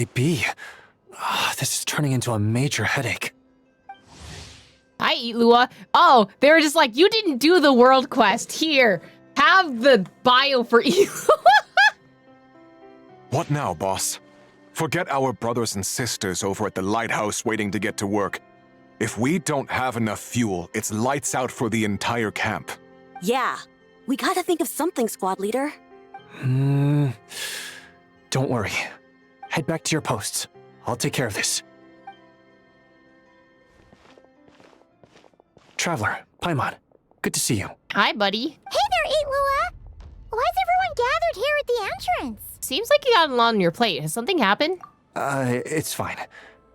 they be? This is turning into a major headache. Hi, Illuga. Oh, they were just like, you didn't do the world quest. Here, have the bio for Illuga. What now, boss? Forget our brothers and sisters over at the lighthouse waiting to get to work. If we don't have enough fuel, it's lights out for the entire camp. Yeah, we gotta think of something, squad leader. Don't worry. Head back to your posts. I'll take care of this. Traveler, Paimon, good to see you. Hi, buddy. Hey there, Illuga! Why is everyone gathered here at the entrance? Seems like you got a lot on your plate. Has something happened? It's fine.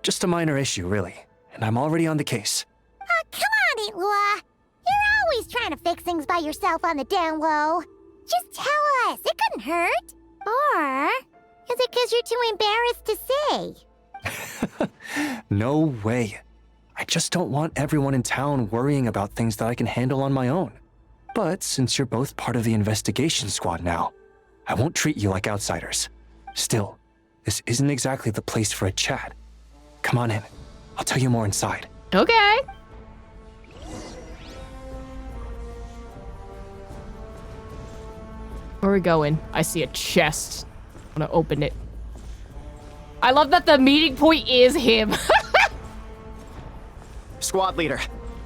Just a minor issue, really. And I'm already on the case. Come on, Illuga! You're always trying to fix things by yourself on the down low. Just tell us, it couldn't hurt. Or is it because you're too embarrassed to say? No way. I just don't want everyone in town worrying about things that I can handle on my own. But since you're both part of the investigation squad now, I won't treat you like outsiders. Still, this isn't exactly the place for a chat. Come on in. I'll tell you more inside. Okay. Where are we going? I see a chest. I'm gonna open it. I love that the meeting point is him. Squad leader,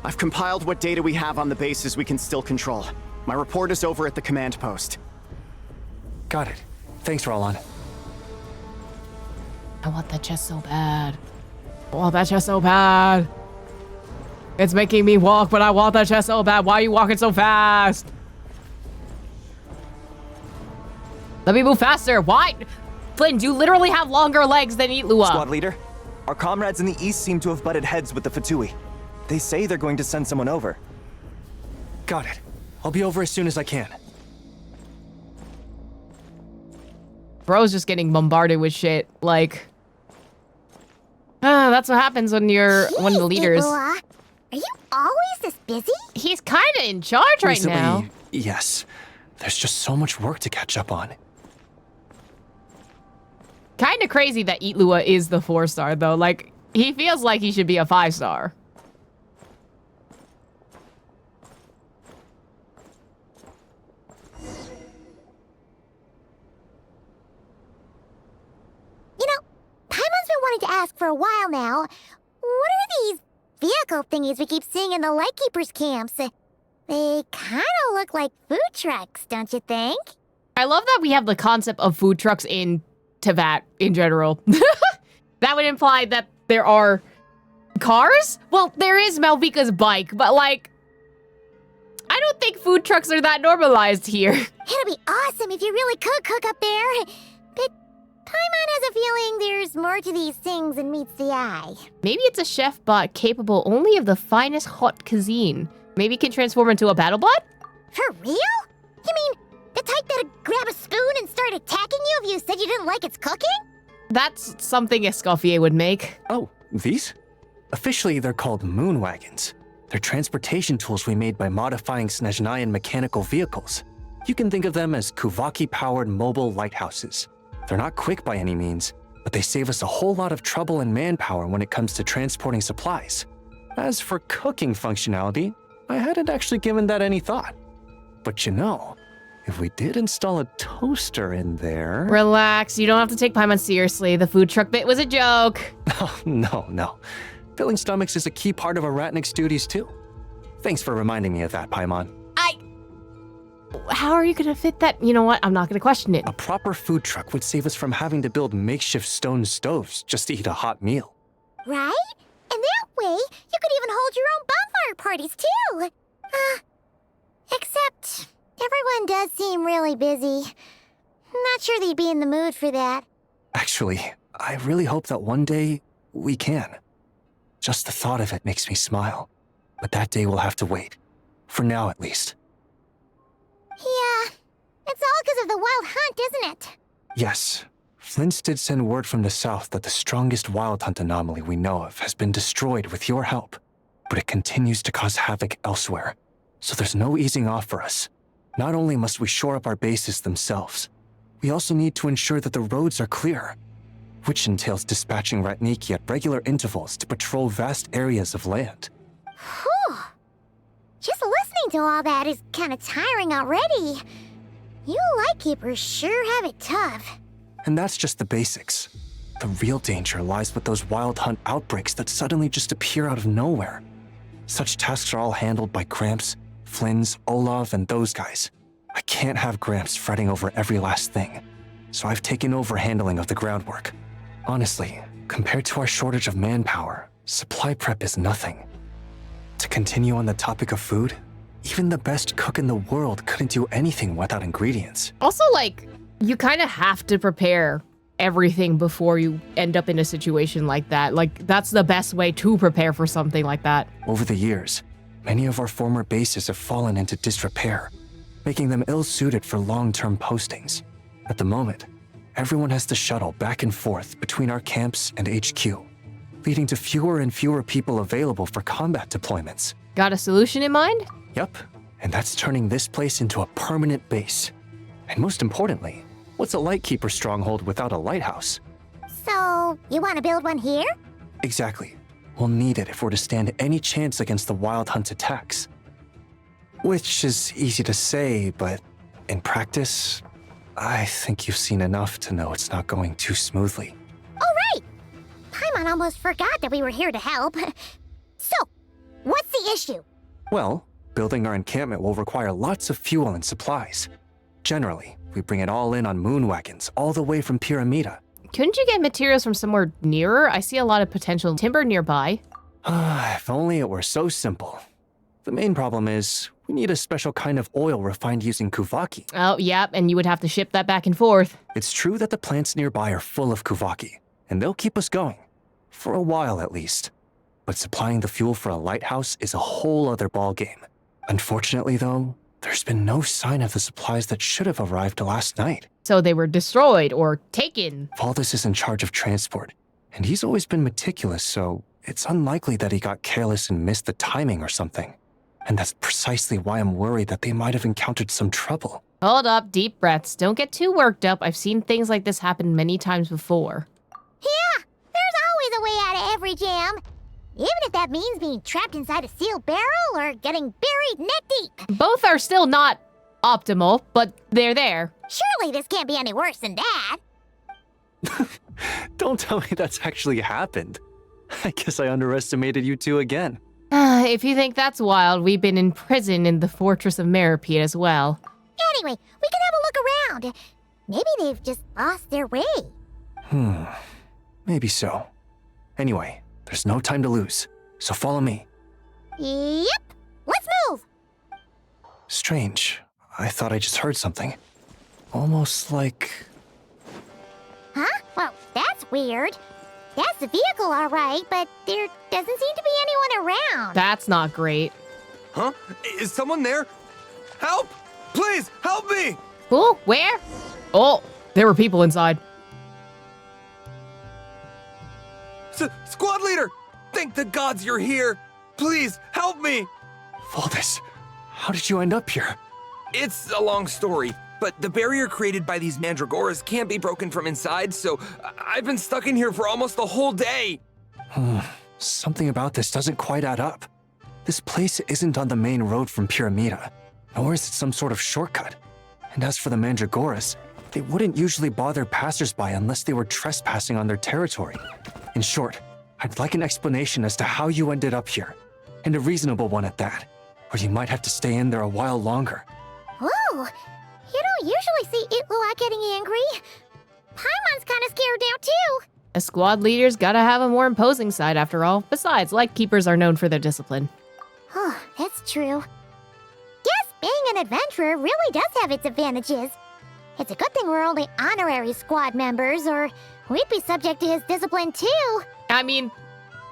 I've compiled what data we have on the bases we can still control. My report is over at the command post. Got it. Thanks, Roland. I want that chest so bad. I want that chest so bad. It's making me walk, but I want that chest so bad. Why are you walking so fast? Let me move faster. Why? Flynn, you literally have longer legs than Illuga. Squad leader, our comrades in the east seem to have butted heads with the Fatui. They say they're going to send someone over. Got it. I'll be over as soon as I can. Bro's just getting bombarded with shit. Like, that's what happens when you're one of the leaders. Illuga, are you always this busy? He's kind of in charge right now. Recently, yes. There's just so much work to catch up on. Kind of crazy that Illuga is the 4-star, though. Like, he feels like he should be a 5-star. You know, Paimon's been wanting to ask for a while now. What are these vehicle thingies we keep seeing in the Lightkeepers camps? They kind of look like food trucks, don't you think? I love that we have the concept of food trucks in Teyvat in general. That would imply that there are cars? Well, there is Malvika's bike, but like, I don't think food trucks are that normalized here. It'd be awesome if you really could cook up there. But Paimon has a feeling there's more to these things than meets the eye. Maybe it's a chef bot capable only of the finest hot cuisine. Maybe it can transform into a battle bot? For real? You mean the type that'd grab a spoon and start attacking you if you said you didn't like its cooking? That's something Escoffier would make. Oh, these? Officially, they're called moon wagons. They're transportation tools we made by modifying Snezhnayan mechanical vehicles. You can think of them as Kuvaki-powered mobile lighthouses. They're not quick by any means, but they save us a whole lot of trouble and manpower when it comes to transporting supplies. As for cooking functionality, I hadn't actually given that any thought. But you know, if we did install a toaster in there... Relax, you don't have to take Paimon seriously. The food truck bit was a joke. Oh, no. Filling stomachs is a key part of a Ratnik's duties too. Thanks for reminding me of that, Paimon. How are you gonna fit that? You know what? I'm not gonna question it. A proper food truck would save us from having to build makeshift stone stoves just to eat a hot meal. Right? And that way, you could even hold your own bonfire parties too. Except everyone does seem really busy. Not sure they'd be in the mood for that. Actually, I really hope that one day we can. Just the thought of it makes me smile. But that day will have to wait. For now, at least. Yeah, it's all because of the wild hunt, isn't it? Yes. Flins did send word from the south that the strongest wild hunt anomaly we know of has been destroyed with your help. But it continues to cause havoc elsewhere. So there's no easing off for us. Not only must we shore up our bases themselves, we also need to ensure that the roads are clear. which entails dispatching Ratniki at regular intervals to patrol vast areas of land. Whew. Just listening to all that is kind of tiring already. You Lightkeepers sure have it tough. And that's just the basics. The real danger lies with those wild hunt outbreaks that suddenly just appear out of nowhere. Such tasks are all handled by Gramps, Flins, Olav, and those guys. I can't have Gramps fretting over every last thing, so I've taken over handling of the groundwork. Honestly, compared to our shortage of manpower, supply prep is nothing. To continue on the topic of food, even the best cook in the world couldn't do anything without ingredients. Also, like, you kind of have to prepare everything before you end up in a situation like that. Like, that's the best way to prepare for something like that. Over the years, many of our former bases have fallen into disrepair, making them ill-suited for long-term postings. At the moment, everyone has to shuttle back and forth between our camps and HQ, leading to fewer and fewer people available for combat deployments. Got a solution in mind? Yup, and that's turning this place into a permanent base. And most importantly, what's a Lightkeeper stronghold without a lighthouse? So, you want to build one here? Exactly. We'll need it if we're to stand any chance against the Wild Hunt attacks. Which is easy to say, but in practice, I think you've seen enough to know it's not going too smoothly. Oh, right! Paimon almost forgot that we were here to help. So, what's the issue? Well, building our encampment will require lots of fuel and supplies. Generally, we bring it all in on moon wagons all the way from Pyramida. Couldn't you get materials from somewhere nearer? I see a lot of potential timber nearby. If only it were so simple. The main problem is, we need a special kind of oil refined using Kuvaki. Oh, yep, and you would have to ship that back and forth. It's true that the plants nearby are full of Kuvaki, and they'll keep us going. For a while, at least. But supplying the fuel for a lighthouse is a whole other ballgame. Unfortunately, though, there's been no sign of the supplies that should have arrived last night. So they were destroyed or taken. Valdis is in charge of transport, and he's always been meticulous, so it's unlikely that he got careless and missed the timing or something. And that's precisely why I'm worried that they might have encountered some trouble. Hold up, deep breaths. Don't get too worked up. I've seen things like this happen many times before. Yeah, there's always a way out of every jam. Even if that means being trapped inside a sealed barrel or getting buried neck deep. Both are still not optimal, but they're there. Surely this can't be any worse than that. Don't tell me that's actually happened. I guess I underestimated you two again. If you think that's wild, we've been in prison in the Fortress of Meropide as well. Anyway, we can have a look around. Maybe they've just lost their way. Maybe so. Anyway, there's no time to lose, so follow me. Yep, let's move. Strange. I thought I just heard something. Almost like... Huh? Well, that's weird. That's the vehicle, all right, but there doesn't seem to be anyone around. That's not great. Huh? Is someone there? Help! Please, help me! Oh, where? Oh, there were people inside. Squad leader! Thank the gods you're here! Please, help me! Valdis, how did you end up here? It's a long story, but the barrier created by these mandragoras can't be broken from inside, so I've been stuck in here for almost the whole day. Something about this doesn't quite add up. This place isn't on the main road from Pyramida, nor is it some sort of shortcut. And as for the mandragoras, they wouldn't usually bother passersby unless they were trespassing on their territory. In short, I'd like an explanation as to how you ended up here, and a reasonable one at that, or you might have to stay in there a while longer. Whoa, you don't usually see Illuga getting angry. Paimon's kind of scared now, too. A squad leader's gotta have a more imposing side after all. Besides, Lightkeepers are known for their discipline. Oh, that's true. Guess being an adventurer really does have its advantages. It's a good thing we're only honorary squad members, or we'd be subject to his discipline too. I mean,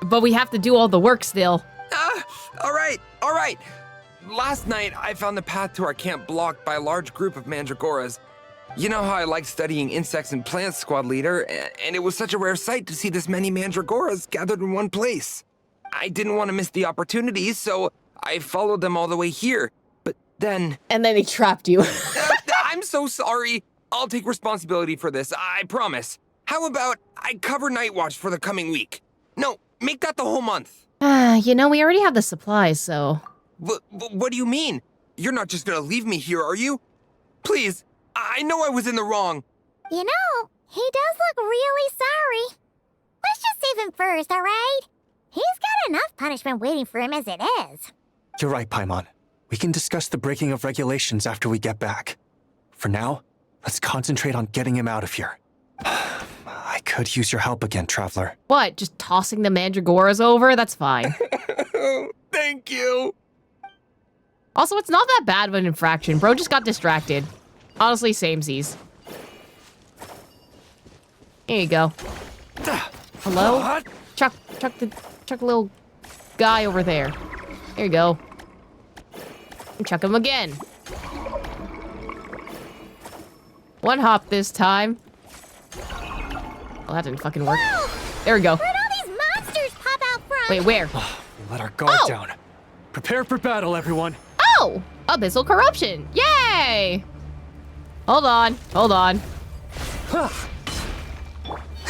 but we have to do all the work still. All right. Last night, I found the path to our camp blocked by a large group of mandragoras. You know how I like studying insects and plants, squad leader, and it was such a rare sight to see this many mandragoras gathered in one place. I didn't want to miss the opportunity, so I followed them all the way here. But then... And then he trapped you. I'm so sorry. I'll take responsibility for this, I promise. How about I cover Night Watch for the coming week? No, make that the whole month. You know, we already have the supplies, so... What do you mean? You're not just gonna leave me here, are you? Please, I know I was in the wrong. You know, he does look really sorry. Let's just save him first, all right? He's got enough punishment waiting for him as it is. You're right, Paimon. We can discuss the breaking of regulations after we get back. For now, let's concentrate on getting him out of here. I could use your help again, Traveler. What, just tossing the mandragoras over? That's fine. Thank you. Also, it's not that bad of an infraction. Bro just got distracted. Honestly, samesies. Here you go. Hello? What? Chuck the little guy over there. Here you go. Chuck him again. One hop this time. Oh, that didn't fucking work. Whoa! There we go. Where'd all these monsters pop out from? Wait, where? Let our guard Oh! down. Prepare for battle, everyone. Oh! Abyssal corruption. Yay! Hold on.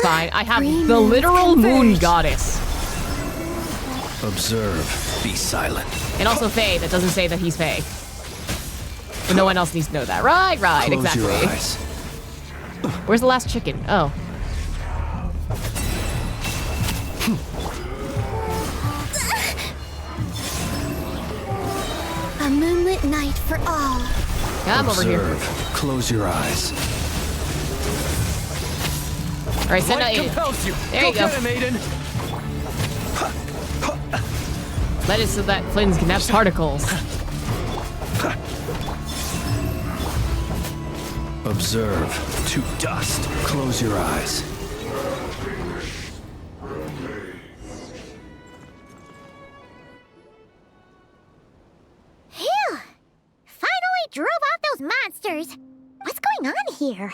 Fine, I have Green the moons literal moon converge. goddess. Observe. Be silent. And also Faye, that doesn't say that he's Faye. But no one else needs to know that. Right, Close exactly. your eyes. Where's the last chicken? Oh. A moonlit night for all. I'm over here. Observe. Close your eyes. All right, send out Aiden. compels you. There you go. Get him, Aiden. Let it so that Flins can have particles. Observe. To dust. Close your eyes. Phew! Finally drove out those monsters. What's going on here?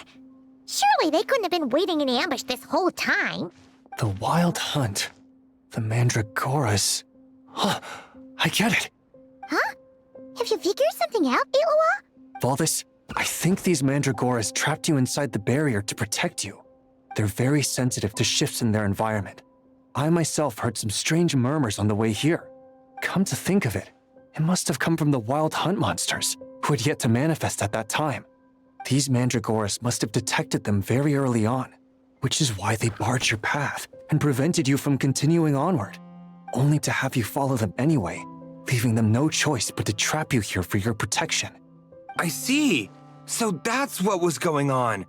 Surely they couldn't have been waiting in ambush this whole time. The Wild Hunt. The Mandragoras. Huh, I get it. Huh? Have you figured something out, Illuga? Valdis, I think these Mandragoras trapped you inside the barrier to protect you. They're very sensitive to shifts in their environment. I myself heard some strange murmurs on the way here. Come to think of it, it must have come from the Wild Hunt monsters, who had yet to manifest at that time. These Mandragoras must have detected them very early on, which is why they barred your path and prevented you from continuing onward, only to have you follow them anyway, leaving them no choice but to trap you here for your protection. I see. So that's what was going on.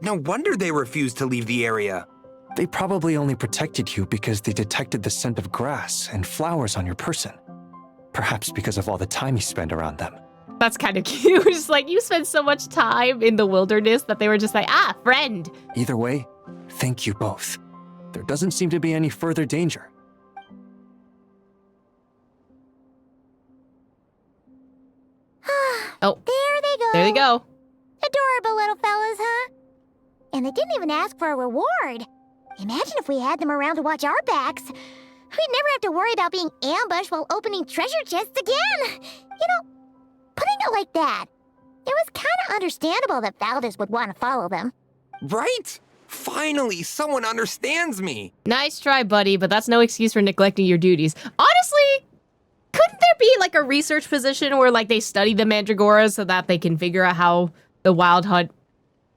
No wonder they refused to leave the area. They probably only protected you because they detected the scent of grass and flowers on your person. Perhaps because of all the time you spend around them. That's kind of cute. It's like you spend so much time in the wilderness that they were just like, ah, friend. Either way, thank you both. There doesn't seem to be any further danger. Oh, There they go. there they go. Adorable little fellas, huh? And they didn't even ask for a reward. Imagine if we had them around to watch our backs. We'd never have to worry about being ambushed while opening treasure chests again. You know, putting it like that, it was kind of understandable that Valdis would want to follow them. Right? Finally, someone understands me. Nice try, buddy, but that's no excuse for neglecting your duties. Honestly, couldn't there be like a research position where like they study the Mandragoras so that they can figure out how the Wild Hunt,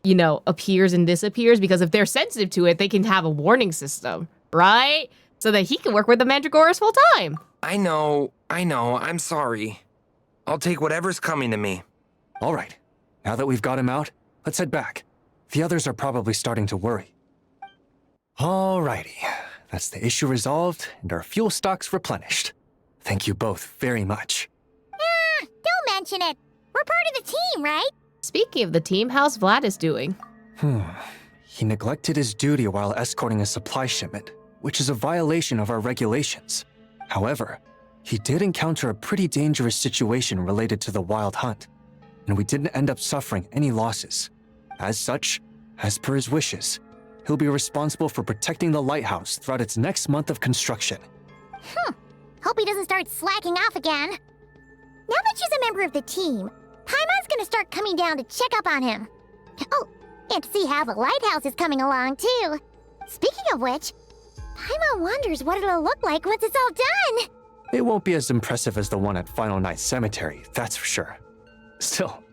you know, appears and disappears? Because if they're sensitive to it, they can have a warning system, right? So that he can work with the Mandragoras full time. I know, I'm sorry. I'll take whatever's coming to me. All right, now that we've got him out, let's head back. The others are probably starting to worry. Alrighty, that's the issue resolved and our fuel stocks replenished. Thank you both very much. Don't mention it. We're part of the team, right? Speaking of the team, how's Vladis doing? He neglected his duty while escorting a supply shipment, which is a violation of our regulations. However, he did encounter a pretty dangerous situation related to the Wild Hunt, and we didn't end up suffering any losses. As such, as per his wishes, he'll be responsible for protecting the lighthouse throughout its next month of construction. Hope he doesn't start slacking off again. Now that she's a member of the team, Paimon's gonna start coming down to check up on him. Oh, And to see how the lighthouse is coming along, too. Speaking of which, Paimon wonders what it'll look like once it's all done. It won't be as impressive as the one at Final Night Cemetery, that's for sure. Still,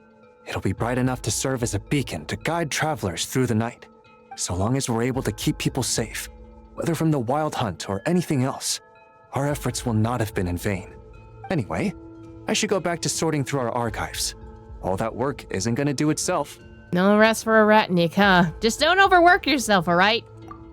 it'll be bright enough to serve as a beacon to guide travelers through the night. So long as we're able to keep people safe, whether from the wild hunt or anything else, our efforts will not have been in vain. Anyway, I should go back to sorting through our archives. All that work isn't gonna do itself. No rest for a ratnik, huh? Just don't overwork yourself, all right?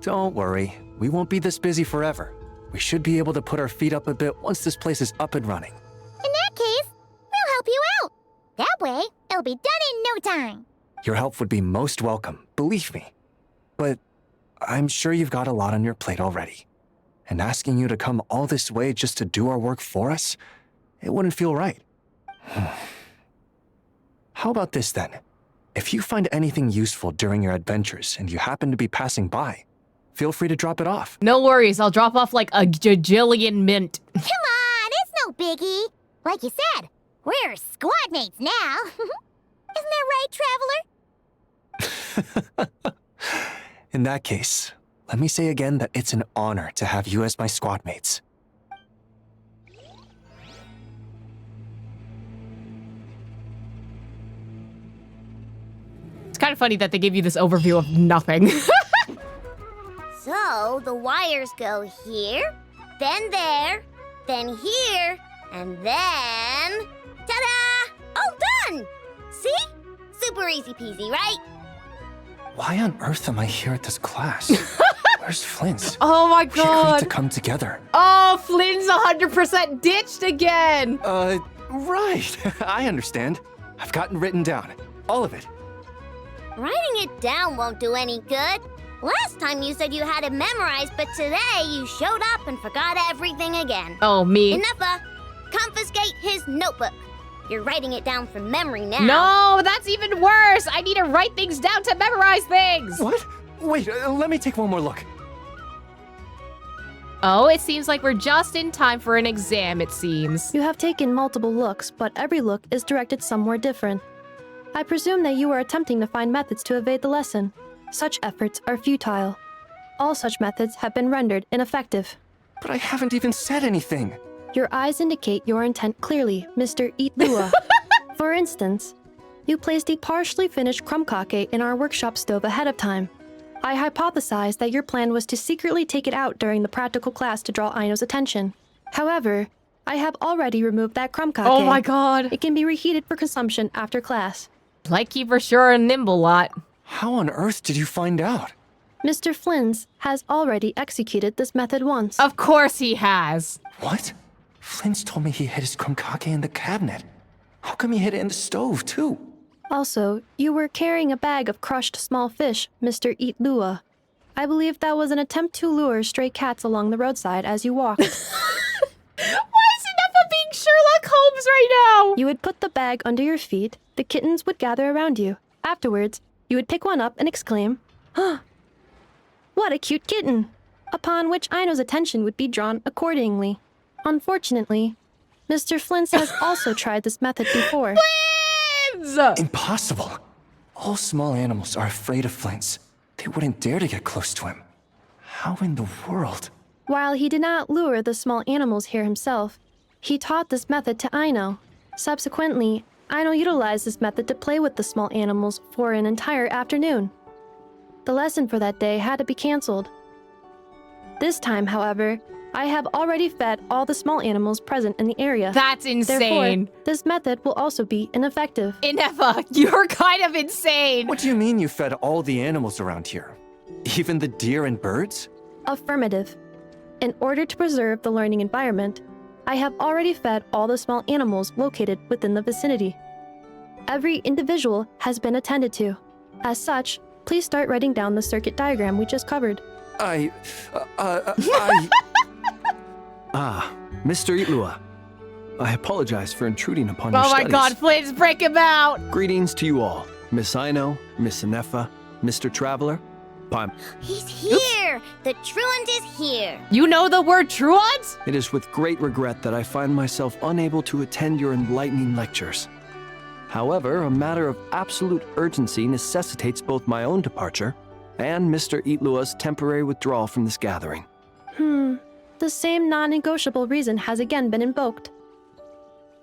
Don't worry, we won't be this busy forever. We should be able to put our feet up a bit once this place is up and running. In that case, we'll help you out. That way, it'll be done in no time. Your help would be most welcome, believe me. But I'm sure you've got a lot on your plate already. And asking you to come all this way just to do our work for us, it wouldn't feel right. How about this then? If you find anything useful during your adventures and you happen to be passing by, feel free to drop it off. No worries, I'll drop off like a jajillion mint. Come on, it's no biggie. Like you said, we're squad mates now. Isn't that right, Traveler? In that case, let me say again that it's an honor to have you as my squad mates. It's kind of funny that they give you this overview of nothing. So, the wires go here, then there, then here, and then... Ta-da! All done! See? Super easy peasy, right? Why on earth am I here at this class? Where's Flins? Oh my We agreed god. to come together. Oh, Flynn's 100% ditched again. Right. I understand. I've gotten written down. All of it. Writing it down won't do any good. Last time you said you had it memorized, but today you showed up and forgot everything again. Oh, me. Enough, confiscate his notebook. You're writing it down from memory now. No, that's even worse. I need to write things down to memorize things. What? Wait, let me take one more look. Oh, it seems like we're just in time for an exam, it seems. You have taken multiple looks, but every look is directed somewhere different. I presume that you are attempting to find methods to evade the lesson. Such efforts are futile. All such methods have been rendered ineffective. But I haven't even said anything. Your eyes indicate your intent clearly, Mr. Illuga. For instance, you placed a partially finished crumb-kake in our workshop stove ahead of time. I hypothesized that your plan was to secretly take it out during the practical class to draw Aino's attention. However, I have already removed that crumb-kake. Oh my god. It can be reheated for consumption after class. Lightkeeper sure a nimble lot. How on earth did you find out? Mr. Flins has already executed this method once. Of course he has. What? Flins told me he hid his crumb-kake in the cabinet. How come he hid it in the stove, too? Also, you were carrying a bag of crushed small fish, Mr. Illuga. I believe that was an attempt to lure stray cats along the roadside as you walked. Why is Inepa being Sherlock Holmes right now? You would put the bag under your feet, the kittens would gather around you. Afterwards, you would pick one up and exclaim, "Huh, what a cute kitten!" Upon which Aino's attention would be drawn accordingly. Unfortunately, Mr. Flins has also tried this method before. Flins! Impossible. All small animals are afraid of Flins. They wouldn't dare to get close to him. How in the world? While he did not lure the small animals here himself, he taught this method to Aino. Subsequently, Aino utilized this method to play with the small animals for an entire afternoon. The lesson for that day had to be canceled. This time, however, I have already fed all the small animals present in the area. That's insane. Therefore, this method will also be ineffective. Inepa, you're kind of insane. What do you mean you fed all the animals around here? Even the deer and birds? Affirmative. In order to preserve the learning environment, I have already fed all the small animals located within the vicinity. Every individual has been attended to. As such, please start writing down the circuit diagram we just covered. I... Ah, Mr. Illuga. I apologize for intruding upon your Oh my studies. god, Flins, break him out. Greetings to you all. Miss Aino, Miss Inepa, Mr. Traveler. He's here! The truant is here! You know the word truant? It is with great regret that I find myself unable to attend your enlightening lectures. However, a matter of absolute urgency necessitates both my own departure and Mr. Itlua's temporary withdrawal from this gathering. The same non-negotiable reason has again been invoked.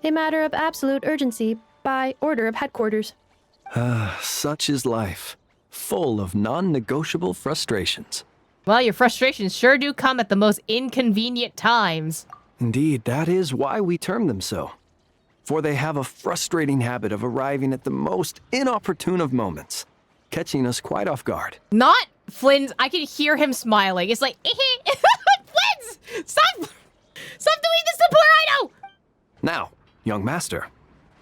A matter of absolute urgency by order of headquarters. Such is life, full of non-negotiable frustrations. Well, your frustrations sure do come at the most inconvenient times. Indeed, that is why we term them so. For they have a frustrating habit of arriving at the most inopportune of moments, catching us quite off guard. Not Flins. I can hear him smiling. It's like, Flins! Stop doing this to poor Ino! Now, young master,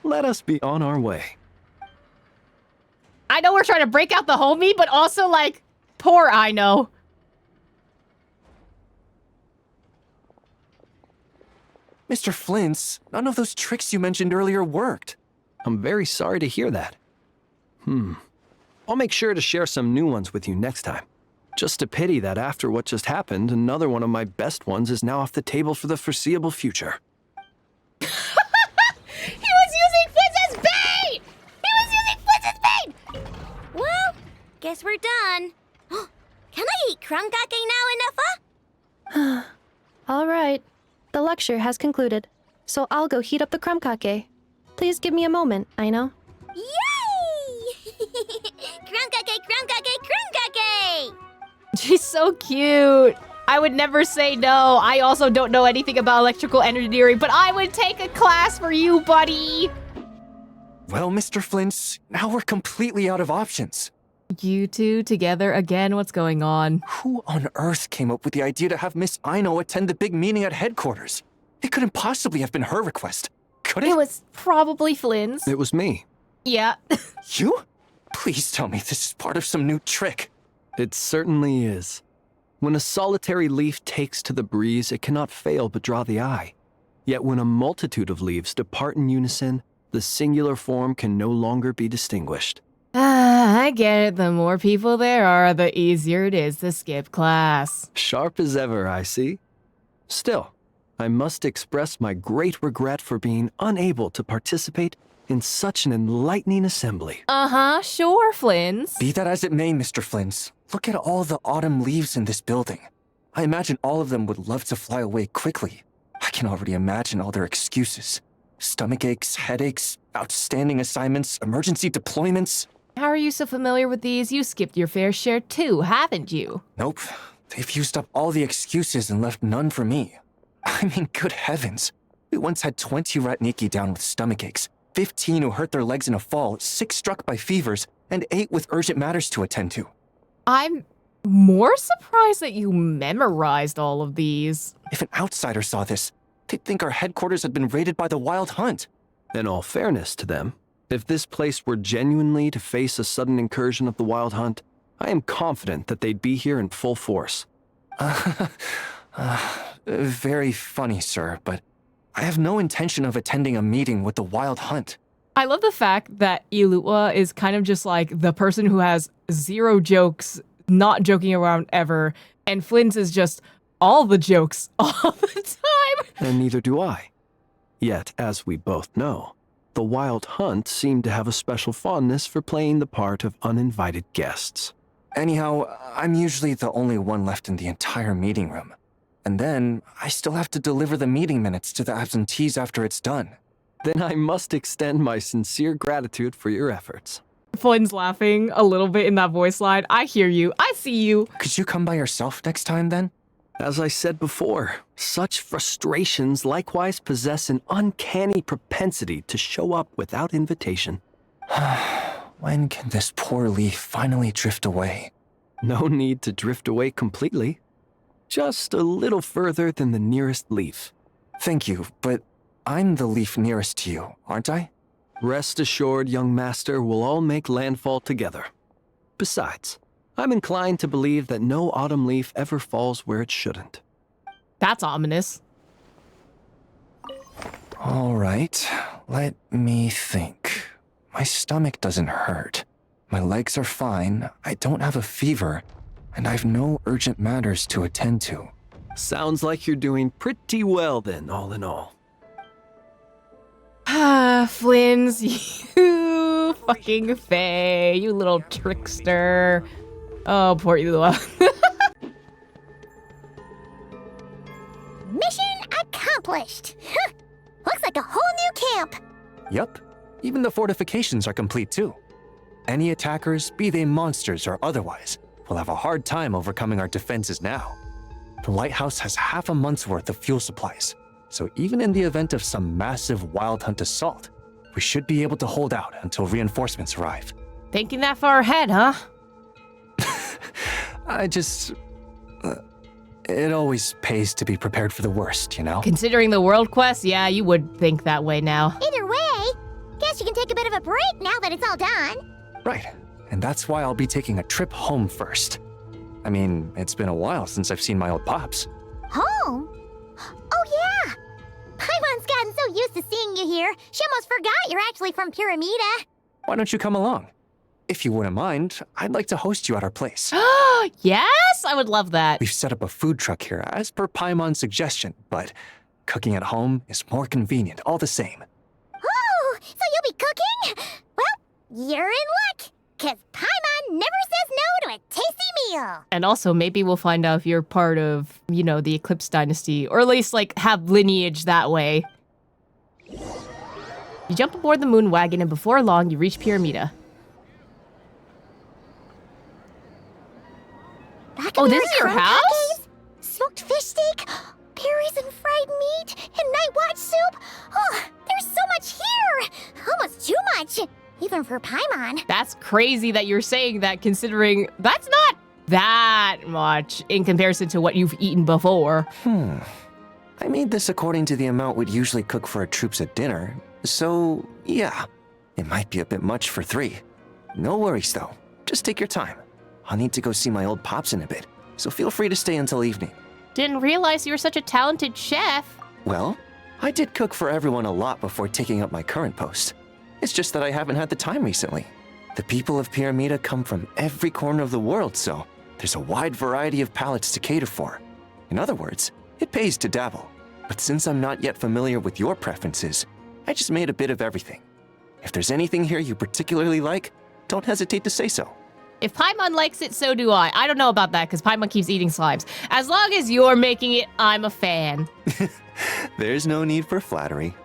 let us be on our way. I know we're trying to break out the homie, but also, like, poor Ino. Mr. Flins, none of those tricks you mentioned earlier worked. I'm very sorry to hear that. I'll make sure to share some new ones with you next time. Just a pity that after what just happened, another one of my best ones is now off the table for the foreseeable future. He was using Flins as bait! Well, guess we're done. Can I eat krumgake now, Enougha? All right. The lecture has concluded, so I'll go heat up the krumkake. Please give me a moment, Ino. Yay! krumgake! She's so cute. I would never say no. I also don't know anything about electrical engineering, but I would take a class for you, buddy. Well, Mr. Flins, now we're completely out of options. You two together again? What's going on? Who on earth came up with the idea to have Miss Ino attend the big meeting at headquarters? It couldn't possibly have been her request, could it? It was probably Flins. It was me. Yeah. You? Please tell me this is part of some new trick. It certainly is. When a solitary leaf takes to the breeze, it cannot fail but draw the eye. Yet when a multitude of leaves depart in unison, the singular form can no longer be distinguished. I get it. The more people there are, the easier it is to skip class. Sharp as ever, I see. Still, I must express my great regret for being unable to participate in such an enlightening assembly. Sure, Flins. Be that as it may, Mr. Flins, look at all the autumn leaves in this building. I imagine all of them would love to fly away quickly. I can already imagine all their excuses. Stomach aches, headaches, outstanding assignments, emergency deployments. How are you so familiar with these? You skipped your fair share too, haven't you? Nope. They've used up all the excuses and left none for me. I mean, good heavens. We once had 20 Ratniki down with stomach aches, 15 who hurt their legs in a fall, 6 struck by fevers, and 8 with urgent matters to attend to. I'm more surprised that you memorized all of these. If an outsider saw this, they'd think our headquarters had been raided by the Wild Hunt. In all fairness to them, if this place were genuinely to face a sudden incursion of the Wild Hunt, I am confident that they'd be here in full force. Very funny, sir, but I have no intention of attending a meeting with the Wild Hunt. I love the fact that Illuga is kind of just like the person who has zero jokes, not joking around ever, and Flins is just all the jokes all the time. And neither do I. Yet, as we both know, the Wild Hunt seemed to have a special fondness for playing the part of uninvited guests. Anyhow, I'm usually the only one left in the entire meeting room. And then, I still have to deliver the meeting minutes to the absentees after it's done. Then I must extend my sincere gratitude for your efforts. Flynn's laughing a little bit in that voice line. I hear you. I see you. Could you come by yourself next time, then? As I said before, such frustrations likewise possess an uncanny propensity to show up without invitation. When can this poor leaf finally drift away? No need to drift away completely. Just a little further than the nearest leaf. Thank you, but I'm the leaf nearest to you, aren't I? Rest assured, young master, we'll all make landfall together. Besides, I'm inclined to believe that no autumn leaf ever falls where it shouldn't. That's ominous. All right, let me think. My stomach doesn't hurt. My legs are fine, I don't have a fever, and I've no urgent matters to attend to. Sounds like you're doing pretty well then, all in all. Flins, you fucking Faye, you little trickster. Oh, poor Illuga. Mission accomplished. Looks like a whole new camp. Yup, even the fortifications are complete too. Any attackers, be they monsters or otherwise, will have a hard time overcoming our defenses now. The lighthouse has half a month's worth of fuel supplies, so even in the event of some massive wild hunt assault, we should be able to hold out until reinforcements arrive. Thinking that far ahead, huh? It always pays to be prepared for the worst, you know? Considering the world quest, yeah, you would think that way now. Either way, guess you can take a bit of a break now that it's all done. Right, and that's why I'll be taking a trip home first. I mean, it's been a while since I've seen my old pops. Home? Oh yeah! Paimon's gotten so used to seeing you here, she almost forgot you're actually from Pyramida. Why don't you come along? If you wouldn't mind, I'd like to host you at our place. Yes, I would love that. We've set up a food truck here, as per Paimon's suggestion, but cooking at home is more convenient all the same. Oh, so you'll be cooking? Well, you're in luck, because Paimon never says no to a tasty meal. And also, maybe we'll find out if you're part of, the Eclipse Dynasty, or at least, have lineage that way. You jump aboard the moon wagon, and before long, you reach Pyramida. This is your house? Cookies, smoked fish steak, berries and fried meat, and night watch soup. Oh, there's so much here. Almost too much, even for Paimon. That's crazy that you're saying that, considering that's not that much in comparison to what you've eaten before. I made this according to the amount we'd usually cook for our troops at dinner, so yeah, it might be a bit much for 3. No worries though, just take your time. I'll need to go see my old pops in a bit, so feel free to stay until evening. Didn't realize you were such a talented chef. Well, I did cook for everyone a lot before taking up my current post. It's just that I haven't had the time recently. The people of Pyramida come from every corner of the world, so there's a wide variety of palates to cater for. In other words, it pays to dabble. But since I'm not yet familiar with your preferences, I just made a bit of everything. If there's anything here you particularly like, don't hesitate to say so. If Paimon likes it, so do I. I don't know about that, because Paimon keeps eating slimes. As long as you're making it, I'm a fan. There's no need for flattery.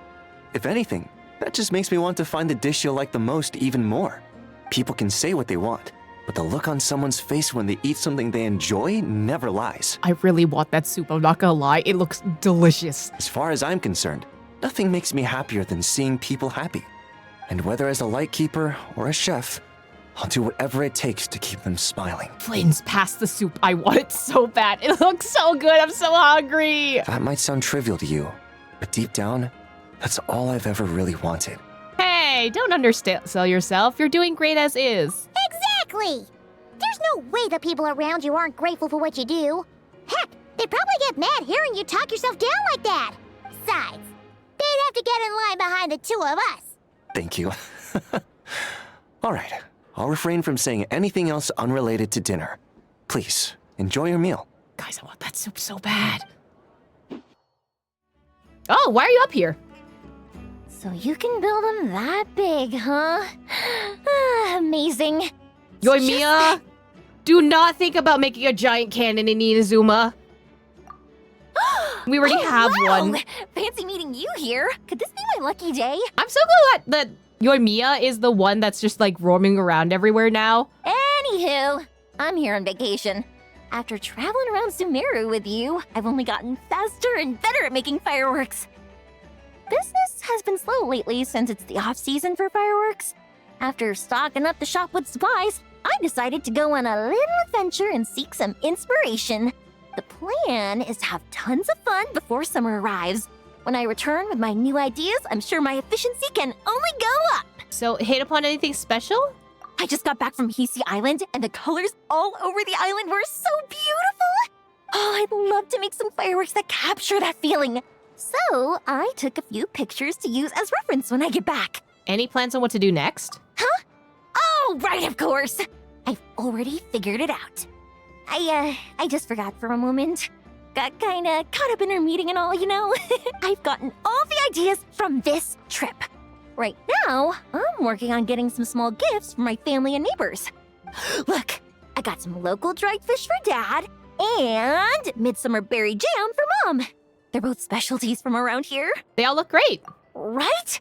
If anything, that just makes me want to find the dish you'll like the most even more. People can say what they want, but the look on someone's face when they eat something they enjoy never lies. I really want that soup, I'm not gonna lie. It looks delicious. As far as I'm concerned, nothing makes me happier than seeing people happy. And whether as a lightkeeper or a chef, I'll do whatever it takes to keep them smiling. Flins, pass the soup. I want it so bad. It looks so good. I'm so hungry. That might sound trivial to you, but deep down, that's all I've ever really wanted. Hey, don't undersell yourself. You're doing great as is. Exactly. There's no way the people around you aren't grateful for what you do. Heck, they'd probably get mad hearing you talk yourself down like that. Besides, they'd have to get in line behind the 2 of us. Thank you. All right. I'll refrain from saying anything else unrelated to dinner. Please, enjoy your meal. Guys, I want that soup so bad. Oh, why are you up here? So you can build them that big, huh? Amazing. Yoimiya, do not think about making a giant cannon in Inazuma. We already have one. Fancy meeting you here. Could this be my lucky day? I'm so glad that Yoimiya is the one that's just roaming around everywhere now. Anywho, I'm here on vacation. After traveling around Sumeru with you, I've only gotten faster and better at making fireworks. Business has been slow lately since it's the off-season for fireworks. After stocking up the shop with supplies, I decided to go on a little adventure and seek some inspiration. The plan is to have tons of fun before summer arrives. When I return with my new ideas, I'm sure my efficiency can only go up. So, hit upon anything special? I just got back from Hisi Island, and the colors all over the island were so beautiful. Oh, I'd love to make some fireworks that capture that feeling. So, I took a few pictures to use as reference when I get back. Any plans on what to do next? Huh? Oh, right, of course. I've already figured it out. I just forgot for a moment. Got kinda caught up in our meeting and all, you know? I've gotten all the ideas from this trip. Right now, I'm working on getting some small gifts for my family and neighbors. Look, I got some local dried fish for Dad and midsummer berry jam for Mom. They're both specialties from around here. They all look great. Right?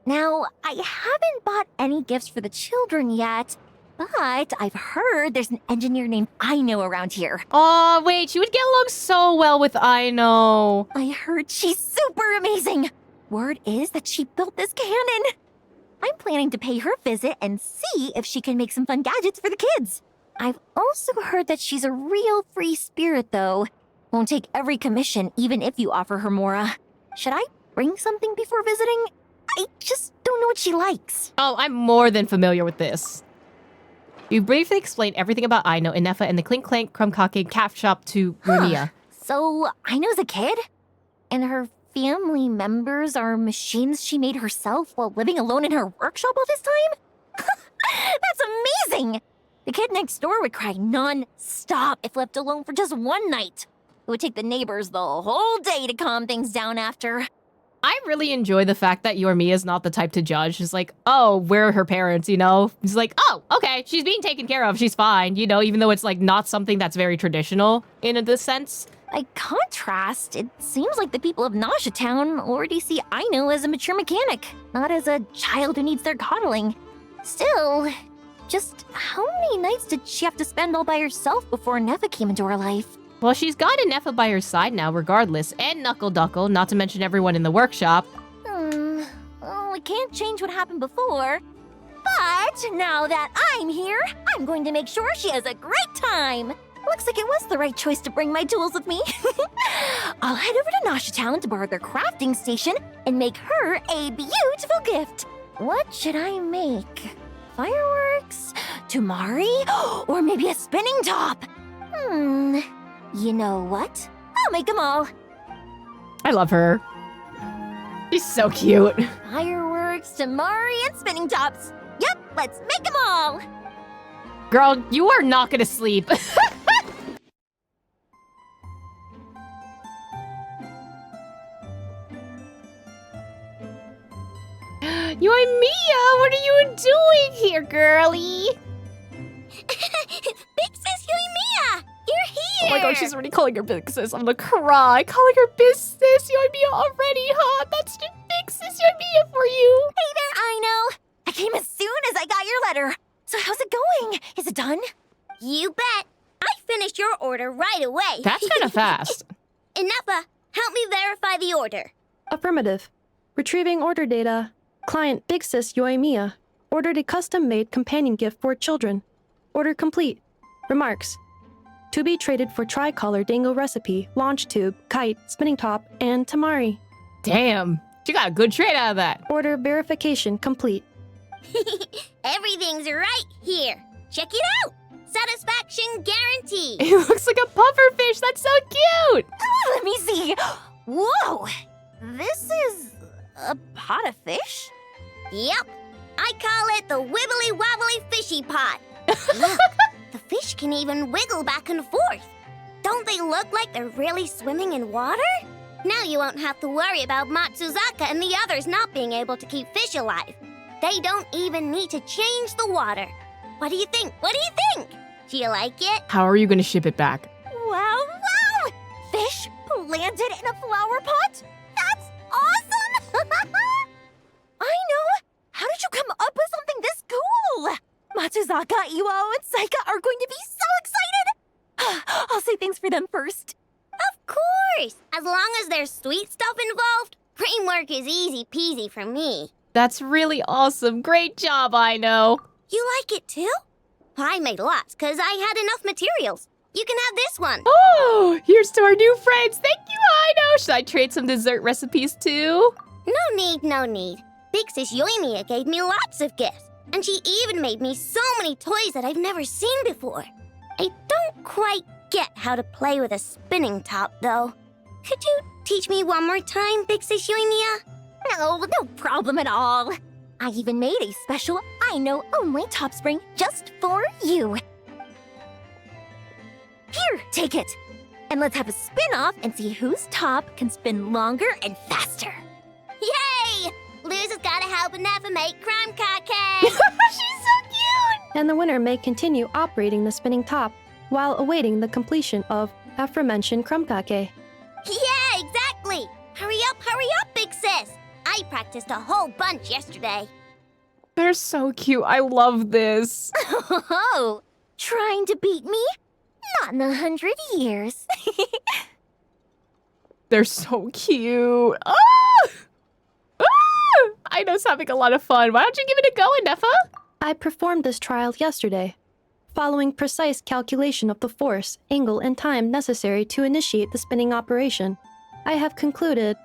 Now, I haven't bought any gifts for the children yet, but I've heard there's an engineer named Aino around here. Oh, wait, she would get along so well with Aino. I heard she's super amazing. Word is that she built this cannon. I'm planning to pay her a visit and see if she can make some fun gadgets for the kids. I've also heard that she's a real free spirit, though. Won't take every commission, even if you offer her more. Should I bring something before visiting? I just don't know what she likes. Oh, I'm more than familiar with this. You briefly explained everything about Aino, Inefa, and the Clink Clank Crumb Cake Calf Shop to Yoimiya. So, Aino's a kid? And her family members are machines she made herself while living alone in her workshop all this time? That's amazing! The kid next door would cry non-stop if left alone for just one night. It would take the neighbors the whole day to calm things down after. I really enjoy the fact that Yoimiya is not the type to judge. She's like, oh, where are her parents, you know? He's like, oh, okay, she's being taken care of. She's fine, you know, even though it's like not something that's very traditional in this sense. By contrast, it seems like the people of Nasha Town already see Aino as a mature mechanic, not as a child who needs their coddling. Still, just how many nights did she have to spend all by herself before Nefa came into her life? Well, she's got Inefa by her side now, regardless, and Knuckle Duckle, not to mention everyone in the workshop. Well, we can't change what happened before. But now that I'm here, I'm going to make sure she has a great time. Looks like it was the right choice to bring my tools with me. I'll head over to Nasha Town to borrow their crafting station and make her a beautiful gift. What should I make? Fireworks? Tumari? Or maybe a spinning top? You know what? I'll make them all. I love her. She's so cute. Fireworks, Tumari, and spinning tops. Yep, let's make them all. Girl, you are not gonna sleep. Yoimiya, what are you doing here, girlie? Big Sis Yoimiya! You're here! Oh my god, she's already calling her big sis. I'm gonna cry. Calling her big sis Yoimiya already, huh? That's just big sis Yoimiya for you. Hey there, Aino. I came as soon as I got your letter. So how's it going? Is it done? You bet. I finished your order right away. That's kind of fast. Inefa, help me verify the order. Affirmative. Retrieving order data. Client Big Sis Yoimiya ordered a custom-made companion gift for children. Order complete. Remarks. To be traded for tricolor dango recipe, launch tube, kite, spinning top, and tamari. Damn, she got a good trade out of that. Order verification complete. Everything's right here. Check it out. Satisfaction guaranteed. It looks like a puffer fish. That's so cute. Oh, let me see. Whoa. This is a pot of fish? Yep. I call it the wibbly wobbly fishy pot. Look, the fish can even wiggle back and forth. Don't they look like they're really swimming in water? Now you won't have to worry about Matsuzaka and the others not being able to keep fish alive. They don't even need to change the water. What do you think? What do you think? Do you like it? How are you going to ship it back? Wow, wow! Fish planted in a flower pot? That's awesome! I know! How did you come up with something this cool? Matsuzaka, Iwao, and Saika are going to be so excited! I'll say thanks for them first. Of course! As long as there's sweet stuff involved, framework is easy peasy for me. That's really awesome. Great job, Aino. You like it too? I made lots because I had enough materials. You can have this one. Oh, here's to our new friends. Thank you, Aino. Should I trade some dessert recipes too? No need, no need. Big Sis Yoimiya gave me lots of gifts, and she even made me so many toys that I've never seen before. I don't quite get how to play with a spinning top, though. Could you teach me one more time, Big Sis Yoimiya? No problem at all. I even made a special Aino-only top spring just for you. Here, take it. And let's have a spin-off and see whose top can spin longer and faster. Yay! Luz has gotta help Nefa make crumb cake. She's so cute! And the winner may continue operating the spinning top while awaiting the completion of aforementioned krumkake. Yeah, exactly. Hurry up, big sis. I practiced a whole bunch yesterday. They're so cute. I love this. Oh, trying to beat me? Not in 100 years. They're so cute. Ah! Ah! I know it's having a lot of fun. Why don't you give it a go, Nefa? I performed this trial yesterday, following precise calculation of the force, angle, and time necessary to initiate the spinning operation. I have concluded,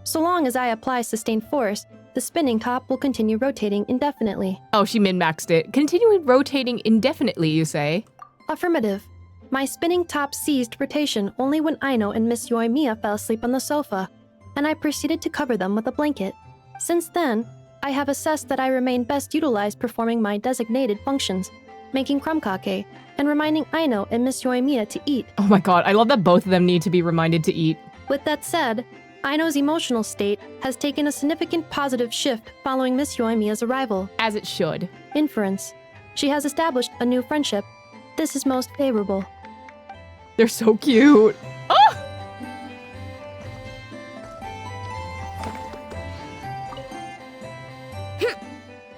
so long as I apply sustained force, the spinning top will continue rotating indefinitely. Oh, she min-maxed it. Continuing rotating indefinitely, you say? Affirmative. My spinning top ceased rotation only when Aino and Miss Yoimiya fell asleep on the sofa, and I proceeded to cover them with a blanket. Since then, I have assessed that I remain best utilized performing my designated functions, making krumkake, and reminding Aino and Miss Yoimiya to eat. Oh my god, I love that both of them need to be reminded to eat. With that said, Aino's emotional state has taken a significant positive shift following Miss Yoimiya's arrival. As it should. Inference. She has established a new friendship. This is most favorable. They're so cute. Oh!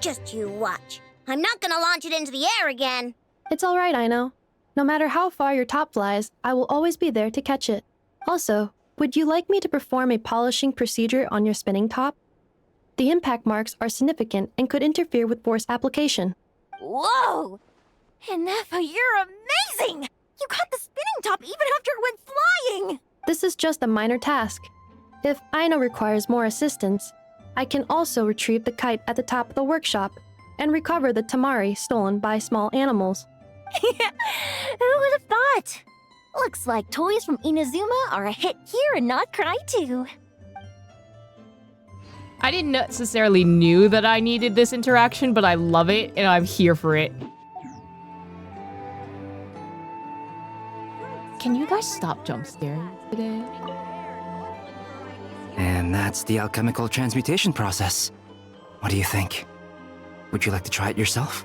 Just you watch. I'm not gonna launch it into the air again. It's all right, Aino. No matter how far your top flies, I will always be there to catch it. Also, would you like me to perform a polishing procedure on your spinning top? The impact marks are significant and could interfere with force application. Whoa! Nefa, you're amazing! You got the spinning top even after it went flying! This is just a minor task. If Aino requires more assistance, I can also retrieve the kite at the top of the workshop and recover the tamari stolen by small animals. Who would have thought? Looks like toys from Inazuma are a hit here and not cry too. I didn't necessarily knew that I needed this interaction, but I love it and I'm here for it. Can you guys stop jump scaring today? And that's the alchemical transmutation process. What do you think? Would you like to try it yourself?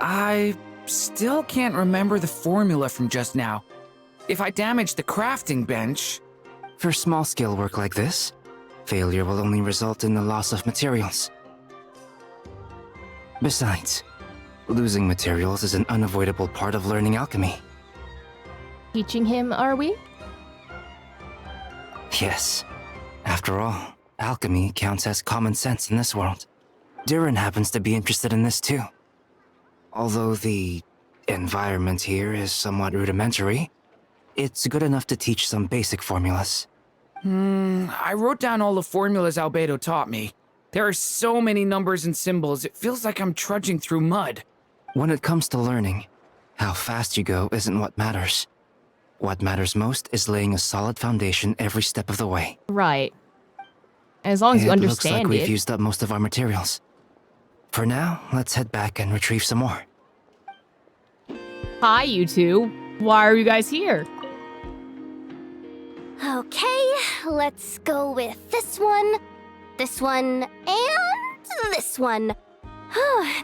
I still can't remember the formula from just now. If I damage the crafting bench... For small-scale work like this, failure will only result in the loss of materials. Besides, losing materials is an unavoidable part of learning alchemy. Teaching him, are we? Yes. After all, alchemy counts as common sense in this world. Durin happens to be interested in this too. Although the environment here is somewhat rudimentary, it's good enough to teach some basic formulas. I wrote down all the formulas Albedo taught me. There are so many numbers and symbols, it feels like I'm trudging through mud. When it comes to learning, how fast you go isn't what matters. What matters most is laying a solid foundation every step of the way. Right. As long as you understand it. Looks like we've it. used up most of our materials. For now, let's head back and retrieve some more. Hi, you two. Why are you guys here? Okay, let's go with this one, and this one.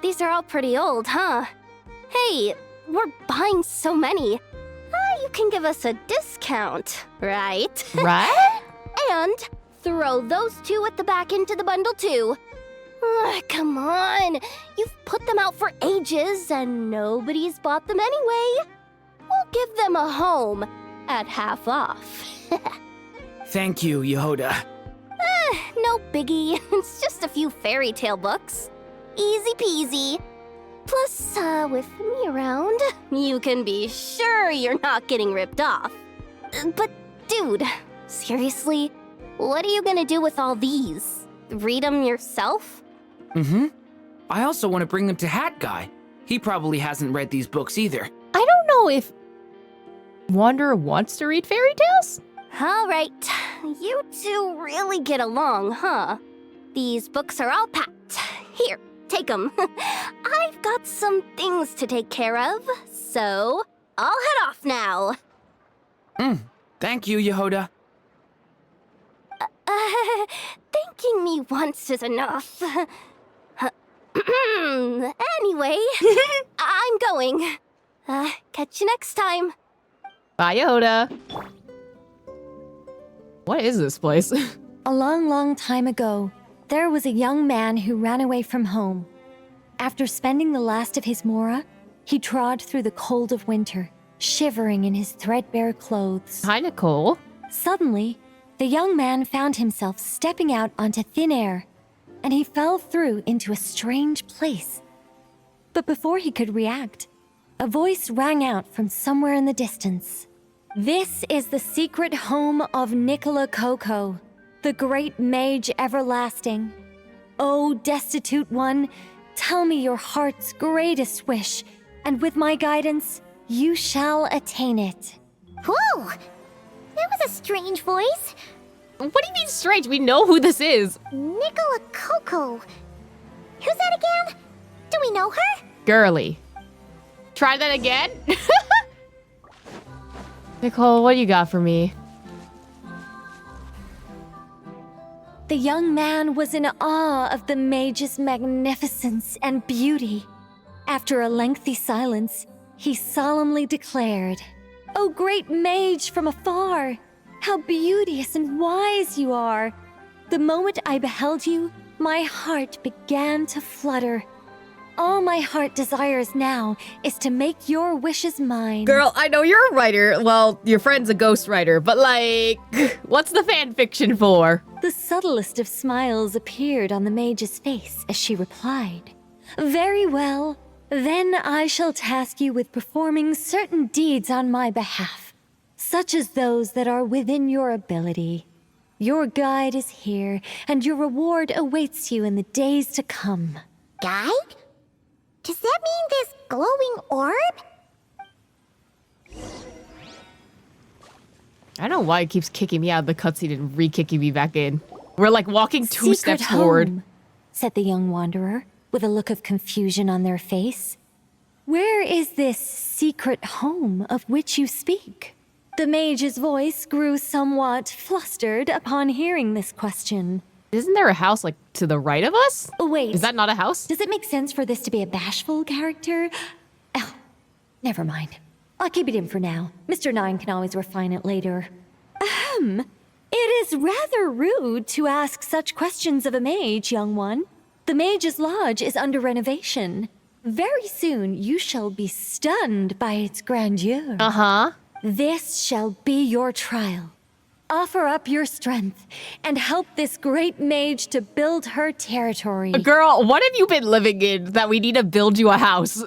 These are all pretty old, huh? Hey, we're buying so many. You can give us a discount, right? Right? And throw those two at the back into the bundle too. Come on, you've put them out for ages and nobody's bought them anyway. We'll give them a home at half off. Thank you, Yehoda. No biggie. It's just a few fairy tale books. Easy peasy. Plus, with me around, you can be sure you're not getting ripped off. But, dude, seriously, what are you gonna do with all these? Read them yourself? I also want to bring them to Hat Guy. He probably hasn't read these books either. I don't know if Wanderer wants to read fairy tales? All right, you two really get along, huh? These books are all packed. Here, take them. I've got some things to take care of, so I'll head off now. Thank you, Yehoda. Thank Asking me once is enough. Anyway, I'm going. Catch you next time. Bye, Yoda. What is this place? A long, long time ago, there was a young man who ran away from home. After spending the last of his mora, he trod through the cold of winter, shivering in his threadbare clothes. Hi, Nicole. Suddenly, the young man found himself stepping out onto thin air, and he fell through into a strange place. But before he could react, a voice rang out from somewhere in the distance. This is the secret home of Nicola Coco, the great mage everlasting. O destitute one, tell me your heart's greatest wish, and with my guidance, you shall attain it. Whoa! That was a strange voice. What do you mean strange? We know who this is. Nicola Coco. Who's that again? Do we know her? Girly. Try that again? Nicole, what do you got for me? The young man was in awe of the mage's magnificence and beauty. After a lengthy silence, he solemnly declared, "O great mage from afar, how beauteous and wise you are! The moment I beheld you, my heart began to flutter. All my heart desires now is to make your wishes mine." Girl, I know you're a writer. Well, your friend's a ghostwriter, but like, what's the fan fiction for? The subtlest of smiles appeared on the mage's face as she replied, "Very well. Then I shall task you with performing certain deeds on my behalf, such as those that are within your ability. Your guide is here, and your reward awaits you in the days to come." Guide? Does that mean this glowing orb? I don't know why it keeps kicking me out of the cutscene and re-kicking me back in. We're like walking two "Secret steps forward. home," said the young wanderer, with a look of confusion on their face. "Where is this secret home of which you speak?" The mage's voice grew somewhat flustered upon hearing this question. Isn't there a house like to the right of us? Wait. Is that not a house? Does it make sense for this to be a bashful character? Oh, never mind. I'll keep it in for now. Mr. Nine can always refine it later. It is rather rude to ask such questions of a mage, young one. The Mage's Lodge is under renovation. Very soon you shall be stunned by its grandeur. Uh-huh. This shall be your trial. Offer up your strength and help this great mage to build her territory. Girl, what have you been living in that we need to build you a house?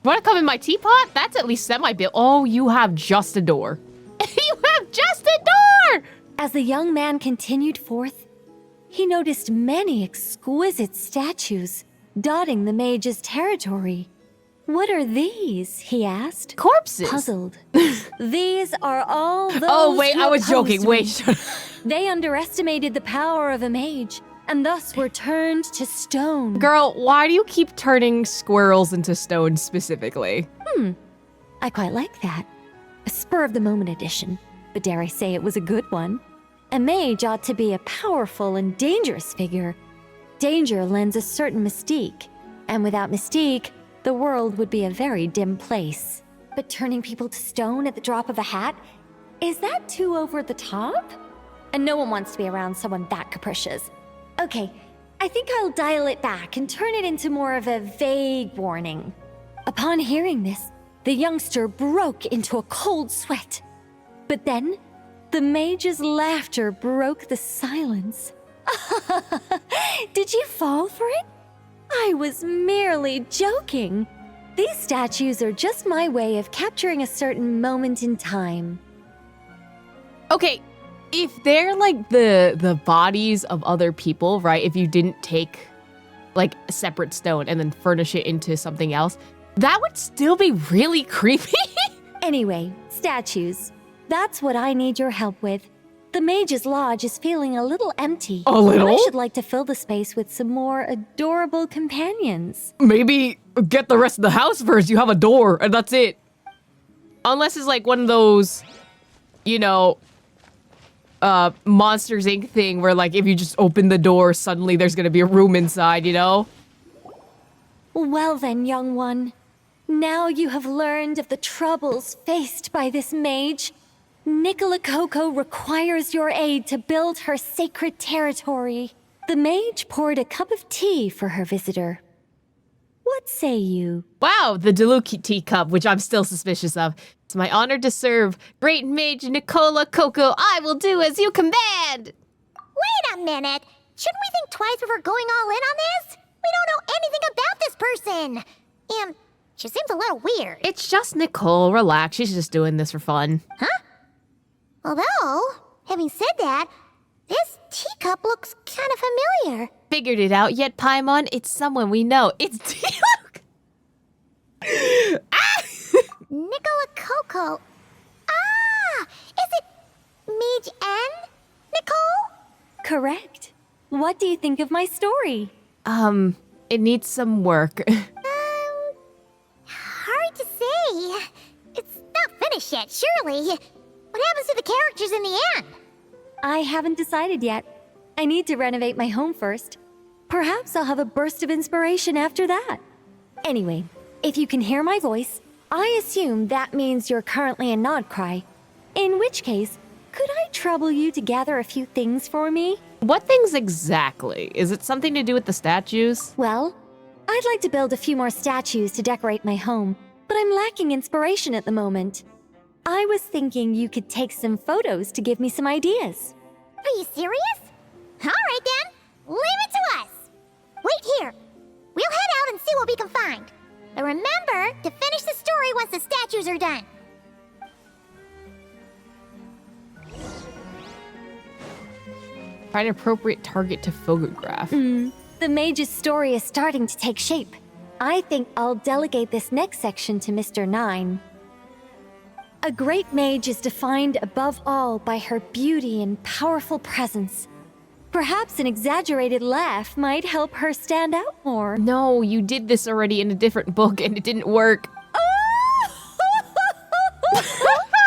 Want to come in my teapot? That's at least semi-built. Oh, you have just a door. You have just a door! As the young man continued forth, he noticed many exquisite statues dotting the mage's territory. "What are these?" he asked. Corpses. Puzzled. "These are all those Oh, wait, who I was joking. opposed me. Wait. They underestimated the power of a mage, and thus were turned to stone." Girl, why do you keep turning squirrels into stone specifically? I quite like that. A spur-of-the-moment addition, but dare I say it was a good one. A mage ought to be a powerful and dangerous figure. Danger lends a certain mystique, and without mystique, the world would be a very dim place. But turning people to stone at the drop of a hat? Is that too over the top? And no one wants to be around someone that capricious. Okay, I think I'll dial it back and turn it into more of a vague warning. Upon hearing this, the youngster broke into a cold sweat. But then, the mage's laughter broke the silence. Did you fall for it? I was merely joking. These statues are just my way of capturing a certain moment in time. Okay, if they're like the bodies of other people, right? If you didn't take like a separate stone and then furnish it into something else, that would still be really creepy. Anyway, statues. That's what I need your help with. The Mage's Lodge is feeling a little empty. A little? I should like to fill the space with some more adorable companions. Maybe get the rest of the house first. You have a door and that's it. Unless it's like one of those, you know, Monsters Inc. thing where, like, if you just open the door, suddenly there's gonna be a room inside, you know? Well then, young one. Now you have learned of the troubles faced by this mage. Nicola Coco requires your aid to build her sacred territory. The mage poured a cup of tea for her visitor. What say you? Wow, the Deluxe teacup, which I'm still suspicious of. It's my honor to serve. Great mage Nicola Coco, I will do as you command! Wait a minute! Shouldn't we think twice before going all in on this? We don't know anything about this person! And she seems a little weird. It's just Nicole, relax, she's just doing this for fun. Huh? Although, having said that, this teacup looks kind of familiar. Figured it out yet, Paimon? It's someone we know. It's Nicola Coco. Ah! Is it Mage N? Nicole? Correct. What do you think of my story? It needs some work. Hard to say. It's not finished yet, surely. What happens to the characters in the end? I haven't decided yet. I need to renovate my home first. Perhaps I'll have a burst of inspiration after that. Anyway, if you can hear my voice, I assume that means you're currently in Nodcry. In which case, could I trouble you to gather a few things for me? What things exactly? Is it something to do with the statues? Well, I'd like to build a few more statues to decorate my home, but I'm lacking inspiration at the moment. I was thinking you could take some photos to give me some ideas. Are you serious? All right then, leave it to us. Wait here. We'll head out and see what we can find. But remember to finish the story once the statues are done. Find an appropriate target to photograph. The mage's story is starting to take shape. I think I'll delegate this next section to Mr. 9. A great mage is defined above all by her beauty and powerful presence. Perhaps an exaggerated laugh might help her stand out more. No, you did this already in a different book and it didn't work.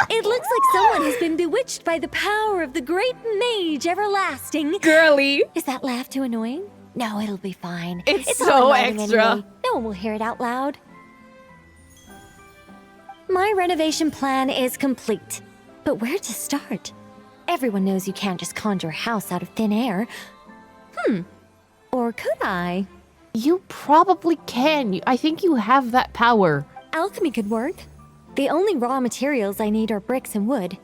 It looks like someone has been bewitched by the power of the great mage everlasting. Girly. Is that laugh too annoying? No, it'll be fine. It's all so annoying extra. Anyway. No one will hear it out loud. My renovation plan is complete. But where to start? Everyone knows you can't just conjure a house out of thin air. Or could I? You probably can. I think you have that power. Alchemy could work. The only raw materials I need are bricks and wood.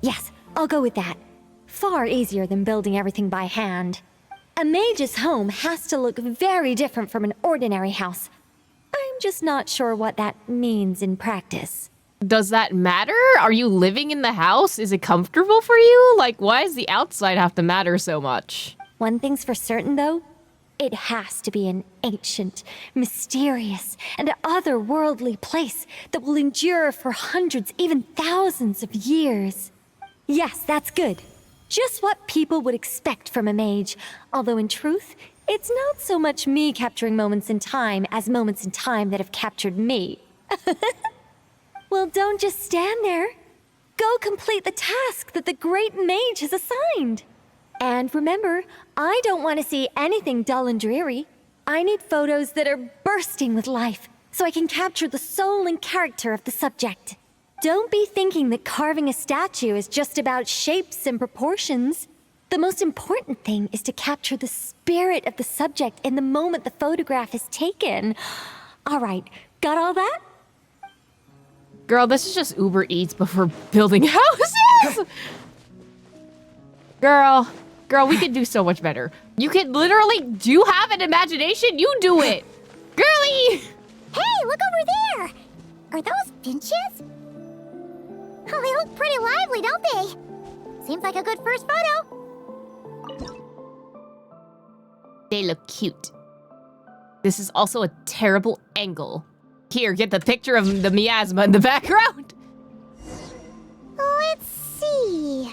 Yes, I'll go with that. Far easier than building everything by hand. A mage's home has to look very different from an ordinary house. I'm just not sure what that means in practice. Does that matter? Are you living in the house? Is it comfortable for you? Like, why does the outside have to matter so much? One thing's for certain, though. It has to be an ancient, mysterious, and otherworldly place that will endure for hundreds, even thousands of years. Yes, that's good. Just what people would expect from a mage. Although in truth, it's not so much me capturing moments in time as moments in time that have captured me. Well, don't just stand there. Go complete the task that the great mage has assigned. And remember, I don't want to see anything dull and dreary. I need photos that are bursting with life, so I can capture the soul and character of the subject. Don't be thinking that carving a statue is just about shapes and proportions. The most important thing is to capture the spirit of the subject in the moment the photograph is taken. All right, got all that? Girl, this is just Uber Eats before building houses! Girl, we could do so much better. You can literally, do you have an imagination? You do it! Girly! Hey, look over there! Are those finches? Oh, they look pretty lively, don't they? Seems like a good first photo. They look cute. This is also a terrible angle. Here, get the picture of the miasma in the background. Let's see.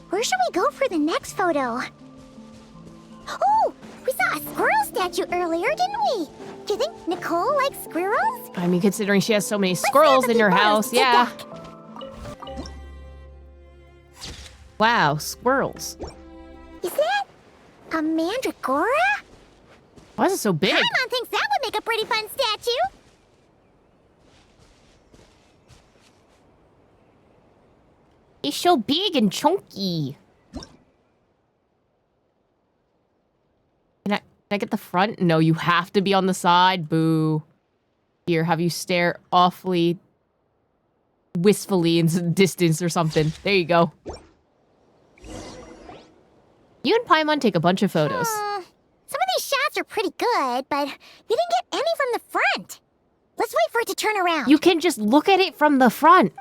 Where should we go for the next photo? Oh, we saw a squirrel statue earlier, didn't we? Do you think Nicole likes squirrels? I mean, considering she has so many squirrels in her house, yeah. Wow, squirrels. Is that a mandragora? Why is it so big? Paimon thinks that would make a pretty fun statue. It's so big and chunky. Can I get the front? No, you have to be on the side. Boo. Here, have you stare awfully wistfully into the distance or something. There you go. You and Paimon take a bunch of photos. Some of these shots are pretty good, but you didn't get any from the front. Let's wait for it to turn around. You can just look at it from the front.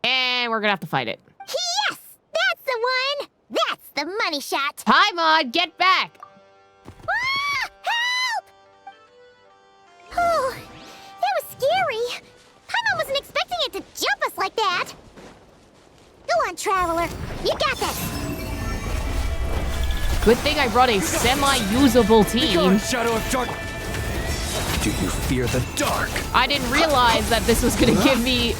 And we're gonna have to fight it. Yes! That's the one! That's the money shot! Paimon, get back! Ah! Help! Oh, that was scary. Paimon wasn't expecting it to jump us like that. Go on, Traveler. You got this. Good thing I brought a semi-usable team. Shadow of Dark. Do you fear the dark? I didn't realize that this was gonna give me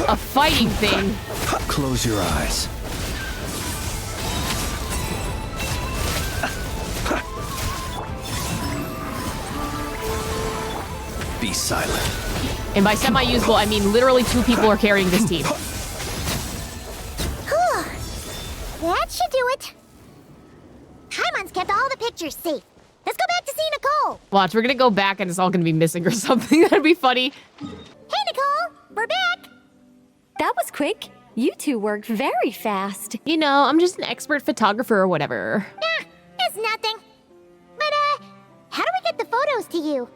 a fighting thing. Close your eyes. Be silent. And by semi-usable, I mean literally 2 people are carrying this team. That should do it. Paimon's kept all the pictures safe. Let's go back to see Nicole. Watch, we're gonna go back and it's all gonna be missing or something. That'd be funny. Hey, Nicole. We're back. That was quick. You two worked very fast. You know, I'm just an expert photographer or whatever. Nah, it's nothing. But, how do we get the photos to you?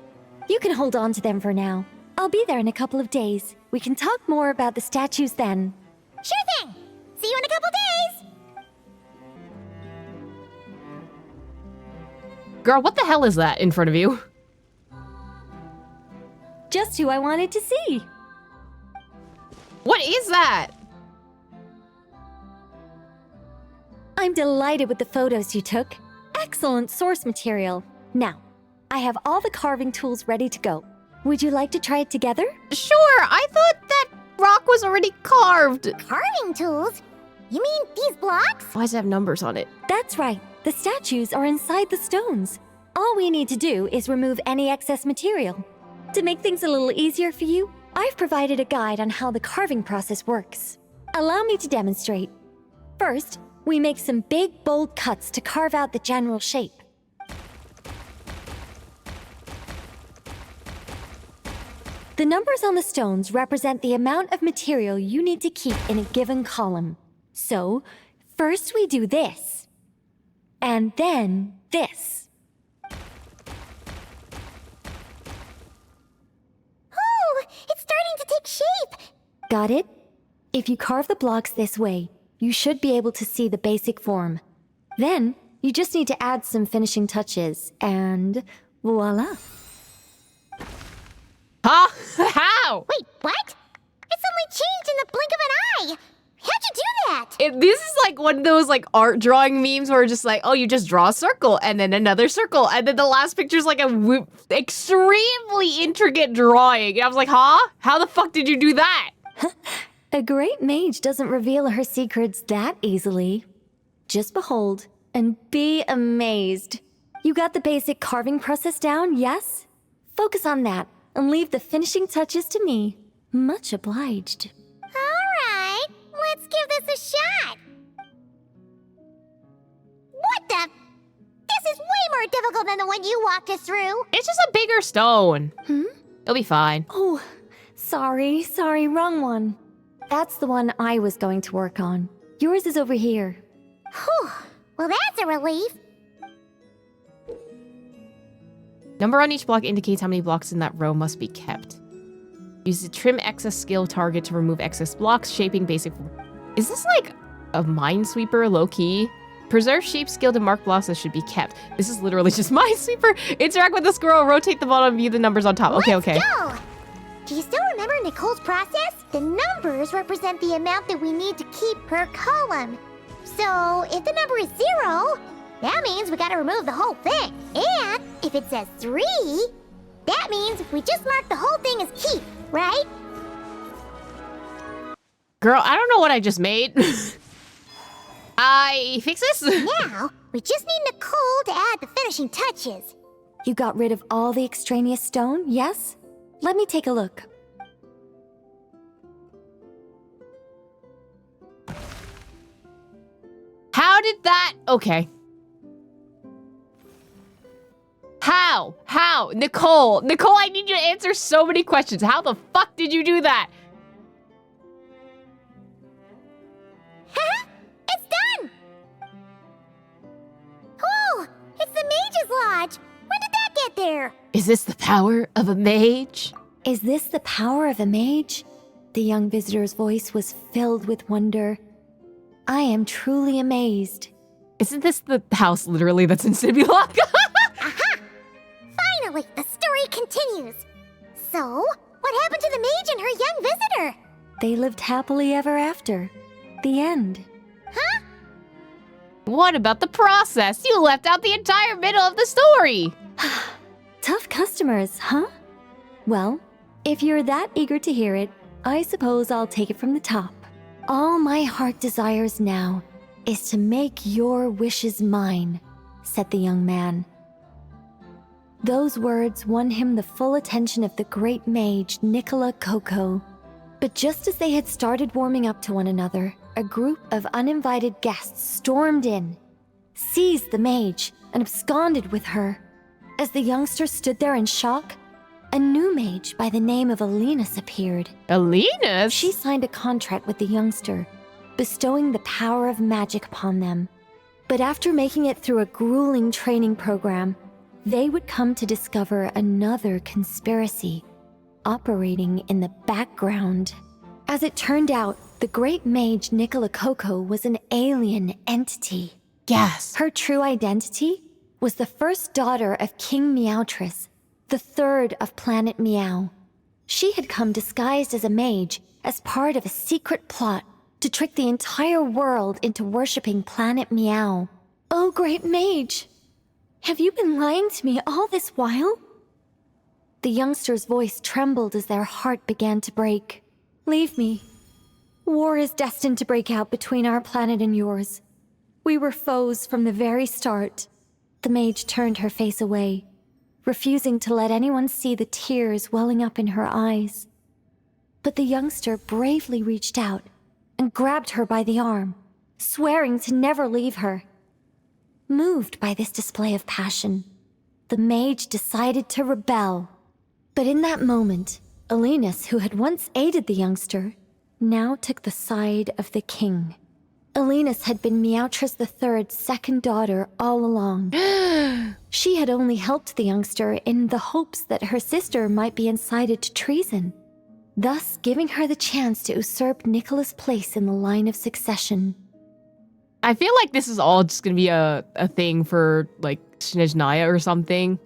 You can hold on to them for now. I'll be there in a couple of days. We can talk more about the statues then. Sure thing. See you in a couple days. Girl, what the hell is that in front of you? Just who I wanted to see. What is that? I'm delighted with the photos you took. Excellent source material. Now, I have all the carving tools ready to go. Would you like to try it together? Sure, I thought that rock was already carved. Carving tools? You mean these blocks? Why does it have numbers on it? That's right. The statues are inside the stones. All we need to do is remove any excess material. To make things a little easier for you, I've provided a guide on how the carving process works. Allow me to demonstrate. First, we make some big, bold cuts to carve out the general shape. The numbers on the stones represent the amount of material you need to keep in a given column. So, first we do this. And then this. Oh, it's starting to take shape. Got it? If you carve the blocks this way, you should be able to see the basic form. Then, you just need to add some finishing touches, and voila. Huh? How? Wait, what? It suddenly changed in the blink of an eye. How'd you do that? This is like one of those like art drawing memes where it's just like, oh, you just draw a circle and then another circle and then the last picture is like a extremely intricate drawing. And I was like, huh? How the fuck did you do that? A great mage doesn't reveal her secrets that easily. Just behold and be amazed. You got the basic carving process down, yes? Focus on that and leave the finishing touches to me. Much obliged. Alright, let's give this a shot. What the? This is way more difficult than the one you walked us through. It's just a bigger stone. It'll be fine. Oh, sorry, wrong one. That's the one I was going to work on. Yours is over here. Whew, well that's a relief. Number on each block indicates how many blocks in that row must be kept. Use the trim excess skill target to remove excess blocks, shaping basic... Is this like a minesweeper low-key? Preserve shape skill to mark blocks that should be kept. This is literally just minesweeper. Interact with the squirrel, rotate the bottom, view the numbers on top. Okay. Let's go! Do you still remember Nicole's process? The numbers represent the amount that we need to keep per column. So, if the number is 0, that means we gotta remove the whole thing. And if it says 3, that means we just mark the whole thing as keep, right? Girl, I don't know what I just made. I fix this? Now, we just need Nicole to add the finishing touches. You got rid of all the extraneous stone, yes? Let me take a look. How did that... Okay. How? Nicole, I need you to answer so many questions. How the fuck did you do that? It's done! Oh, it's the Mage's Lodge. When did that get there? Is this the power of a mage? Is this the power of a mage? The young visitor's voice was filled with wonder. I am truly amazed. Isn't this the house literally that's in Simulacra? Aha! Finally, the story continues. So, what happened to the mage and her young visitor? They lived happily ever after. The end. Huh? What about the process? You left out the entire middle of the story. Tough customers, huh? Well, if you're that eager to hear it, I suppose I'll take it from the top. All my heart desires now is to make your wishes mine, said the young man. Those words won him the full attention of the great mage, Nicolo Coco. But just as they had started warming up to one another, a group of uninvited guests stormed in, seized the mage, and absconded with her. As the youngster stood there in shock, a new mage by the name of Elenus appeared. Elenus? She signed a contract with the youngster, bestowing the power of magic upon them. But after making it through a grueling training program, they would come to discover another conspiracy operating in the background. As it turned out, the great mage Nicolo Coco was an alien entity. Yes. Her true identity was the first daughter of King Meowtress, the third of Planet Meow. She had come disguised as a mage as part of a secret plot to trick the entire world into worshipping Planet Meow. Oh, great mage! Have you been lying to me all this while? The youngster's voice trembled as their heart began to break. Leave me. War is destined to break out between our planet and yours. We were foes from the very start. The mage turned her face away, refusing to let anyone see the tears welling up in her eyes. But the youngster bravely reached out and grabbed her by the arm, swearing to never leave her. Moved by this display of passion, the mage decided to rebel. But in that moment, Elenus, who had once aided the youngster, now took the side of the king. Elenus had been Meowtress III's second daughter all along. She had only helped the youngster in the hopes that her sister might be incited to treason, thus giving her the chance to usurp Nicola's place in the line of succession. I feel like this is all just gonna be a thing for, like, Snezhnaya or something.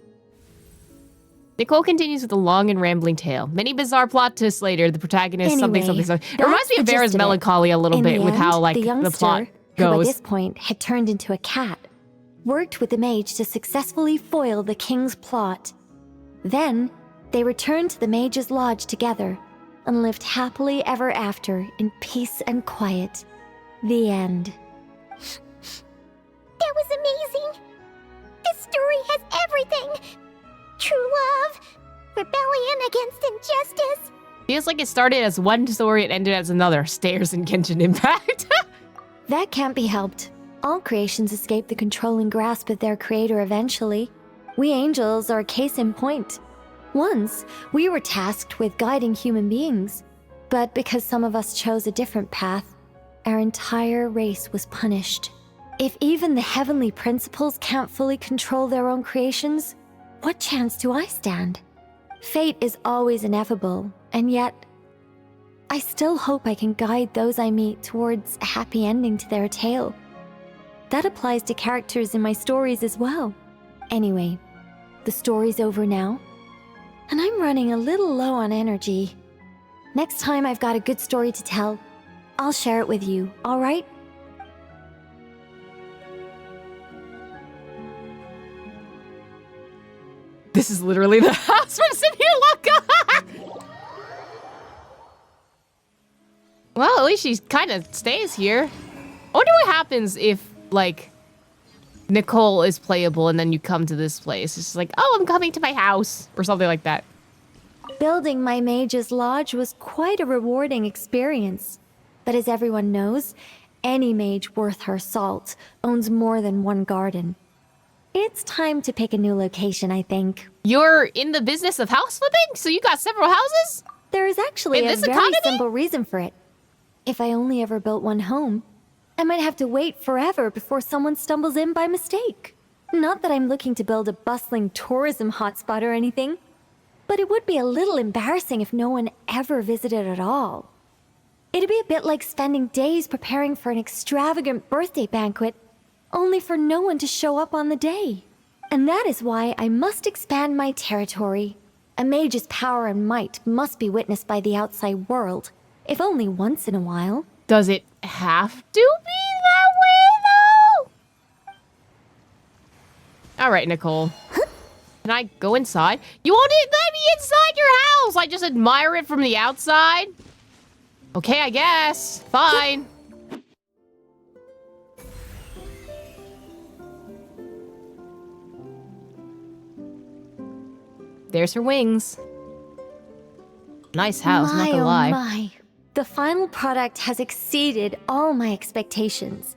Nicole continues with a long and rambling tale. Many bizarre plot twists later, the protagonist, Anyway, something. It reminds me of Vera's Melancholy a little bit with how, like, the plot who by goes. this point had turned into a cat, worked with the mage to successfully foil the king's plot. Then, they returned to the mage's lodge together and lived happily ever after in peace and quiet. The end. That was amazing. This story has everything. True love, rebellion against injustice. Feels like it started as one story and ended as another. Stairs in Genshin Impact. That can't be helped. All creations escape the controlling grasp of their creator eventually. We angels are a case in point. Once, we were tasked with guiding human beings, but because some of us chose a different path, our entire race was punished. If even the heavenly principles can't fully control their own creations, what chance do I stand? Fate is always inevitable, and yet, I still hope I can guide those I meet towards a happy ending to their tale. That applies to characters in my stories as well. Anyway, the story's over now, and I'm running a little low on energy. Next time I've got a good story to tell, I'll share it with you, all right? This is literally the house from Simulacra. Well, at least she kind of stays here. I wonder what happens if, like, Nicole is playable and then you come to this place. It's just like, oh, I'm coming to my house or something like that. Building my mage's lodge was quite a rewarding experience. But as everyone knows, any mage worth her salt owns more than one garden. It's time to pick a new location, I think. You're in the business of house flipping? So you got several houses? There is actually a very simple reason for it. If I only ever built one home, I might have to wait forever before someone stumbles in by mistake. Not that I'm looking to build a bustling tourism hotspot or anything, but it would be a little embarrassing if no one ever visited at all. It'd be a bit like spending days preparing for an extravagant birthday banquet, only for no one to show up on the day. And that is why I must expand my territory. A mage's power and might must be witnessed by the outside world, if only once in a while. Does it have to be that way, though? All right, Nicole. Can I go inside? You won't let me inside your house! I just admire it from the outside? Okay, I guess. Fine. There's her wings. Nice house, not gonna lie. My. The final product has exceeded all my expectations.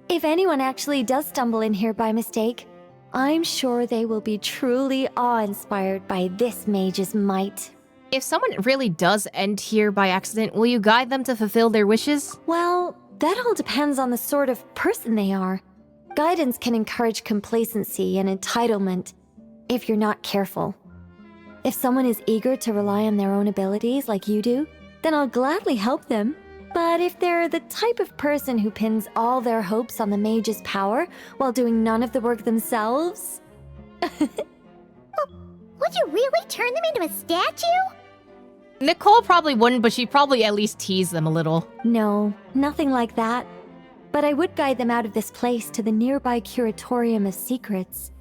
If anyone actually does stumble in here by mistake, I'm sure they will be truly awe-inspired by this mage's might. If someone really does end here by accident, will you guide them to fulfill their wishes? Well, that all depends on the sort of person they are. Guidance can encourage complacency and entitlement if you're not careful. If someone is eager to rely on their own abilities like you do, then I'll gladly help them. But if they're the type of person who pins all their hopes on the mage's power while doing none of the work themselves... Would you really turn them into a statue? Nicole probably wouldn't, but she'd probably at least tease them a little. No, nothing like that. But I would guide them out of this place to the nearby Curatorium of Secrets.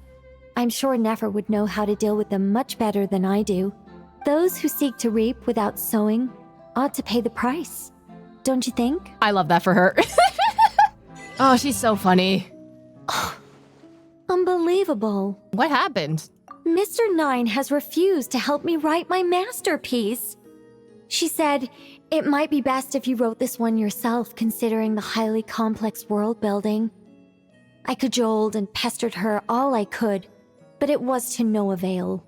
I'm sure Nefer would know how to deal with them much better than I do. Those who seek to reap without sowing ought to pay the price. Don't you think? I love that for her. Oh, she's so funny. Unbelievable. What happened? Mr. Nine has refused to help me write my masterpiece. She said, it might be best if you wrote this one yourself, considering the highly complex world building. I cajoled and pestered her all I could, but it was to no avail.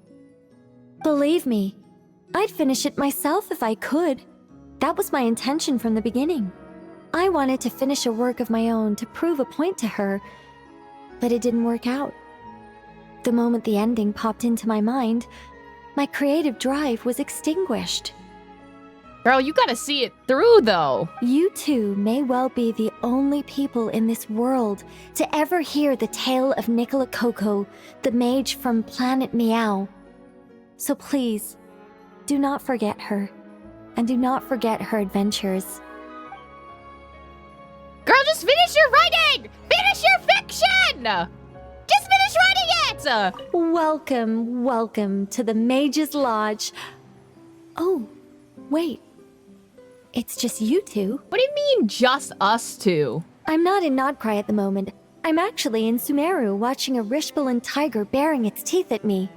Believe me, I'd finish it myself if I could. That was my intention from the beginning. I wanted to finish a work of my own to prove a point to her, but it didn't work out. The moment the ending popped into my mind, my creative drive was extinguished. Girl, you gotta see it through, though. You two may well be the only people in this world to ever hear the tale of Nicola Coco, the mage from Planet Meow. So please, do not forget her, and do not forget her adventures. Girl, just finish your writing! Finish your fiction! Just finish writing it! Welcome, welcome to the Mage's Lodge. Oh, wait. It's just you two. What do you mean, just us two? I'm not in Nodcry at the moment. I'm actually in Sumeru watching a Rishbalin tiger baring its teeth at me.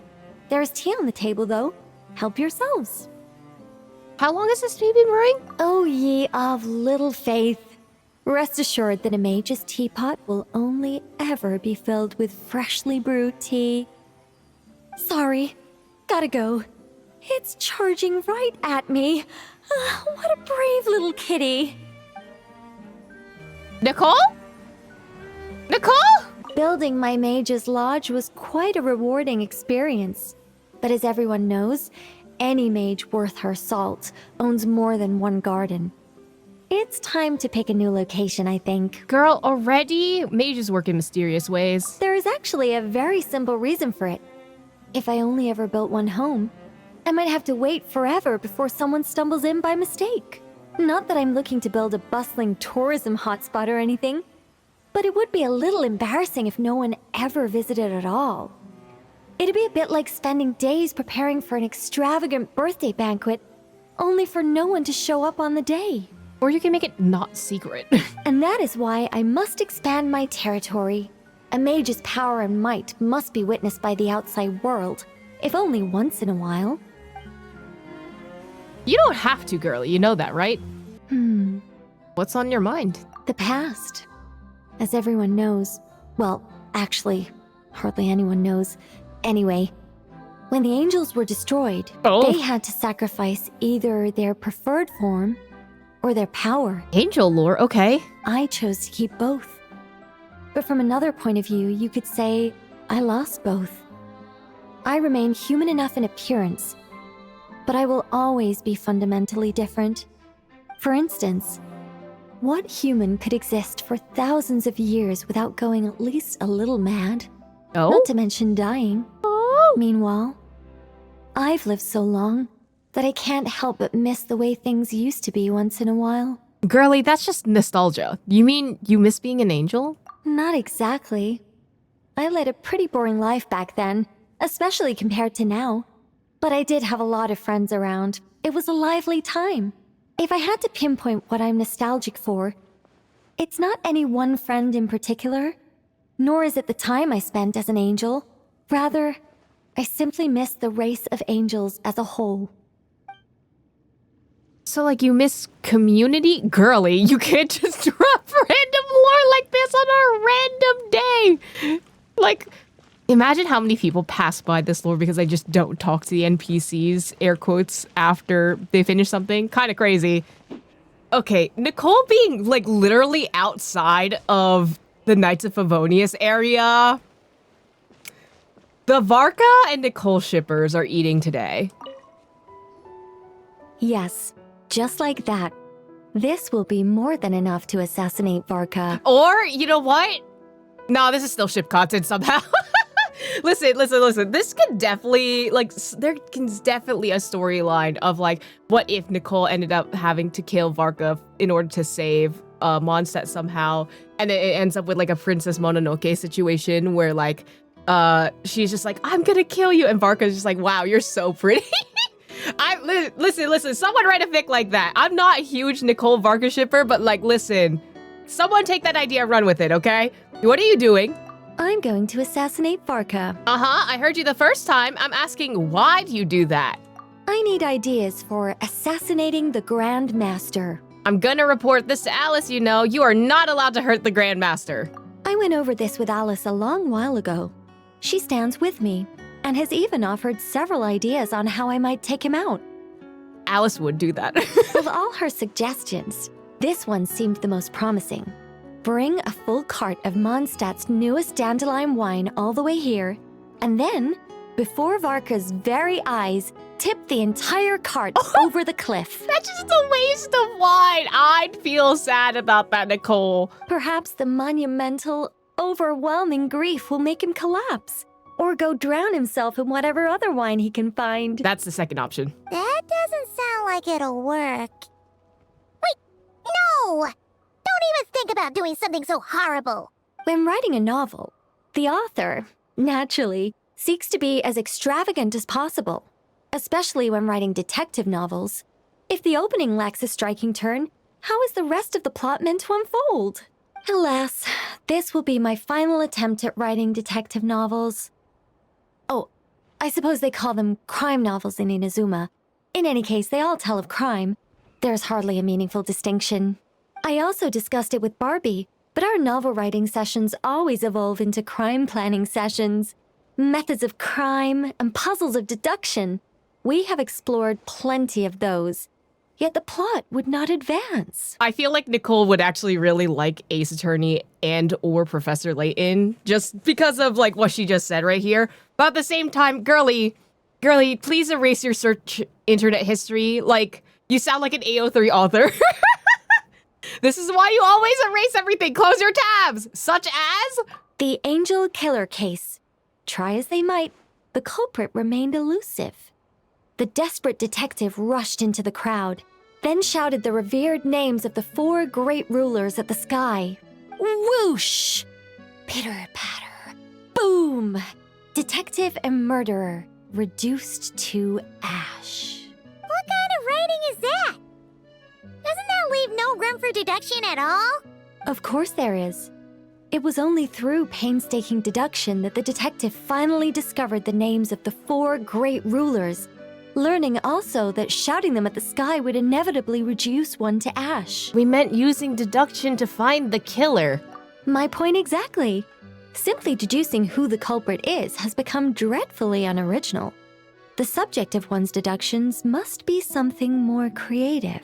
There's tea on the table, though. Help yourselves. How long has this tea been brewing? Oh, ye of little faith. Rest assured that a mage's teapot will only ever be filled with freshly brewed tea. Sorry, gotta go. It's charging right at me. What a brave little kitty. Nicole? Nicole? Building my mage's lodge was quite a rewarding experience. But as everyone knows, any mage worth her salt owns more than one garden. It's time to pick a new location, I think. Girl, already? Mages work in mysterious ways. There is actually a very simple reason for it. If I only ever built one home, I might have to wait forever before someone stumbles in by mistake. Not that I'm looking to build a bustling tourism hotspot or anything, but it would be a little embarrassing if no one ever visited at all. It'd be a bit like spending days preparing for an extravagant birthday banquet, only for no one to show up on the day. Or you can make it not secret. And that is why I must expand my territory. A mage's power and might must be witnessed by the outside world, if only once in a while. You don't have to, girlie. You know that, right? What's on your mind? The past. As everyone knows. Well, actually, hardly anyone knows. Anyway, when the angels were destroyed, they had to sacrifice either their preferred form or their power. Angel lore, okay. I chose to keep both. But from another point of view, you could say I lost both. I remain human enough in appearance, but I will always be fundamentally different. For instance, what human could exist for thousands of years without going at least a little mad? Not to mention dying. Meanwhile, I've lived so long that I can't help but miss the way things used to be once in a while. Girlie, that's just nostalgia. You mean you miss being an angel? Not exactly. I led a pretty boring life back then, especially compared to now. But I did have a lot of friends around. It was a lively time. If I had to pinpoint what I'm nostalgic for, it's not any one friend in particular, nor is it the time I spent as an angel. Rather, I simply miss the race of angels as a whole. So, like, you miss community? Girlie, you can't just drop random lore like this on a random day! Like, imagine how many people pass by this lore because they just don't talk to the NPCs, air quotes, after they finish something. Kind of crazy. Okay, Nicole being, like, literally outside of the Knights of Favonius area. The Varka and Nicole shippers are eating today. Yes, just like that. This will be more than enough to assassinate Varka. Or, you know what? No, this is still ship content somehow. Listen. This could definitely, like, there is definitely a storyline of, like, what if Nicole ended up having to kill Varka in order to save Mondstadt somehow, and it ends up with, like, a Princess Mononoke situation where, like, she's just like, I'm gonna kill you, and Varka's just like, wow, you're so pretty. Listen, someone write a fic like that. I'm not a huge Nicole Varka shipper, but, like, listen, someone take that idea and run with it, okay? What are you doing? I'm going to assassinate Varka. I heard you the first time. I'm asking, why do you do that? I need ideas for assassinating the Grand Master. I'm gonna report this to Alice, you know. You are not allowed to hurt the Grand Master. I went over this with Alice a long while ago. She stands with me, and has even offered several ideas on how I might take him out. Alice would do that. Of all her suggestions, this one seemed the most promising. Bring a full cart of Mondstadt's newest dandelion wine all the way here, and then, before Varka's very eyes, tip the entire cart over the cliff. That's just a waste of wine. I'd feel sad about that, Nicole. Perhaps the monumental, overwhelming grief will make him collapse, or go drown himself in whatever other wine he can find. That's the second option. That doesn't sound like it'll work. Wait, no! Don't even think about doing something so horrible. When writing a novel, the author, naturally, seeks to be as extravagant as possible, especially when writing detective novels. If the opening lacks a striking turn, how is the rest of the plot meant to unfold? Alas, this will be my final attempt at writing detective novels. Oh, I suppose they call them crime novels in Inazuma. In any case, they all tell of crime. There's hardly a meaningful distinction. I also discussed it with Barbie, but our novel writing sessions always evolve into crime planning sessions. Methods of crime and puzzles of deduction. We have explored plenty of those. Yet the plot would not advance. I feel like Nicole would actually really like Ace Attorney and or Professor Layton, just because of, like, what she just said right here. But at the same time, girlie, please erase your search internet history. Like, you sound like an AO3 author. This is why you always erase everything. Close your tabs. Such as the Angel Killer case. Try as they might, the culprit remained elusive. The desperate detective rushed into the crowd, then shouted the revered names of the 4 great rulers of the sky. Whoosh! Pitter-patter. Boom! Detective and murderer reduced to ash. What kind of writing is that? Doesn't that leave no room for deduction at all? Of course there is. It was only through painstaking deduction that the detective finally discovered the names of the 4 great rulers, learning also that shouting them at the sky would inevitably reduce one to ash. We meant using deduction to find the killer. My point exactly. Simply deducing who the culprit is has become dreadfully unoriginal. The subject of one's deductions must be something more creative.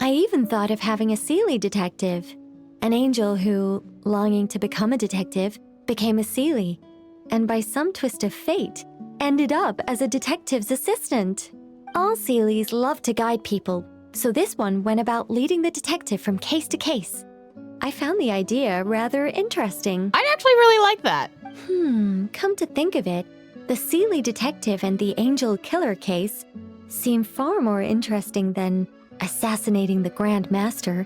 I even thought of having a Seelie detective, an angel who, longing to become a detective, became a Seelie, and by some twist of fate, ended up as a detective's assistant. All Seelies love to guide people, so this one went about leading the detective from case to case. I found the idea rather interesting. I'd actually really like that. Come to think of it, the Seelie detective and the angel killer case seem far more interesting than assassinating the Grand Master.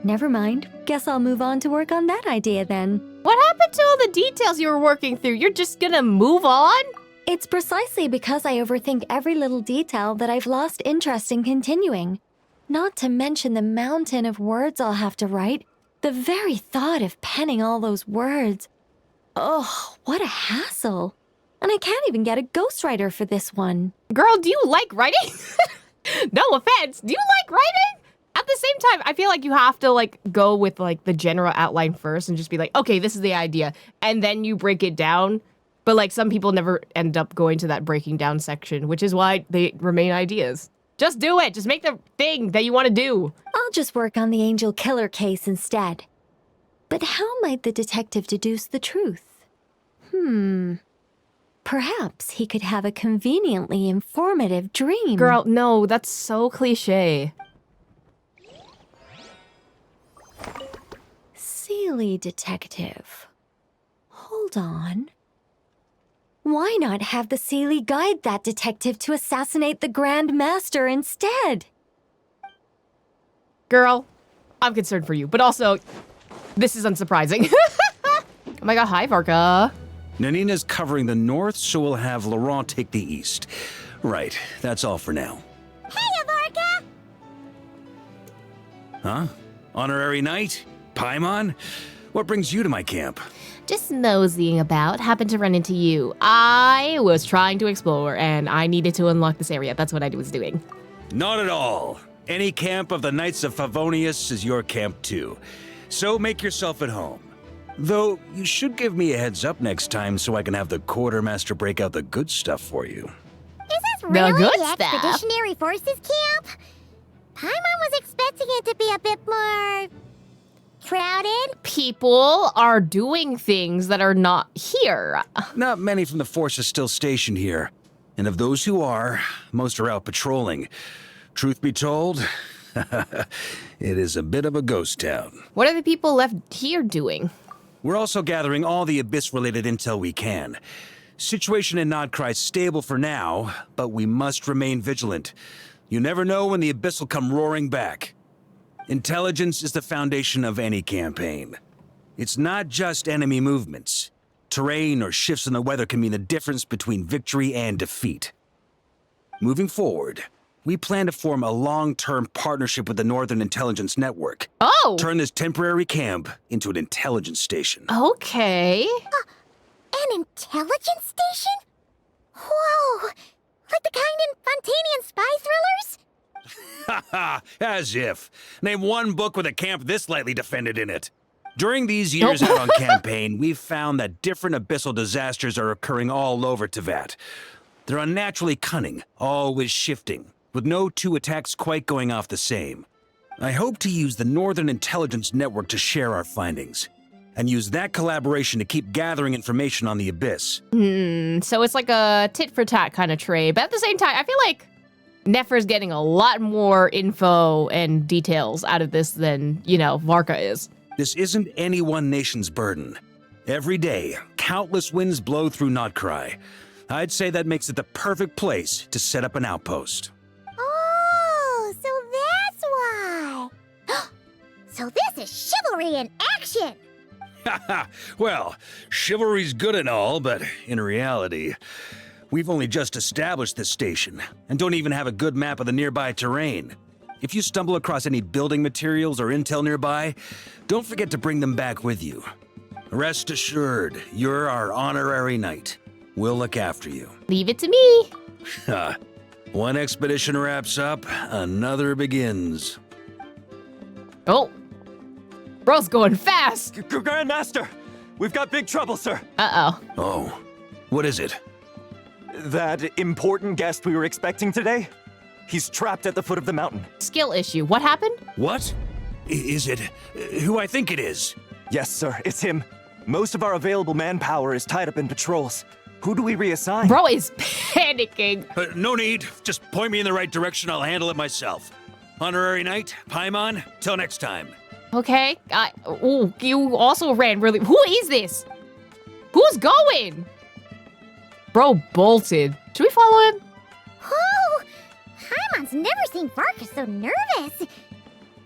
Never mind, guess I'll move on to work on that idea then. What happened to all the details you were working through? You're just gonna move on? It's precisely because I overthink every little detail that I've lost interest in continuing. Not to mention the mountain of words I'll have to write. The very thought of penning all those words. Oh, what a hassle. And I can't even get a ghostwriter for this one. Girl, do you like writing? No offense, do you like writing? At the same time, I feel like you have to go with the general outline first and just be like, okay, this is the idea. And then you break it down. But some people never end up going to that breaking down section, which is why they remain ideas. Just do it. Just make the thing that you want to do. I'll just work on the angel killer case instead. But how might the detective deduce the truth? Perhaps he could have a conveniently informative dream. Girl, no, that's so cliche. Seelie detective. Hold on. Why not have the Seelie guide that detective to assassinate the Grand Master instead? Girl, I'm concerned for you, but also, this is unsurprising. Oh my god, hi, Varka. Nanina's covering the north, so we'll have Laurent take the east. Right, that's all for now. Hey, Varka! Huh? Honorary knight? Paimon? What brings you to my camp? Just nosing about, happened to run into you. I was trying to explore, and I needed to unlock this area. That's what I was doing. Not at all. Any camp of the Knights of Favonius is your camp too. So make yourself at home. Though, you should give me a heads up next time so I can have the quartermaster break out the good stuff for you. Is this really good the stuff? Expeditionary Forces camp? Paimon was expecting it to be a bit more crowded. People are doing things that are not here. Not many from the force are still stationed here. And of those who are, most are out patrolling. Truth be told, it is a bit of a ghost town. What are the people left here doing? We're also gathering all the Abyss-related intel we can. Situation in Nodcry's stable for now, but we must remain vigilant. You never know when the Abyss will come roaring back. Intelligence is the foundation of any campaign. It's not just enemy movements. Terrain or shifts in the weather can mean the difference between victory and defeat. Moving forward, we plan to form a long-term partnership with the Northern Intelligence Network. Oh! Turn this temporary camp into an intelligence station. Okay. An intelligence station? Whoa! Like the kind in Fontanian spy thrillers? Haha, as if. Name one book with a camp this lightly defended in it. During these years out on campaign, we've found that different abyssal disasters are occurring all over Teyvat. They're unnaturally cunning, always shifting, with no two attacks quite going off the same. I hope to use the Northern Intelligence Network to share our findings, and use that collaboration to keep gathering information on the Abyss. So it's like a tit-for-tat kind of trade, but at the same time, I feel like Nefer's getting a lot more info and details out of this than, Varka is. This isn't any one nation's burden. Every day, countless winds blow through Nodcry. I'd say that makes it the perfect place to set up an outpost. Oh, so that's why. So this is chivalry in action. Well, chivalry's good and all, but in reality, we've only just established this station and don't even have a good map of the nearby terrain. If you stumble across any building materials or intel nearby, don't forget to bring them back with you. Rest assured, you're our honorary knight. We'll look after you. Leave it to me. One expedition wraps up, another begins. Oh. Bro's going fast. Grandmaster! We've got big trouble, sir. Uh-oh. Oh, what is it? That important guest we were expecting today? He's trapped at the foot of the mountain. Skill issue. What happened? What? Is it who I think it is? Yes, sir, it's him. Most of our available manpower is tied up in patrols. Who do we reassign? Bro is panicking. No need. Just point me in the right direction. I'll handle it myself. Honorary Knight, Paimon, till next time. Okay. Ooh, you also ran really... Who is this? Who's going? Bro bolted. Should we follow him? Oh, Paimon's never seen Varka so nervous.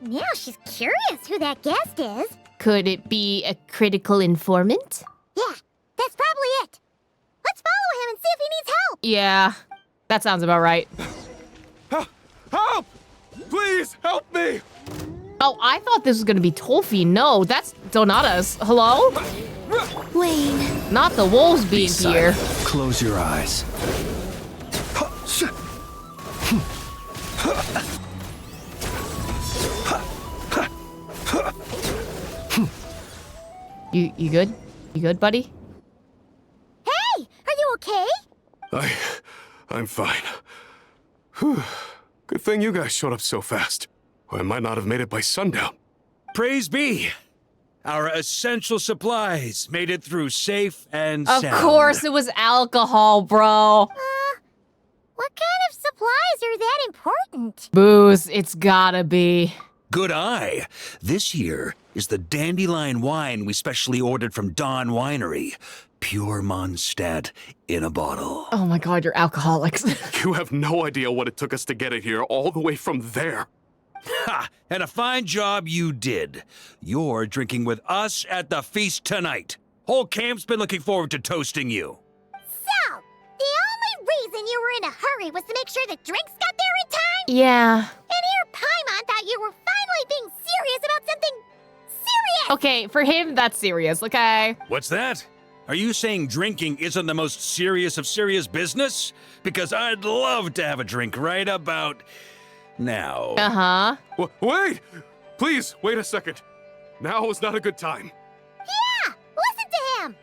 Now she's curious who that guest is. Could it be a critical informant? Yeah, that's probably it. Let's follow him and see if he needs help. Yeah, that sounds about right. Help! Please, help me! Oh, I thought this was gonna be Tolfi. No, that's Donatas. Hello? Wayne. Not the wolves being here. Close your eyes. You good? You good, buddy? Hey, are you okay? I'm fine. Whew. Good thing you guys showed up so fast. Or I might not have made it by sundown. Praise be. Our essential supplies made it through safe and sound. Of course it was alcohol, bro. What kind of supplies are that important? Booze, it's gotta be. Good eye. This here is the dandelion wine we specially ordered from Dawn Winery. Pure Mondstadt in a bottle. Oh my god, you're alcoholics. You have no idea what it took us to get it here, all the way from there. Ha! And a fine job you did. You're drinking with us at the feast tonight. Whole camp's been looking forward to toasting you. So, the only reason you were in a hurry was to make sure the drinks got there in time? Yeah. And here Paimon thought you were finally being serious about something serious! Okay, for him, that's serious, okay? What's that? Are you saying drinking isn't the most serious of serious business? Because I'd love to have a drink right about now. Uh-huh. Wait! Please, wait a second. Now is not a good time. Yeah! Listen to him!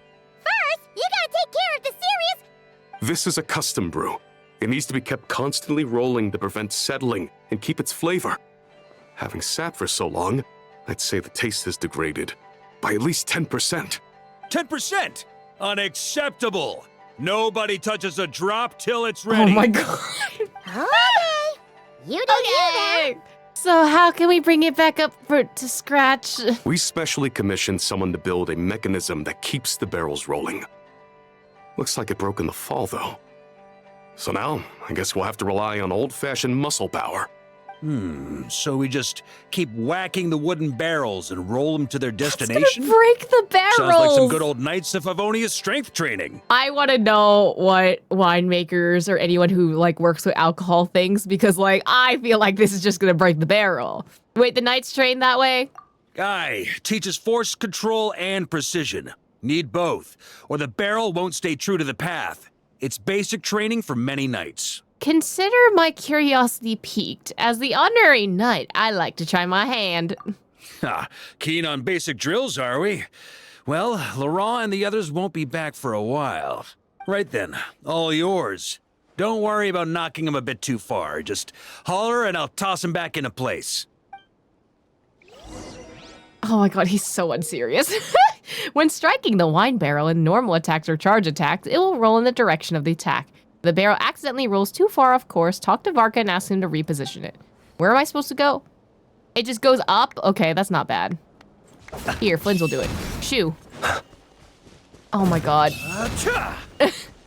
First, you gotta take care of the serious... This is a custom brew. It needs to be kept constantly rolling to prevent settling and keep its flavor. Having sat for so long, I'd say the taste has degraded by at least 10%. 10%? Unacceptable! Nobody touches a drop till it's ready. Oh my god. Okay. You do you then. So how can we bring it back up to scratch? We specially commissioned someone to build a mechanism that keeps the barrels rolling. Looks like it broke in the fall, though. So now, I guess we'll have to rely on old-fashioned muscle power. So we just keep whacking the wooden barrels and roll them to their destination? It's gonna break the barrels! Sounds like some good old Knights of Favonius strength training. I want to know what winemakers or anyone who, like, works with alcohol thinks, because, like, I feel like this is just gonna break the barrel. Wait, the Knights train that way? Guy teaches force control and precision. Need both, or the barrel won't stay true to the path. It's basic training for many Knights. Consider my curiosity piqued. As the honorary knight, I like to try my hand. Keen on basic drills, are we? Well, Laurent and the others won't be back for a while. Right then, all yours. Don't worry about knocking him a bit too far. Just holler and I'll toss him back into place. Oh my god, he's so unserious. When striking the wine barrel in normal attacks or charge attacks, it will roll in the direction of the attack. If the barrel accidentally rolls too far off course, talk to Varka and ask him to reposition it. Where am I supposed to go? It just goes up? Okay, that's not bad. Here, Flins will do it. Shoo. Oh my god.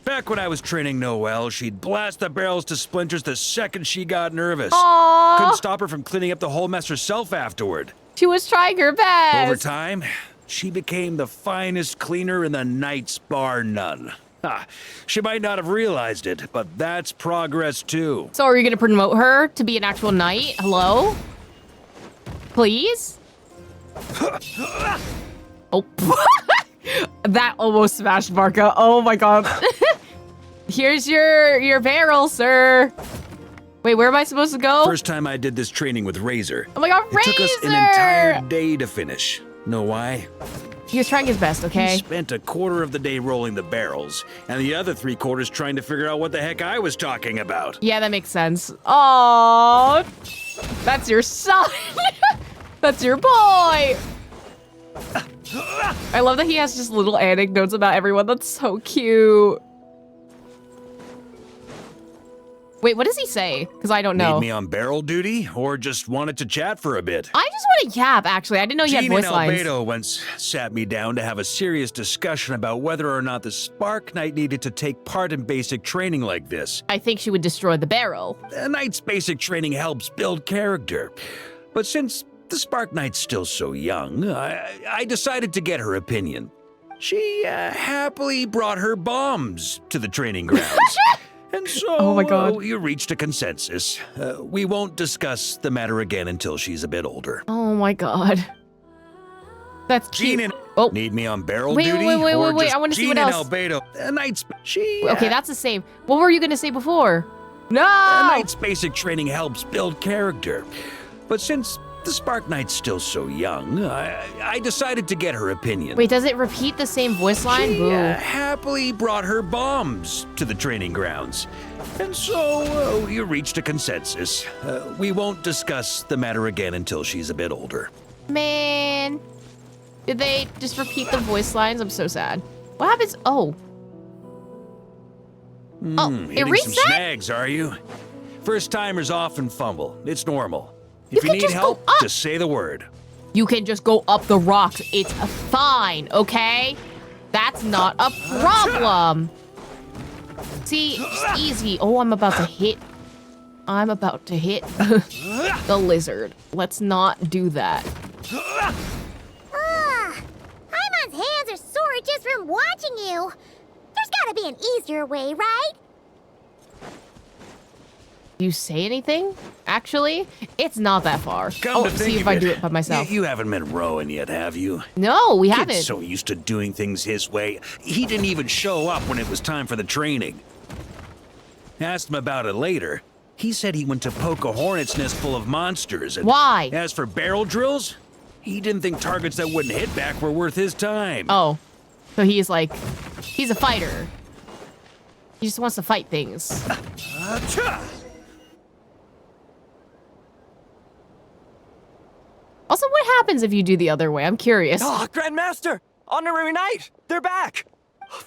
Back when I was training Noelle, she'd blast the barrels to splinters the second she got nervous. Aww. Couldn't stop her from cleaning up the whole mess herself afterward. She was trying her best. Over time, she became the finest cleaner in the Knights, bar none. Ha! She might not have realized it, but that's progress too. So are you gonna promote her to be an actual knight? Hello? Please? Oh. That almost smashed Varka. Oh my god. Here's your barrel, sir. Wait, where am I supposed to go? First time I did this training with Razor. Oh my god, Razor! It took us an entire day to finish. Know why? He was trying his best, okay? He spent a quarter of the day rolling the barrels, and the other 3/4 trying to figure out what the heck I was talking about. Yeah, that makes sense. Oh, that's your son. That's your boy. I love that he has just little anecdotes about everyone. That's so cute. Wait, what does he say? Because I don't know. Need me on barrel duty, or just wanted to chat for a bit? I just want to yap, actually. I didn't know you had voice lines. Albedo once sat me down to have a serious discussion about whether or not the Spark Knight needed to take part in basic training like this. I think she would destroy the barrel. A Knight's basic training helps build character. But since the Spark Knight's still so young, I decided to get her opinion. She happily brought her bombs to the training grounds. And so, oh my god, you reached a consensus. We won't discuss the matter again until she's a bit older. Oh my god. That's cute. Oh. Need me on barrel duty? Wait, I want to see what else. Albedo. A Knight's... Okay, that's the same. What were you going to say before? No! A Knight's basic training helps build character. But since the Spark Knight's still so young, I decided to get her opinion. Wait, does it repeat the same voice line? She happily brought her bombs to the training grounds. And so, you reached a consensus. We won't discuss the matter again until she's a bit older. Man. Did they just repeat the voice lines? I'm so sad. What happens? Oh. It reset? Some snags, are you? First timers often fumble. It's normal. If you need help, just say the word. You can just go up the rocks. It's fine, okay? That's not a problem. See, just easy. Oh, I'm about to hit the lizard. Let's not do that. Paimon's hands are sore just from watching you. There's gotta be an easier way, right? Do you say anything? Actually, it's not that far. Come to think see if of I it, do it by myself. You haven't met Rowan yet, have you? No, we haven't. Kid's so used to doing things his way, he didn't even show up when it was time for the training. Asked him about it later. He said he went to poke a hornet's nest full of monsters. And why? As for barrel drills, he didn't think targets that wouldn't hit back were worth his time. Oh, so he's like, he's a fighter. He just wants to fight things. Also, what happens if you do the other way? I'm curious. Oh, Grandmaster! Honorary Knight! They're back!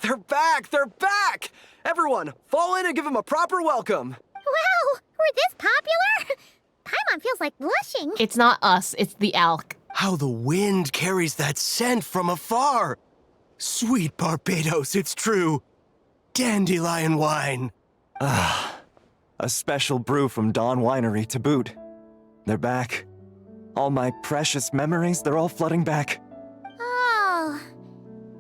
They're back! They're back! Everyone, fall in and give them a proper welcome. Wow, we're this popular? Paimon feels like blushing. It's not us, it's the elk. How the wind carries that scent from afar. Sweet Barbados, it's true. Dandelion wine. Ah, a special brew from Dawn Winery to boot. They're back. All my precious memories, they're all flooding back. Oh.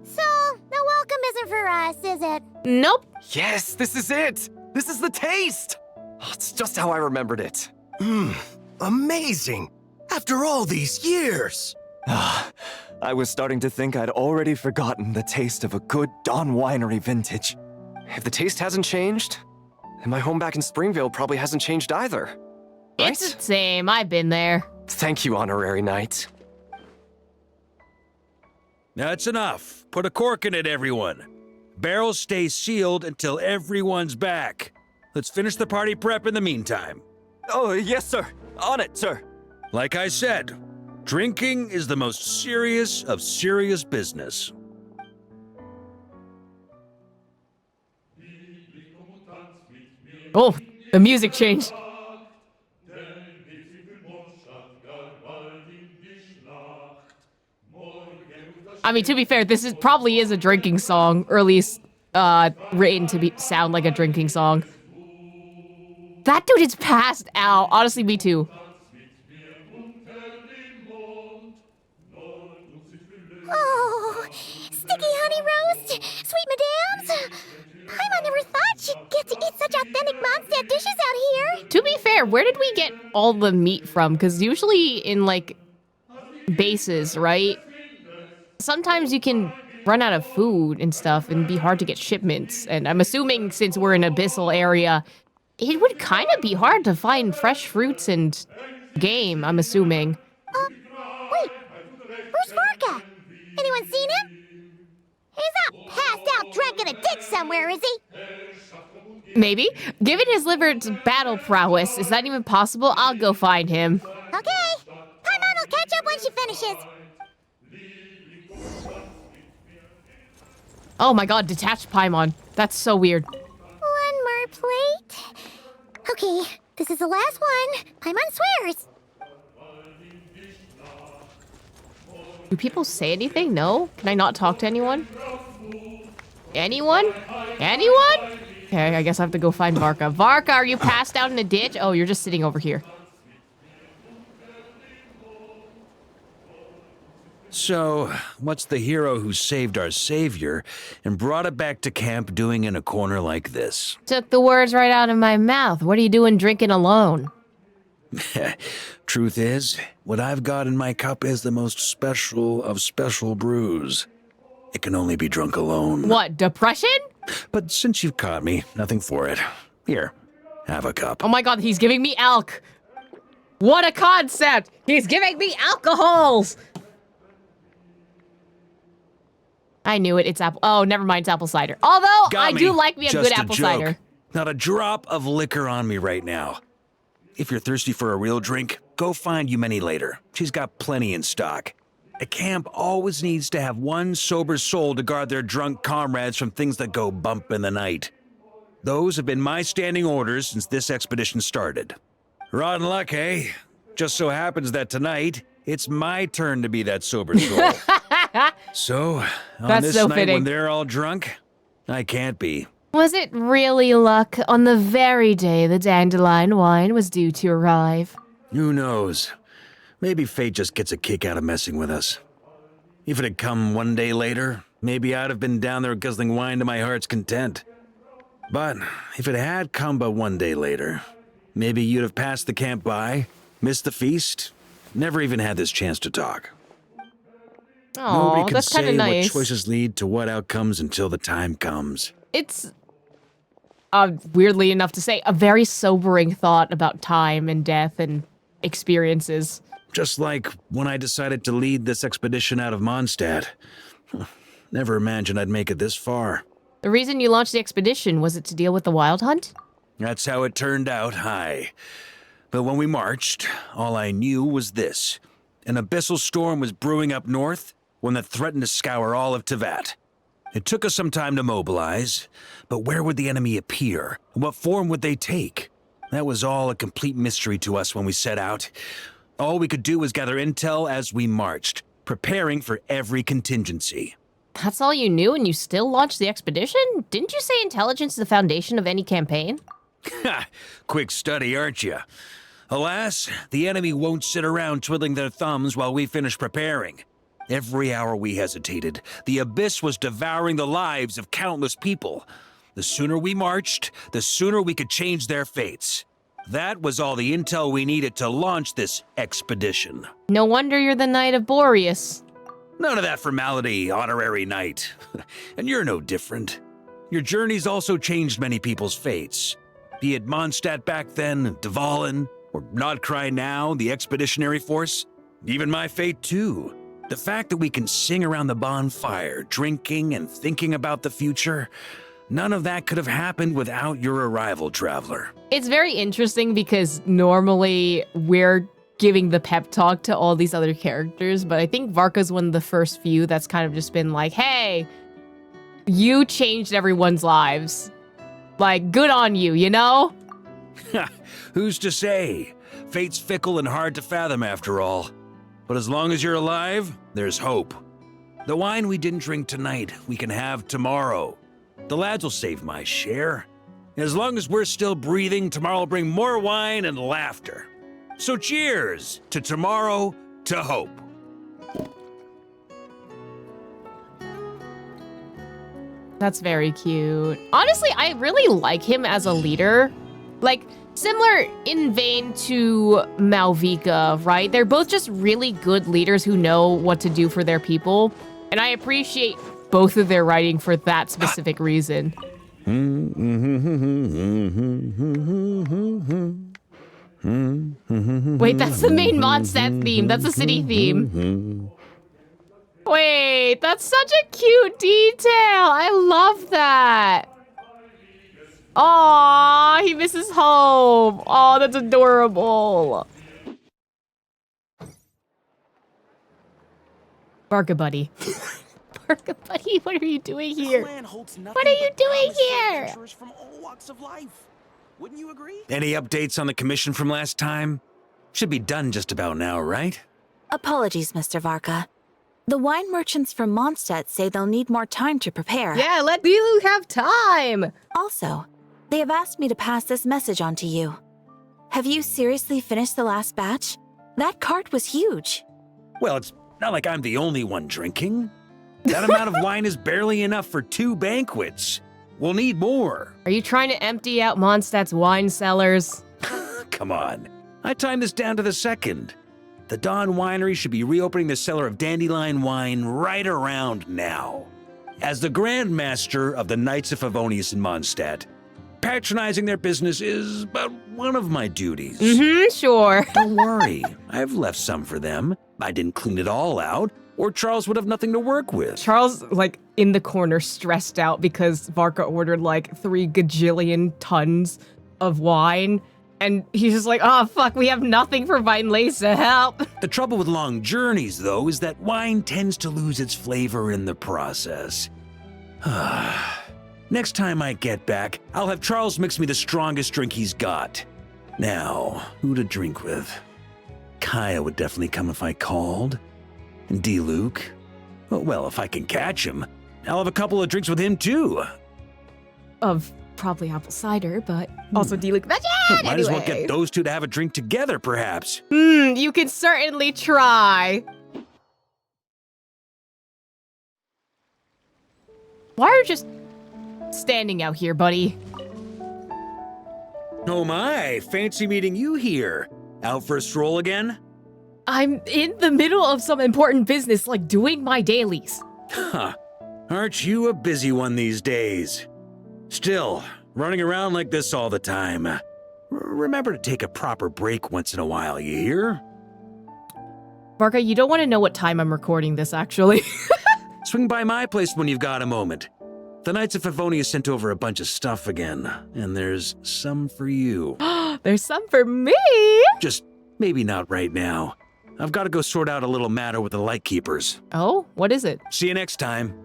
So, the welcome isn't for us, is it? Nope. Yes, this is it! This is the taste! Oh, it's just how I remembered it. Amazing! After all these years! I was starting to think I'd already forgotten the taste of a good Dawn Winery vintage. If the taste hasn't changed, then my home back in Springvale probably hasn't changed either. Right? It's the same, I've been there. Thank you, Honorary Knight. That's enough. Put a cork in it, everyone. Barrels stay sealed until everyone's back. Let's finish the party prep in the meantime. Oh, yes, sir. On it, sir. Like I said, drinking is the most serious of serious business. Oh, the music changed. I mean, to be fair, this probably is a drinking song, or at least written to sound like a drinking song. That dude is passed out. Honestly, me too. Oh, sticky honey roast, sweet madams. where did we get all the meat from? Because usually in, like, bases, right? Sometimes you can run out of food and stuff and be hard to get shipments. And I'm assuming since we're in an abyssal area, it would kind of be hard to find fresh fruits and game, I'm assuming. Wait, where's Varka? Anyone seen him? He's not passed out drunk in a ditch somewhere, is he? Maybe. Given his liver's battle prowess, is that even possible? I'll go find him. Okay. Paimon will catch up when she finishes. Oh my god, detached Paimon. That's so weird. One more plate. Okay, this is the last one. Paimon swears. Do people say anything? No? Can I not talk to anyone? Anyone? Anyone? Okay, I guess I have to go find Varka. Varka, are you passed out in the ditch? Oh, you're just sitting over here. So, what's the hero who saved our savior and brought it back to camp doing in a corner like this? Took the words right out of my mouth. What are you doing drinking alone? Truth is, what I've got in my cup is the most special of special brews. It can only be drunk alone. What, depression? But since you've caught me, nothing for it. Here, have a cup. Oh my god, he's giving me alk. What a concept! He's giving me alcohols! I knew it, it's apple. Oh, never mind, it's apple cider. Although, I do like me a good apple cider. Not a drop of liquor on me right now. If you're thirsty for a real drink, go find Yoimiya later. She's got plenty in stock. A camp always needs to have one sober soul to guard their drunk comrades from things that go bump in the night. Those have been my standing orders since this expedition started. Rotten luck, eh? Just so happens that tonight, it's my turn to be that sober soul. So, on this night when they're all drunk, I can't be. Was it really luck on the very day the dandelion wine was due to arrive? Who knows? Maybe fate just gets a kick out of messing with us. If it had come one day later, maybe I'd have been down there guzzling wine to my heart's content. But if it had come but one day later, maybe you'd have passed the camp by, missed the feast, never even had this chance to talk. Oh, Nobody can that's kind of say nice. what choices lead to what outcomes until the time comes. It's, weirdly enough to say, a very sobering thought about time and death and experiences. Just like when I decided to lead this expedition out of Mondstadt. Never imagined I'd make it this far. The reason you launched the expedition, was it to deal with the wild hunt? That's how it turned out, aye. But when we marched, all I knew was this. An abyssal storm was brewing up north, one that threatened to scour all of Teyvat. It took us some time to mobilize, but where would the enemy appear? What form would they take? That was all a complete mystery to us when we set out. All we could do was gather intel as we marched, preparing for every contingency. That's all you knew and you still launched the expedition? Didn't you say intelligence is the foundation of any campaign? Ha! Quick study, aren't you? Alas, the enemy won't sit around twiddling their thumbs while we finish preparing. Every hour we hesitated, the abyss was devouring the lives of countless people. The sooner we marched, the sooner we could change their fates. That was all the intel we needed to launch this expedition. No wonder you're the Knight of Boreas. None of that formality, honorary knight. And you're no different. Your journey's also changed many people's fates. Be it Mondstadt back then, Dvalin, or Nodcry now, the expeditionary force. Even my fate too. The fact that we can sing around the bonfire, drinking and thinking about the future, none of that could have happened without your arrival, traveler. It's very interesting because normally we're giving the pep talk to all these other characters, but I think Varka's one of the first few that's kind of just been like, hey, you changed everyone's lives. Like, good on you, you know? Who's to say? Fate's fickle and hard to fathom after all. But as long as you're alive, there's hope. The wine we didn't drink tonight, we can have tomorrow. The lads will save my share. As long as we're still breathing, tomorrow will bring more wine and laughter. So cheers to tomorrow, to hope. That's very cute. Honestly, I really like him as a leader. Like, similar in vein to Malvika, right? They're both just really good leaders who know what to do for their people. And I appreciate both of their writing for that specific reason. Wait, that's the main Mondstadt theme. That's the city theme. Wait, that's such a cute detail. I love that. Aw, he misses home. Oh, that's adorable. Varka buddy. Varka buddy, what are you doing here? What are you doing here? From all walks of life. Wouldn't you agree? Any updates on the commission from last time? Should be done just about now, right? Apologies, Mr. Varka. The wine merchants from Mondstadt say they'll need more time to prepare. Yeah, let Dilu have time. Also, they have asked me to pass this message on to you. Have you seriously finished the last batch? That cart was huge. Well, it's not like I'm the only one drinking. That amount of wine is barely enough for 2 banquets. We'll need more. Are you trying to empty out Mondstadt's wine cellars? Come on. I timed this down to the second. The Dawn Winery should be reopening the cellar of dandelion wine right around now. As the Grand Master of the Knights of Favonius in Mondstadt, patronizing their business is but one of my duties. Sure. Don't worry, I've left some for them. I didn't clean it all out, or Charles would have nothing to work with. Charles, like, in the corner, stressed out because Varka ordered, like, 3 gajillion tons of wine. And he's just like, oh, fuck, we have nothing for Vinelesa, help. The trouble with long journeys, though, is that wine tends to lose its flavor in the process. Next time I get back, I'll have Charles mix me the strongest drink he's got. Now, who to drink with? Kaya would definitely come if I called. And D-Luke? Well, if I can catch him, I'll have a couple of drinks with him, too. Of probably apple cider, but also D-Luke. But yeah, might as well get those two to have a drink together, perhaps. You can certainly try. Why are you just standing out here, buddy? Oh my, fancy meeting you here. Out for a stroll again? I'm in the middle of some important business, like doing my dailies. Huh. Aren't you a busy one these days? Still, running around like this all the time. Remember to take a proper break once in a while, you hear? Varka, you don't want to know what time I'm recording this, actually. Swing by my place when you've got a moment. The Knights of Favonius sent over a bunch of stuff again, and there's some for you. There's some for me? Just maybe not right now. I've got to go sort out a little matter with the Lightkeepers. Oh, what is it? See you next time.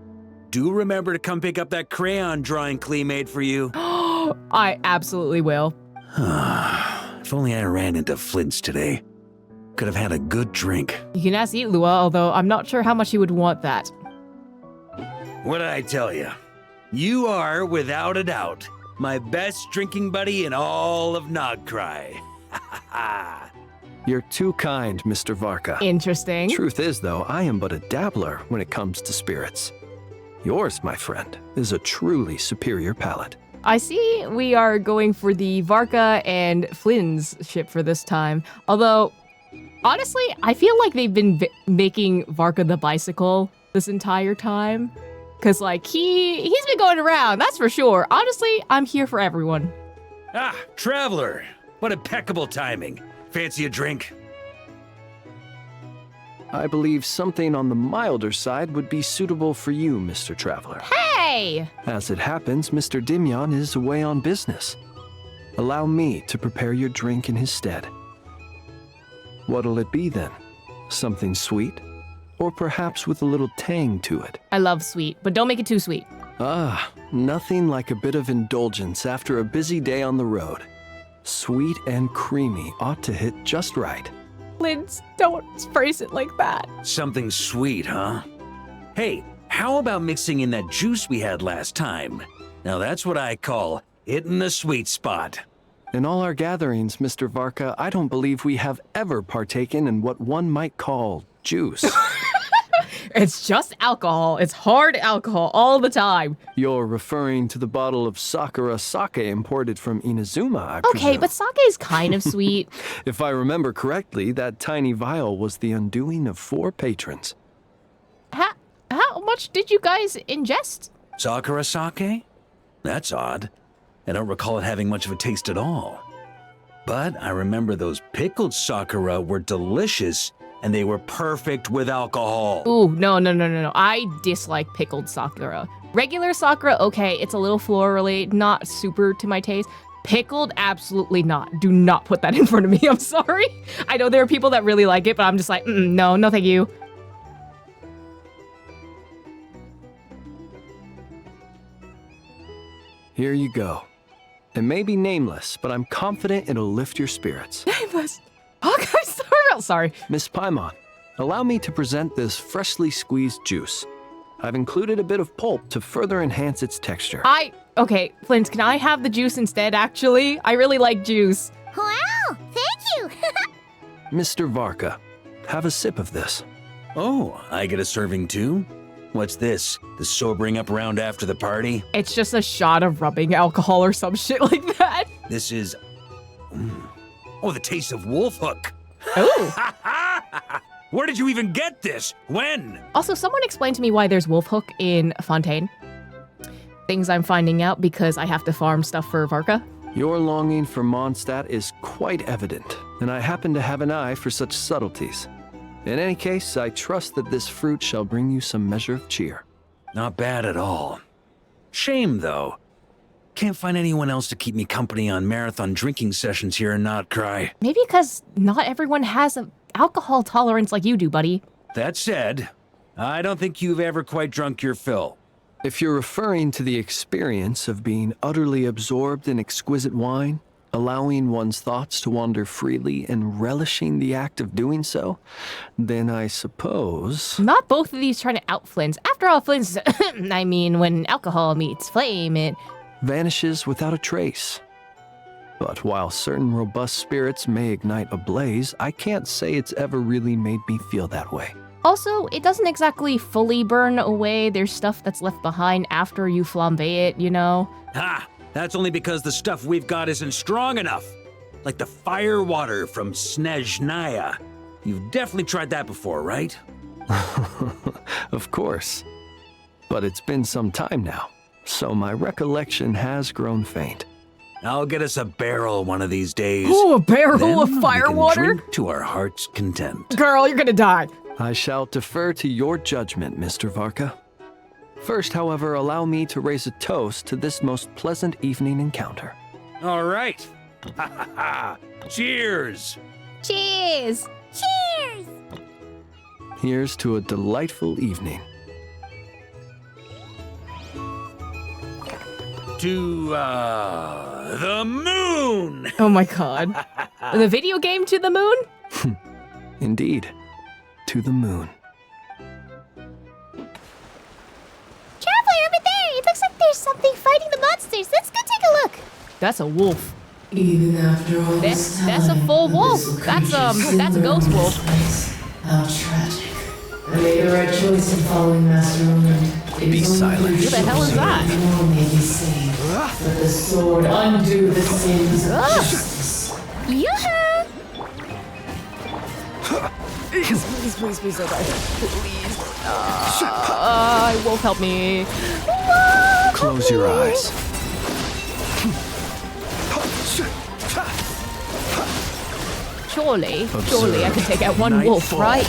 Do remember to come pick up that crayon drawing Clee made for you. I absolutely will. If only I ran into Flins today. Could have had a good drink. You can ask Illuga, although I'm not sure how much he would want that. What did I tell you? You are, without a doubt, my best drinking buddy in all of Nogcry. You're too kind, Mr. Varka. Interesting. Truth is, though, I am but a dabbler when it comes to spirits. Yours, my friend, is a truly superior palate. I see we are going for the Varka and Flins ship for this time. Although, honestly, I feel like they've been making Varka the bicycle this entire time. Because, like, he's been going around, that's for sure. Honestly, I'm here for everyone. Ah, Traveler. What impeccable timing. Fancy a drink? I believe something on the milder side would be suitable for you, Mr. Traveler. Hey! As it happens, Mr. Dimyon is away on business. Allow me to prepare your drink in his stead. What'll it be then? Something sweet? Or perhaps with a little tang to it? I love sweet, but don't make it too sweet. Ah, nothing like a bit of indulgence after a busy day on the road. Sweet and creamy ought to hit just right. Flins, don't phrase it like that. Something sweet, huh? Hey, how about mixing in that juice we had last time? Now that's what I call hitting the sweet spot. In all our gatherings, Mr. Varka, I don't believe we have ever partaken in what one might call juice. It's just alcohol. It's hard alcohol all the time. You're referring to the bottle of Sakura sake imported from Inazuma, I Okay, presume. but sake is kind of sweet. If I remember correctly, that tiny vial was the undoing of 4 patrons. How much did you guys ingest? Sakura sake? That's odd. I don't recall it having much of a taste at all. But I remember those pickled Sakura were delicious, and they were perfect with alcohol. Ooh, no. I dislike pickled Sakura. Regular Sakura, okay, it's a little florally, not super to my taste. Pickled, absolutely not. Do not put that in front of me, I'm sorry. I know there are people that really like it, but I'm just like, no thank you. Here you go. It may be nameless, but I'm confident it'll lift your spirits. Nameless? Okay, sorry. Miss Paimon, allow me to present this freshly squeezed juice. I've included a bit of pulp to further enhance its texture. Okay, Flins, can I have the juice instead, actually? I really like juice. Wow, thank you. Mr. Varka, have a sip of this. Oh, I get a serving too? What's this? The sobering up round after the party? It's just a shot of rubbing alcohol or some shit like that. This is... Oh, the taste of wolf hook. Oh. Where did you even get this? When? Also, someone explained to me why there's wolf hook in Fontaine. Things I'm finding out because I have to farm stuff for Varka. Your longing for Mondstadt is quite evident, and I happen to have an eye for such subtleties. In any case, I trust that this fruit shall bring you some measure of cheer. Not bad at all. Shame, though. Can't find anyone else to keep me company on marathon drinking sessions here in Notcry. Maybe because not everyone has an alcohol tolerance like you do, buddy. That said, I don't think you've ever quite drunk your fill. If you're referring to the experience of being utterly absorbed in exquisite wine, allowing one's thoughts to wander freely and relishing the act of doing so, then I suppose... Not both of these trying to out Flins. After all, Flins, I mean, when alcohol meets flame, it... vanishes without a trace. But while certain robust spirits may ignite a blaze, I can't say it's ever really made me feel that way. Also, it doesn't exactly fully burn away. There's stuff that's left behind after you flambe it, you know? Ha! That's only because the stuff we've got isn't strong enough. Like the fire water from Snezhnaya. You've definitely tried that before, right? Of course. But it's been some time now, so my recollection has grown faint. I'll get us a barrel one of these days. Ooh, a barrel Then of we fire can water? drink to our heart's content. Girl, you're gonna die. I shall defer to your judgment, Mr. Varka. First, however, allow me to raise a toast to this most pleasant evening encounter. All right. Cheers! Cheers! Cheers! Here's to a delightful evening. To, the moon! Oh my god. The video game To the Moon? Indeed. To the moon. Traveler, over there! It looks like there's something fighting the monsters. Let's go take a look. That's a wolf. Even after all That's a full wolf. That's a ghost wolf. How tragic. I made the right choice in following Master Roland. Be silent. Who the hell is that? All may be saved, but the sword undo the sins of justice. Yoo-hoo! Please, okay. Please. Wolf, help me. Close your eyes. Surely Observe. I can take out one Night wolf, falls. right?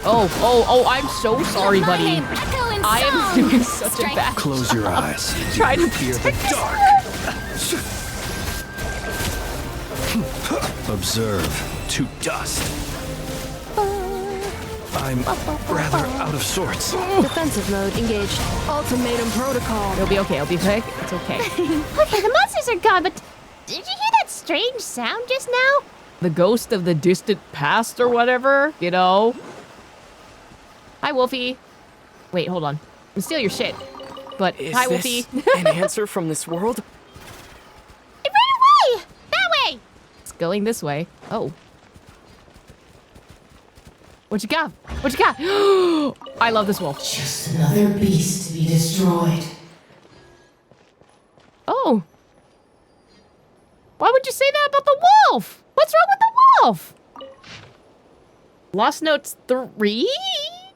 Oh, I'm so sorry, buddy. I am doing such a bad Close your eyes. Try to Fear the protect dark. Observe to dust. I'm rather out of sorts. Defensive mode engaged. Ultimatum protocol. It'll be okay, I'll be quick. It's okay. Okay, the monsters are gone, but did you hear that strange sound just now? The ghost of the distant past or whatever, you know? Hi, Wolfie. Wait, hold on. I'm steal your shit. But, hi, Wolfie. An answer from this world? It ran away! That way! It's going this way. Oh. What you got? What you got? I love this wolf. Just another beast to be destroyed. Oh. Why would you say that about the wolf? What's wrong with the wolf? Lost Notes 3?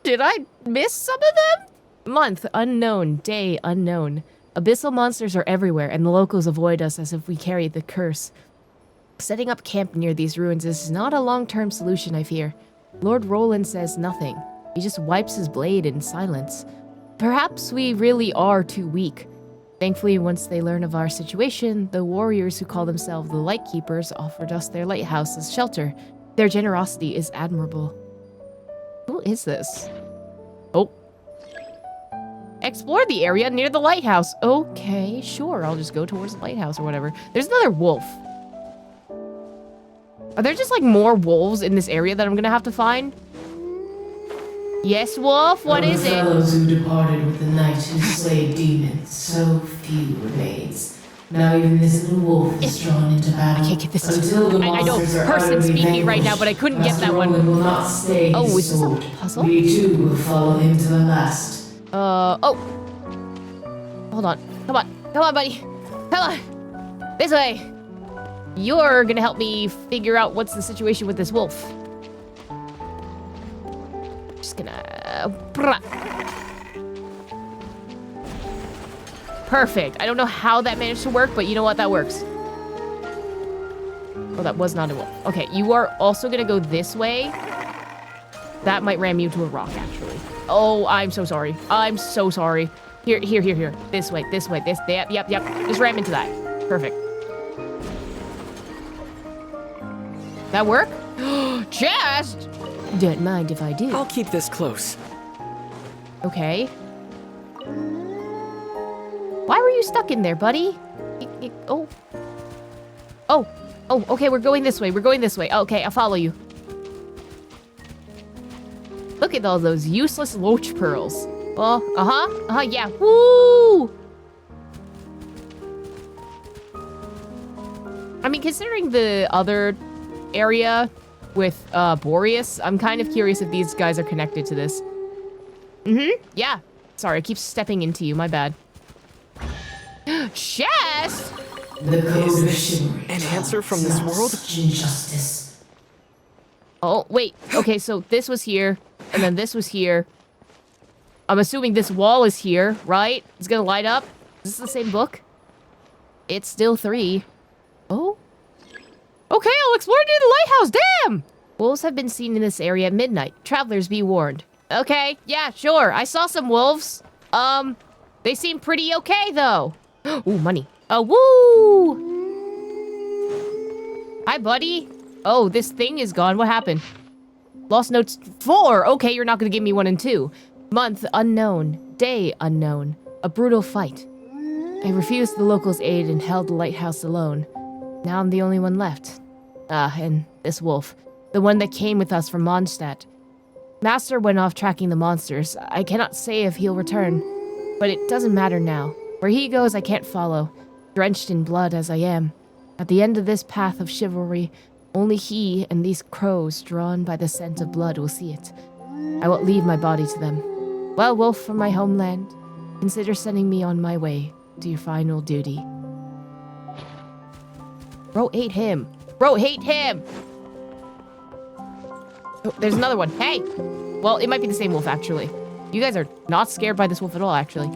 Did I miss some of them? Month, unknown. Day, unknown. Abyssal monsters are everywhere, and the locals avoid us as if we carried the curse. Setting up camp near these ruins is not a long-term solution, I fear. Lord Roland says nothing. He just wipes his blade in silence. Perhaps we really are too weak. Thankfully, once they learn of our situation, the warriors who call themselves the Lightkeepers offered us their lighthouse as shelter. Their generosity is admirable. Who is this? Oh. Explore the area near the lighthouse. Okay, sure, I'll just go towards the lighthouse or whatever. There's another wolf. Are there just like more wolves in this area that I'm gonna have to find? Yes, wolf, what is it? Fellows who departed with the night who slayed demons, so few remains. Now even this little wolf is drawn into battle. I can't get this. Until the I know monsters are person utterly speaking right now, vanquished, but I couldn't get that one. Roland will not stay Oh, his is this sword. a puzzle? We too will follow him to the last. Oh. Hold on. Come on, buddy. Come on. This way. You're gonna help me figure out what's the situation with this wolf. Just gonna... Perfect. I don't know how that managed to work, but you know what? That works. Oh, that was not a wolf. Okay, you are also gonna go this way. That might ram you to a rock, actually. Oh, I'm so sorry. I'm so sorry. Here. This way. Yep. Just ram into that. Perfect. That work? Chest! Don't mind if I do. I'll keep this close. Okay. Why were you stuck in there, buddy? Oh, okay, we're going this way. Okay, I'll follow you. Look at all those useless loach pearls. Oh, yeah. Woo! I mean, considering the other area with Boreas, I'm kind of curious if these guys are connected to this. Yeah. Sorry, I keep stepping into you. My bad. Chest! The code of chivalry. An answer from this world? Injustice. Oh, wait. Okay, so this was here, and then this was here. I'm assuming this wall is here, right? It's gonna light up. Is this the same book? It's still 3. Oh? Okay, I'll explore near the lighthouse. Damn! Wolves have been seen in this area at midnight. Travelers be warned. Okay, yeah, sure. I saw some wolves. They seem pretty okay, though. Ooh, money. Oh, woo! Hi, buddy. Oh, this thing is gone. What happened? Lost Notes 4. Okay, you're not gonna give me 1 and 2. Month, unknown. Day, unknown. A brutal fight. I refused the locals' aid and held the lighthouse alone. Now I'm the only one left. And this wolf. The one that came with us from Mondstadt. Master went off tracking the monsters. I cannot say if he'll return. But it doesn't matter now. Where he goes, I can't follow. Drenched in blood as I am. At the end of this path of chivalry, only he and these crows drawn by the scent of blood will see it. I won't leave my body to them. Well, wolf from my homeland, consider sending me on my way to your final duty. Bro, hate him. Bro, hate him! Oh, there's another one. Hey! Well, it might be the same wolf, actually. You guys are not scared by this wolf at all, actually.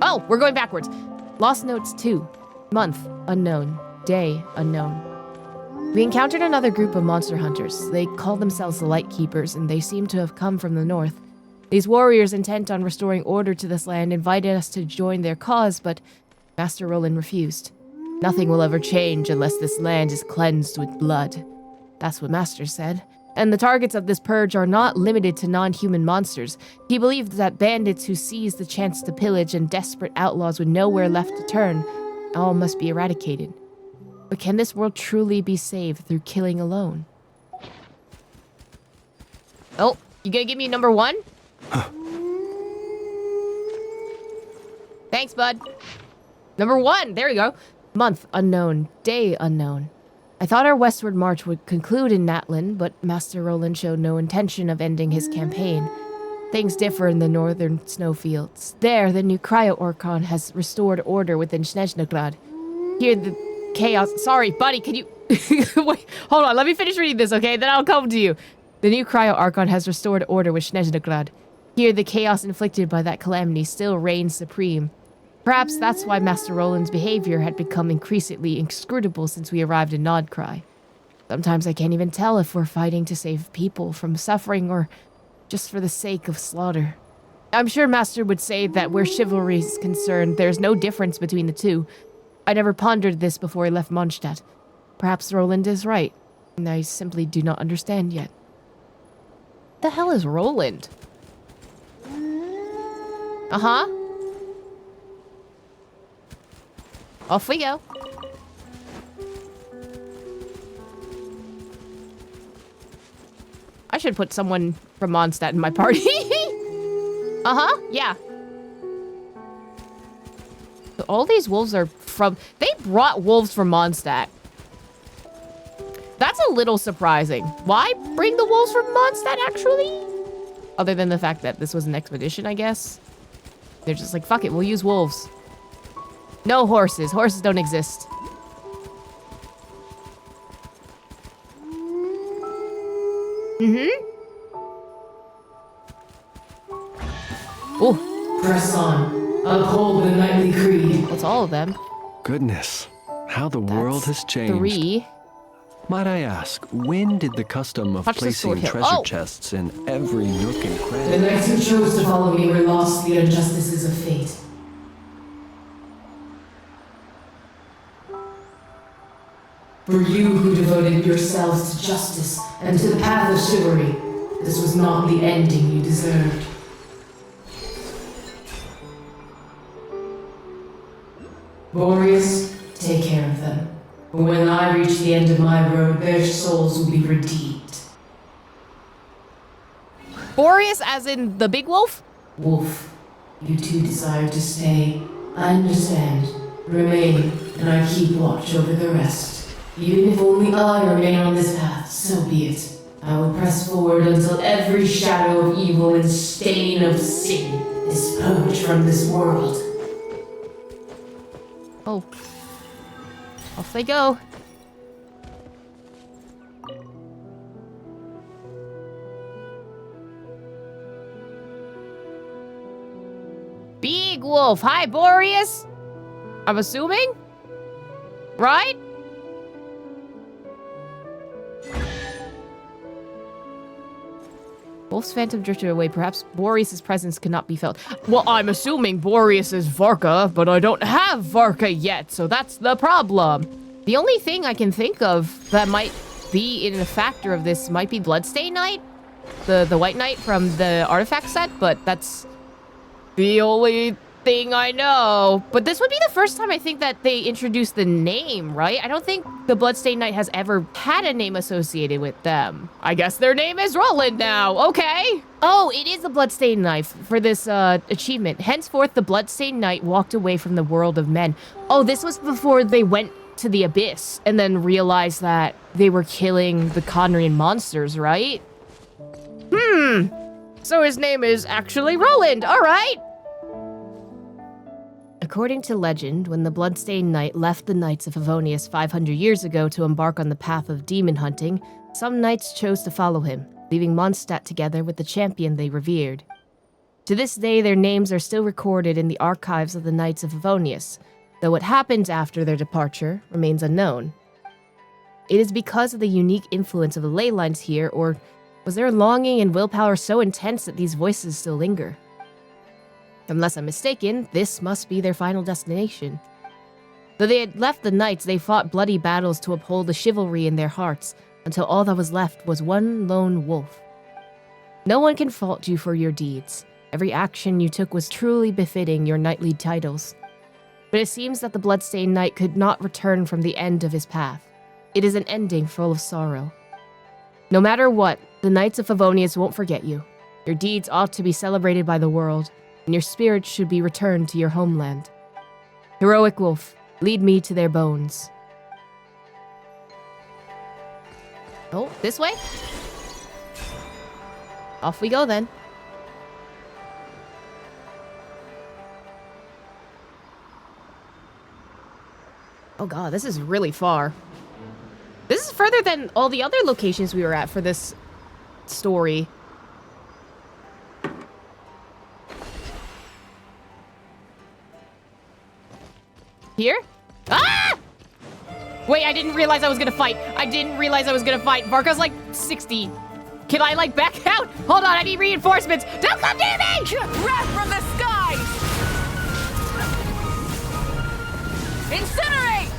Oh, we're going backwards. Lost Notes 2. Month, unknown. Day, unknown. We encountered another group of monster hunters. They call themselves the Lightkeepers, and they seem to have come from the north. These warriors intent on restoring order to this land invited us to join their cause, but Master Roland refused. Nothing will ever change unless this land is cleansed with blood. That's what Master said. And the targets of this purge are not limited to non-human monsters. He believed that bandits who seized the chance to pillage and desperate outlaws with nowhere left to turn, all must be eradicated. But can this world truly be saved through killing alone? Oh, you gonna give me number 1? Thanks, bud. Number 1, there you go. Month, unknown. Day, unknown. I thought our westward march would conclude in Natlan, but Master Roland showed no intention of ending his campaign. Things differ in the northern snowfields. There, the new Cryo-Orcon has restored order within Snezhnegrad. Here, the chaos... Sorry, buddy, can you... Wait, hold on, let me finish reading this, okay? Then I'll come to you. The new Cryo-Archon has restored order with Snezhnegrad. Here, the chaos inflicted by that calamity still reigns supreme. Perhaps that's why Master Roland's behavior had become increasingly inscrutable since we arrived in Nodcry. Sometimes I can't even tell if we're fighting to save people from suffering or just for the sake of slaughter. I'm sure Master would say that where chivalry is concerned, there's no difference between the two. I never pondered this before I left Mondstadt. Perhaps Roland is right, and I simply do not understand yet. The hell is Roland? Uh-huh. Off we go. I should put someone from Mondstadt in my party. Uh-huh, yeah. So all these wolves are from... They brought wolves from Mondstadt. That's a little surprising. Why bring the wolves from Mondstadt, actually? Other than the fact that this was an expedition, I guess. They're just like, fuck it, we'll use wolves. No horses. Horses don't exist. Mm-hmm. Oh. Press on. Uphold the knightly creed. That's all of them. Goodness, how the world has changed. 3. Might I ask, when did the custom of Touch the placing sword hill. treasure Oh. chests in every nook and The cranny? knights who chose to follow me were lost to the injustices of fate. For you who devoted yourselves to justice and to the path of chivalry, this was not the ending you deserved. Boreas, take care of them. For when I reach the end of my road, their souls will be redeemed. Boreas as in the big wolf? Wolf, you two desire to stay. I understand. Remain, and I keep watch over the rest. Even if only I remain on this path, so be it. I will press forward until every shadow of evil and stain of sin is purged from this world. Oh. Off they go. Big wolf. Hi, Boreas. I'm assuming? Right? Wolf's phantom drifted away. Perhaps Boreas' presence could not be felt. Well, I'm assuming Boreas is Varka, but I don't have Varka yet, so that's the problem. The only thing I can think of that might be in a factor of this might be Bloodstained Knight, the White Knight from the artifact set, but that's the only thing I know. But this would be the first time I think that they introduced the name, right? I don't think the Bloodstained Knight has ever had a name associated with them. I guess their name is Roland now. Okay. Oh, it is the Bloodstained Knight for this achievement. Henceforth, the Bloodstained Knight walked away from the world of men. Oh, this was before they went to the Abyss and then realized that they were killing the Conrian monsters, right? So his name is actually Roland. All right. According to legend, when the Bloodstained Knight left the Knights of Favonius 500 years ago to embark on the path of demon hunting, some knights chose to follow him, leaving Mondstadt together with the champion they revered. To this day, their names are still recorded in the archives of the Knights of Favonius, though what happened after their departure remains unknown. It is because of the unique influence of the ley lines here, or was their longing and willpower so intense that these voices still linger? Unless I'm mistaken, this must be their final destination. Though they had left the knights, they fought bloody battles to uphold the chivalry in their hearts, until all that was left was one lone wolf. No one can fault you for your deeds. Every action you took was truly befitting your knightly titles. But it seems that the Bloodstained Knight could not return from the end of his path. It is an ending full of sorrow. No matter what, the Knights of Favonius won't forget you. Your deeds ought to be celebrated by the world, and your spirit should be returned to your homeland. Heroic wolf, lead me to their bones. Oh, this way? Off we go then. Oh god, this is really far. This is further than all the other locations we were at for this story. Here? Ah! Wait, I didn't realize I was gonna fight. I didn't realize I was gonna fight. Varka's like 60. Can I like back out? Hold on, I need reinforcements. Don't come near me! Wrath from the skies! Incinerate!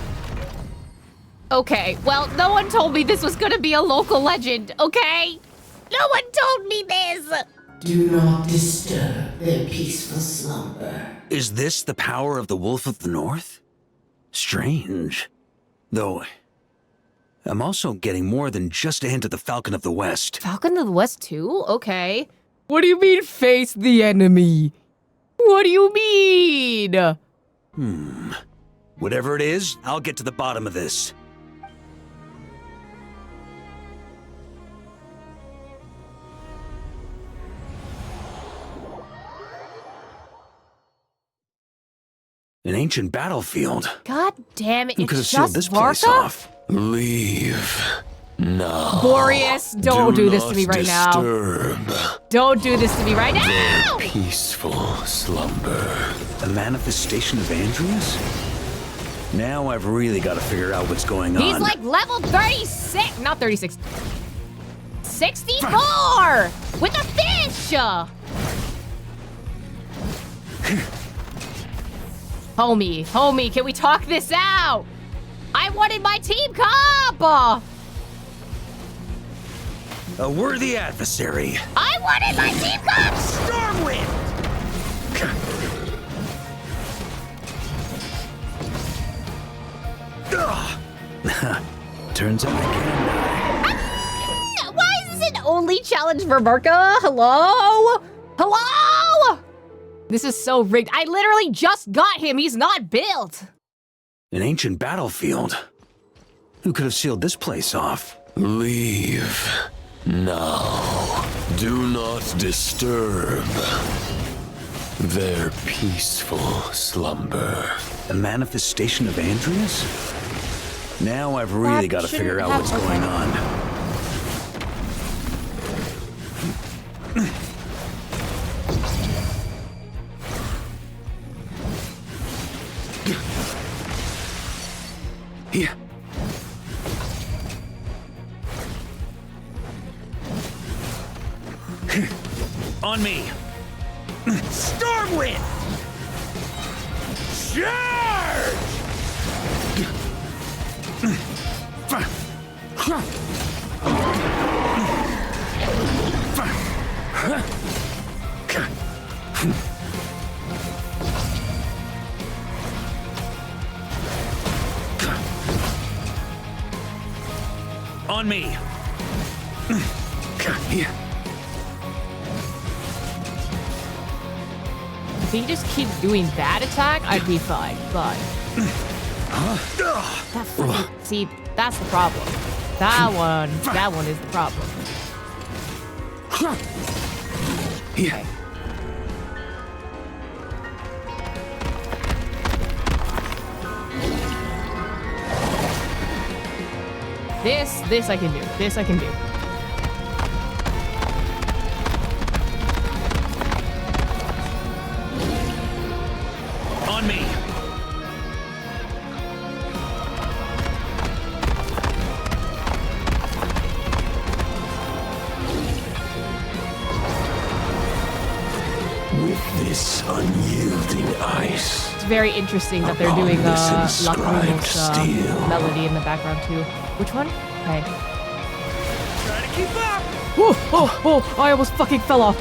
Okay, well, no one told me this was gonna be a local legend, okay? No one told me this! Do not disturb their peaceful slumber. Is this the power of the Wolf of the North? Strange. Though, I'm also getting more than just a hint of the Falcon of the West. Falcon of the West too? Okay. What do you mean, face the enemy? What do you mean? Whatever it is, I'll get to the bottom of this. An ancient battlefield. God damn it, Who could have it's sealed just this place Varka? off? Leave now. Boreas, don't do this to me right now. Don't do this to me right now! Peaceful slumber. A manifestation of Andreas? Now I've really got to figure out what's going on. He's like level 36, not 36. 64! With a fish! Homie, can we talk this out? I wanted my team comp! A worthy adversary. I wanted my team comp! Turns out I can. Why is this an only challenge for Varka? Hello? Hello? This is so rigged. I literally just got him. He's not built. An ancient battlefield. Who could have sealed this place off? Leave now. Do not disturb their peaceful slumber. A manifestation of Andreas? Now I've really got to figure out what's going on. Here. On me. Stormwind! Charge! On me. Here. If he just keeps doing that attack, I'd be fine, but... See, that's the problem. That one is the problem. Here. This I can do. This I can do. On me. With this unyielding ice. It's very interesting that they're doing Lacrumos melody in the background too. Which one? Okay. Trying to keep up! Oh, I almost fucking fell off.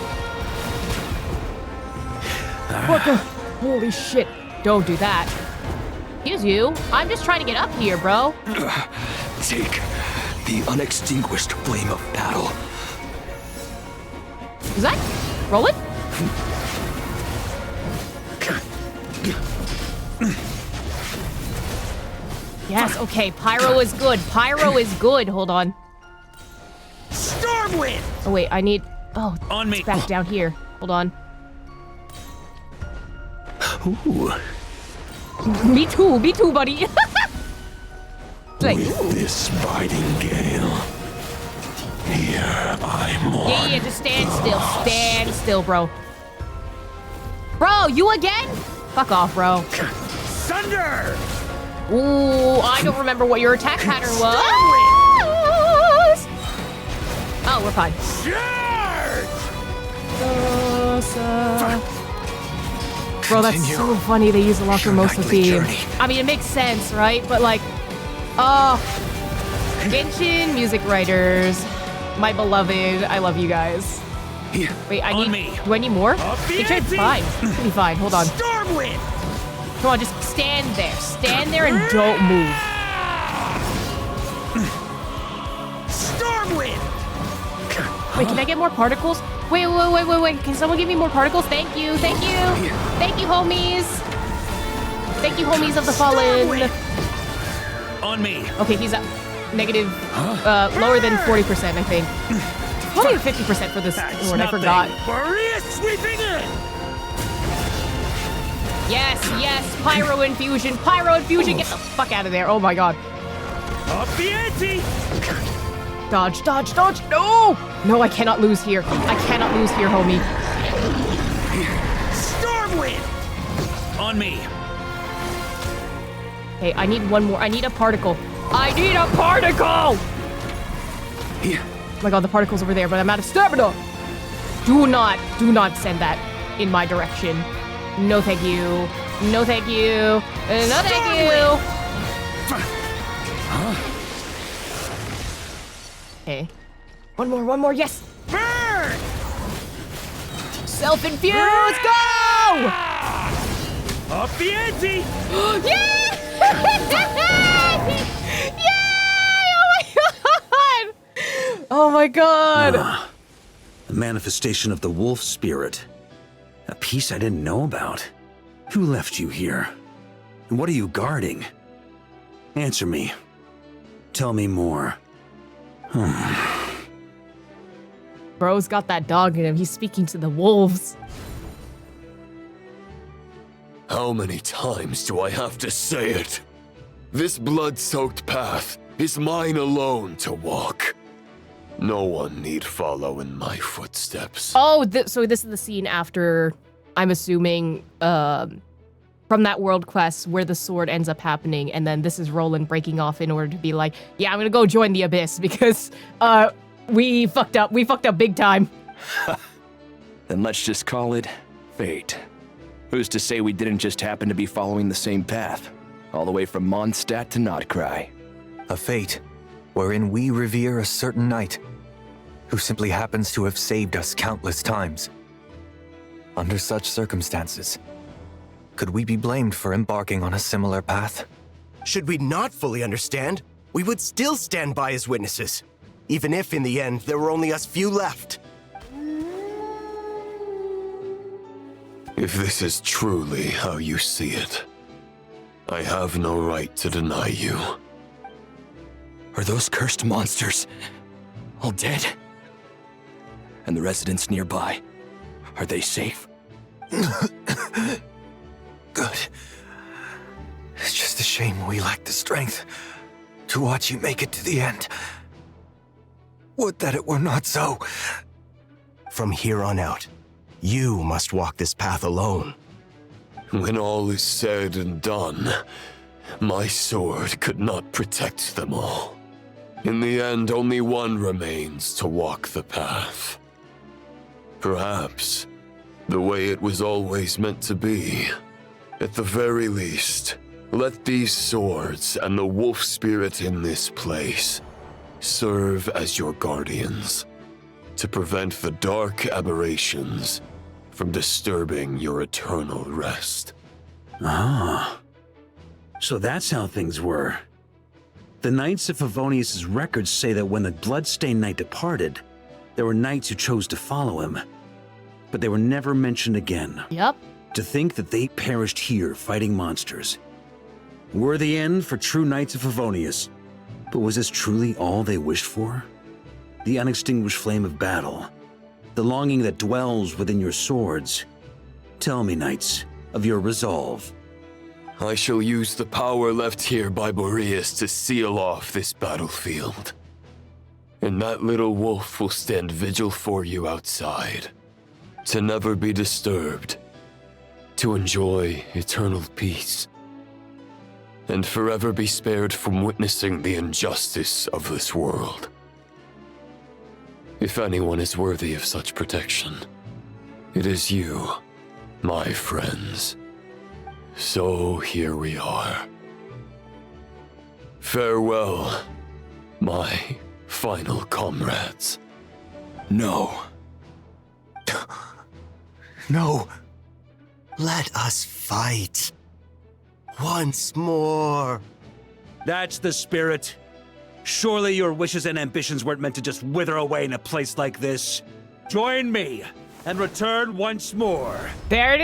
What the? Holy shit. Don't do that. Excuse you. I'm just trying to get up here, bro. Take the unextinguished flame of battle. Is that rolling? Yes, okay. Pyro is good. Pyro is good. Hold on. Stormwind! Oh wait, I need. Oh, On me. It's back down here. Hold on. Ooh. Me too, buddy. Like, With this biting gale, here I'm on. yeah, just stand still, bro. Bro, you again? Fuck off, bro. Thunder! Ooh, I don't remember what your attack pattern was. Oh, we're fine. Bro, that's so funny they use the Lacrimosa theme. I mean, it makes sense, right? But like, oh, Genshin music writers, my beloved, I love you guys. Wait, I need. Do I need more? It should be fine. It should be fine. Hold on. Stormwind! Come on, just stand there. Stand there and don't move. Stormwind! Wait, can I get more particles? Wait. Can someone give me more particles? Thank you. Thank you, homies. Thank you, homies of the fallen. On me. Okay, he's at negative, lower than 40%, I think. Probably 50% for this sword, I forgot. Maria sweeping in! Yes, pyro infusion, get the fuck out of there, oh my god. Up the ante! Dodge, no, I cannot lose here, homie. Stormwind! On me. Okay, I need one more, I need a particle. Oh my god, the particle's over there, but I'm out of stamina. Do not send that in my direction. No, thank you. No, thank you. No, thank you. Okay. One more, yes. Burn! Self-infuse, go! Up the ante! Yay! Oh my god! The manifestation of the wolf spirit. A piece I didn't know about. Who left you here? And what are you guarding? Answer me. Tell me more. Bro's got that dog in him. He's speaking to the wolves. How many times do I have to say it? This blood-soaked path is mine alone to walk. No one need follow in my footsteps. Oh, so this is the scene after, I'm assuming, from that world quest where the sword ends up happening, and then this is Roland breaking off in order to be like, yeah, I'm gonna go join the Abyss because we fucked up big time. Then let's just call it fate. Who's to say we didn't just happen to be following the same path, all the way from Mondstadt to Notcry? A fate wherein we revere a certain knight who simply happens to have saved us countless times. Under such circumstances, could we be blamed for embarking on a similar path? Should we not fully understand, we would still stand by as witnesses, even if in the end there were only us few left. If this is truly how you see it, I have no right to deny you. Are those cursed monsters all dead? And the residents nearby, are they safe? Good. It's just a shame we lack the strength to watch you make it to the end. Would that it were not so. From here on out, you must walk this path alone. When all is said and done, my sword could not protect them all. In the end, only one remains to walk the path. Perhaps the way it was always meant to be. At the very least, let these swords and the wolf spirit in this place serve as your guardians to prevent the dark aberrations from disturbing your eternal rest. Ah. So that's how things were. The Knights of Favonius' records say that when the Bloodstained Knight departed, there were knights who chose to follow him, but they were never mentioned again. Yep. To think that they perished here fighting monsters. Worthy end for true Knights of Favonius, but was this truly all they wished for? the unextinguished flame of battle, the longing that dwells within your swords. Tell me, knights, of your resolve. I shall use the power left here by Boreas to seal off this battlefield. And that little wolf will stand vigil for you outside, to never be disturbed, to enjoy eternal peace, and forever be spared from witnessing the injustice of this world. If anyone is worthy of such protection, it is you, my friends. So here we are. Farewell, my final comrades. No. No. Let us fight. Once more. That's the spirit. Surely your wishes and ambitions weren't meant to just wither away in a place like this. Join me and return once more. There it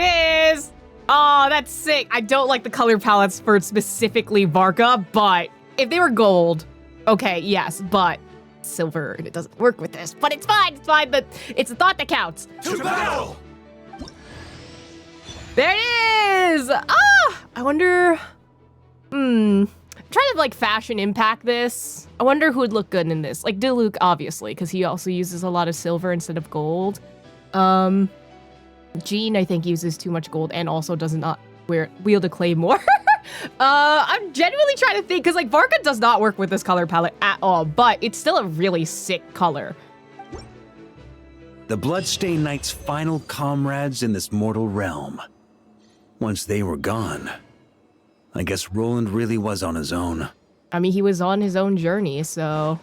is! Oh, that's sick. I don't like the color palettes for specifically Varka, but if they were gold, okay, yes, but silver, and it doesn't work with this. But it's fine, but it's the thought that counts. To battle! There it is! Ah! I wonder... I'm trying to, like, fashion impact this. I wonder who would look good in this. Like, Diluc, obviously, because he also uses a lot of silver instead of gold. Jean, I think, uses too much gold and also does not wield a claymore. I'm genuinely trying to think, because, like, Varka does not work with this color palette at all, but it's still a really sick color. The Bloodstained Knight's final comrades in this mortal realm. Once they were gone, I guess Roland really was on his own. I mean, he was on his own journey, so...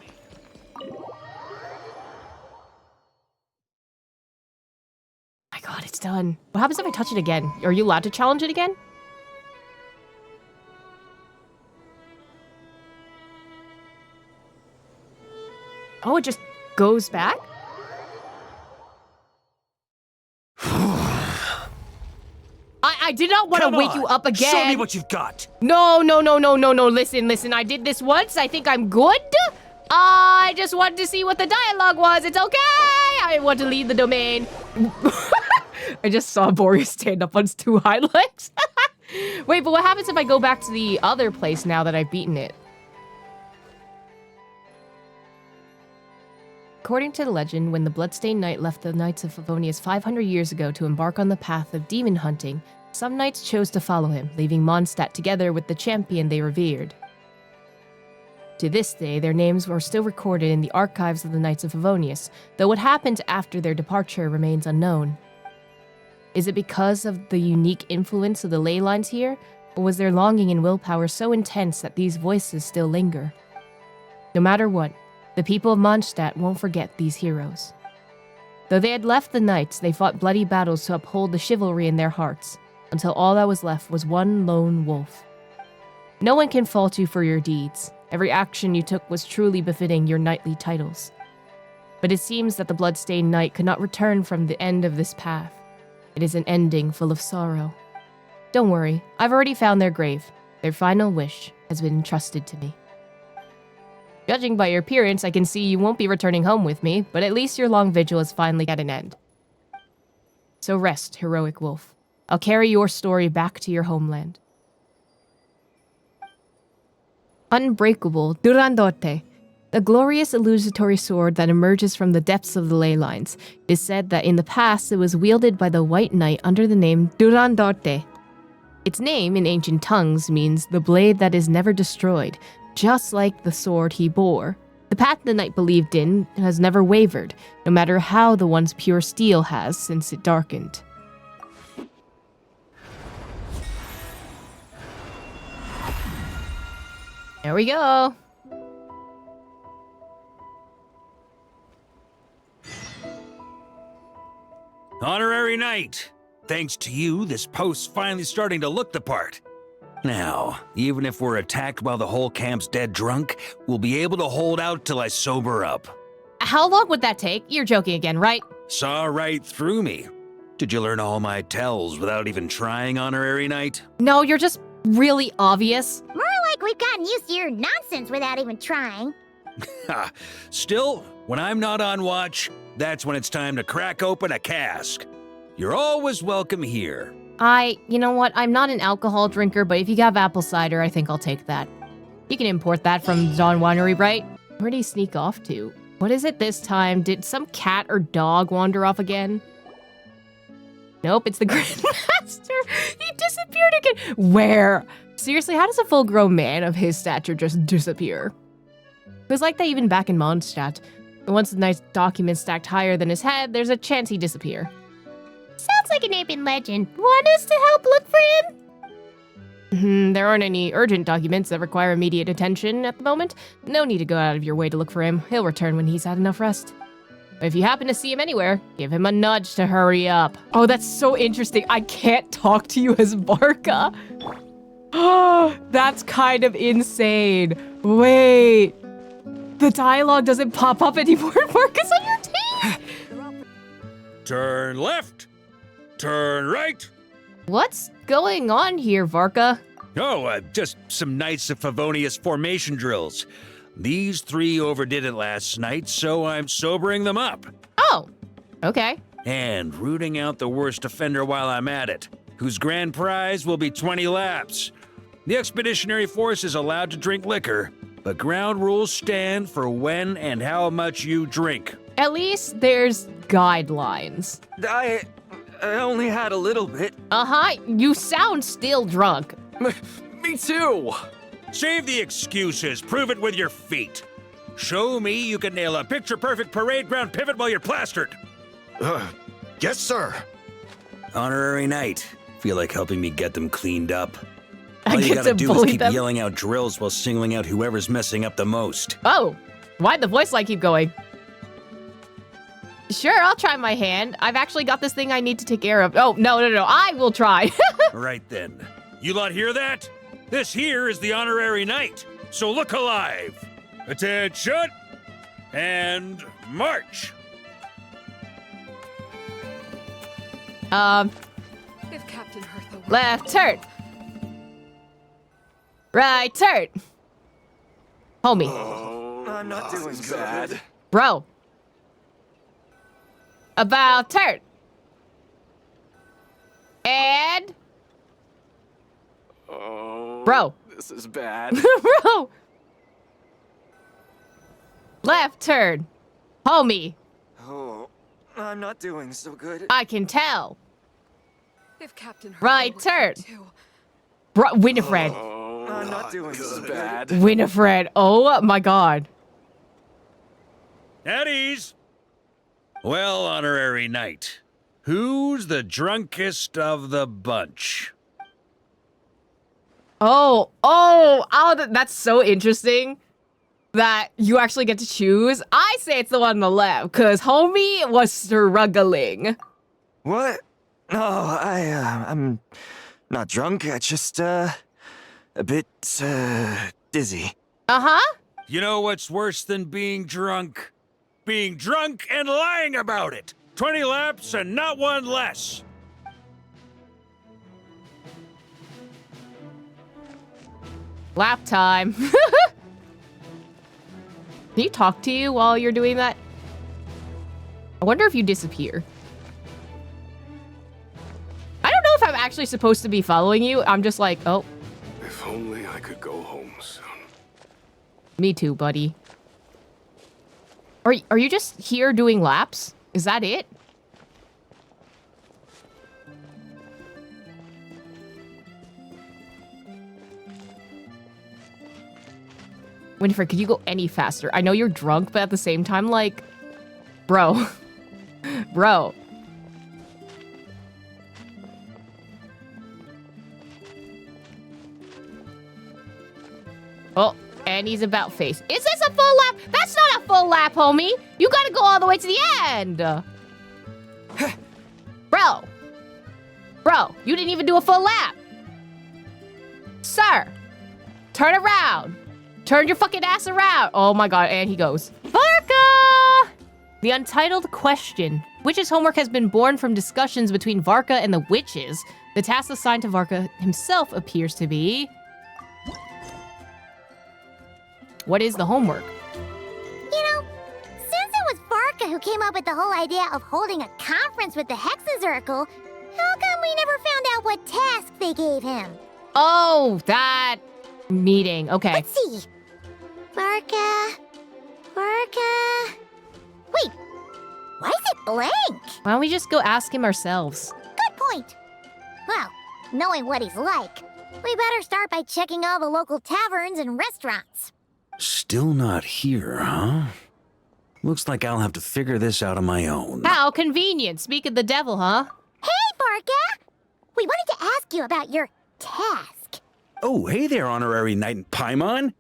My god, it's done. What happens if I touch it again? Are you allowed to challenge it again? Oh, it just goes back? I did not want to wake you up again. Show me what you've got. No. Listen. I did this once. I think I'm good. I just wanted to see what the dialogue was. It's okay. I want to leave the domain. I just saw Boreas stand up on his two hind legs. Wait, but what happens if I go back to the other place now that I've beaten it? According to the legend, when the Bloodstained Knight left the Knights of Favonius 500 years ago to embark on the path of demon hunting, some knights chose to follow him, leaving Mondstadt together with the champion they revered. To this day, their names are still recorded in the archives of the Knights of Favonius, though what happened after their departure remains unknown. Is it because of the unique influence of the ley lines here, or was their longing and willpower so intense that these voices still linger? No matter what, the people of Mondstadt won't forget these heroes. Though they had left the knights, they fought bloody battles to uphold the chivalry in their hearts, until all that was left was one lone wolf. No one can fault you for your deeds. Every action you took was truly befitting your knightly titles. But it seems that the Bloodstained Knight could not return from the end of this path. It is an ending full of sorrow. Don't worry, I've already found their grave. Their final wish has been entrusted to me. Judging by your appearance, I can see you won't be returning home with me, but at least your long vigil is finally at an end. So rest, heroic wolf. I'll carry your story back to your homeland. Unbreakable Durandote, the glorious illusory sword that emerges from the depths of the ley lines. It is said that in the past it was wielded by the White Knight under the name Durandote. Its name in ancient tongues means the blade that is never destroyed, just like the sword he bore. The path the knight believed in has never wavered, no matter how the once pure steel has since it darkened. There we go. Honorary Knight. Thanks to you, this post's finally starting to look the part. Now, even if we're attacked while the whole camp's dead drunk, we'll be able to hold out till I sober up. How long would that take? You're joking again, right? Saw right through me. Did you learn all my tells without even trying, Honorary Knight? No, you're just really obvious. More like we've gotten used to your nonsense without even trying. Still, When I'm not on watch, that's when it's time to crack open a cask. You're always welcome here. You know what? I'm not an alcohol drinker, but if you have apple cider, I think I'll take that. You can import that from Dawn Winery, right? Where'd he sneak off to? What is it this time? Did some cat or dog wander off again? Nope, it's the Grandmaster. He disappeared again. Where? Seriously, how does a full-grown man of his stature just disappear? It was like that even back in Mondstadt. Once the nice document stacked higher than his head, there's a chance he'd disappear. Sounds like an urban legend. Want us to help look for him? There aren't any urgent documents that require immediate attention at the moment. No need to go out of your way to look for him. He'll return when he's had enough rest. But if you happen to see him anywhere, give him a nudge to hurry up. Oh, that's so interesting. I can't talk to you as Varka. Oh, that's kind of insane. Wait. The dialogue doesn't pop up anymore. Varka's on your team. Turn left. Turn right. What's going on here, Varka? Oh, just some Knights of Favonius formation drills. These 3 overdid it last night, so I'm sobering them up. Oh, okay. And rooting out the worst offender while I'm at it, whose grand prize will be 20 laps. The Expeditionary Force is allowed to drink liquor, but ground rules stand for when and how much you drink. At least there's guidelines. I only had a little bit. Uh-huh, you sound still drunk. Me too. Save the excuses, prove it with your feet. Show me you can nail a picture-perfect parade ground pivot while you're plastered. Yes, sir. Honorary Knight. Feel like helping me get them cleaned up? I All you get gotta to do is bully keep them. yelling out drills while singling out whoever's messing up the most. Oh, why'd the voice line keep going? Sure, I'll try my hand. I've actually got this thing I need to take care of. Oh, no, I will try. Right then. You lot hear that? This here is the Honorary Knight, so look alive. Attention, and march. If Captain Hertha were Left turn. Right turn. Homie. I'm not doing bad. Bro. About turn. And... Bro. This is bad. Bro. Left turn. Homie. Oh, I'm not doing so good. I can tell. If Captain Hertha Right were turn. here too. Bro, Winifred. I'm not doing so bad. Winifred. Oh my god. At ease. Well, Honorary Knight, who's the drunkest of the bunch? Oh, that's so interesting that you actually get to choose. I say it's the one on the left, because homie was struggling. What? No, I'm not drunk. I just, a bit, dizzy. Uh-huh. You know what's worse than being drunk? Being drunk and lying about it. 20 laps and not one less. Lap time. Can he talk to you while you're doing that? I wonder if you disappear. I don't know if I'm actually supposed to be following you. I'm just like, oh. If only I could go home soon. Me too, buddy. Are you just here doing laps? Is that it? Winifred, could you go any faster? I know you're drunk, but at the same time, like, bro. Bro. Oh, and he's about face. Is this a full lap? That's not a full lap, homie. You gotta go all the way to the end. Bro, you didn't even do a full lap. Sir, turn around. Turn your fucking ass around. Oh my god, and he goes. Varka! The Untitled question. Witch's homework has been born from discussions between Varka and the witches. The task assigned to Varka himself appears to be... What is the homework? You know, since it who came up with the whole idea of holding a conference with the Hexenzirkel, how come we never found out what task they gave him? Oh, that meeting. Okay. Let's see. Varka. Wait, why is it blank? Why don't we just go ask him ourselves? Good point. Well, knowing what he's like, we better start by checking all the local taverns and restaurants. Still not here, huh? Looks like I'll have to figure this out on my own. How convenient. Speak of the devil, huh? Hey, Varka! We wanted to ask you about your task. Oh, hey there, Honorary Knight in Paimon.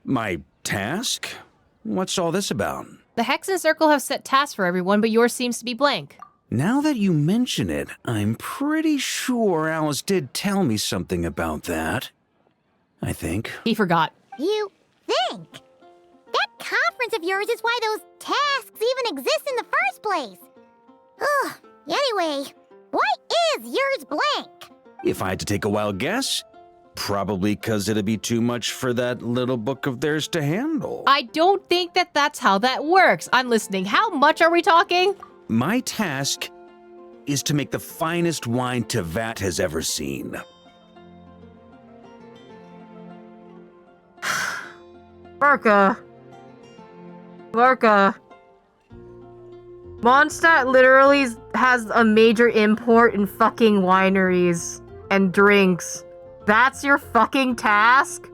My task? What's all this about? The Hexenzirkel have set tasks for everyone, but yours seems to be blank. Now that you mention it, I'm pretty sure Alice did tell me something about that. I think. He forgot. You think? That conference of yours is why those tasks even exist in the first place. Ugh. Anyway, why is yours blank? If I had to take a wild guess, probably because it'd be too much for that little book of theirs to handle. I don't think that that's how that works. I'm listening. How much are we talking? My task is to make the finest wine Tevat has ever seen. Varka. Mondstadt literally has a major import in fucking wineries and drinks. That's your fucking task?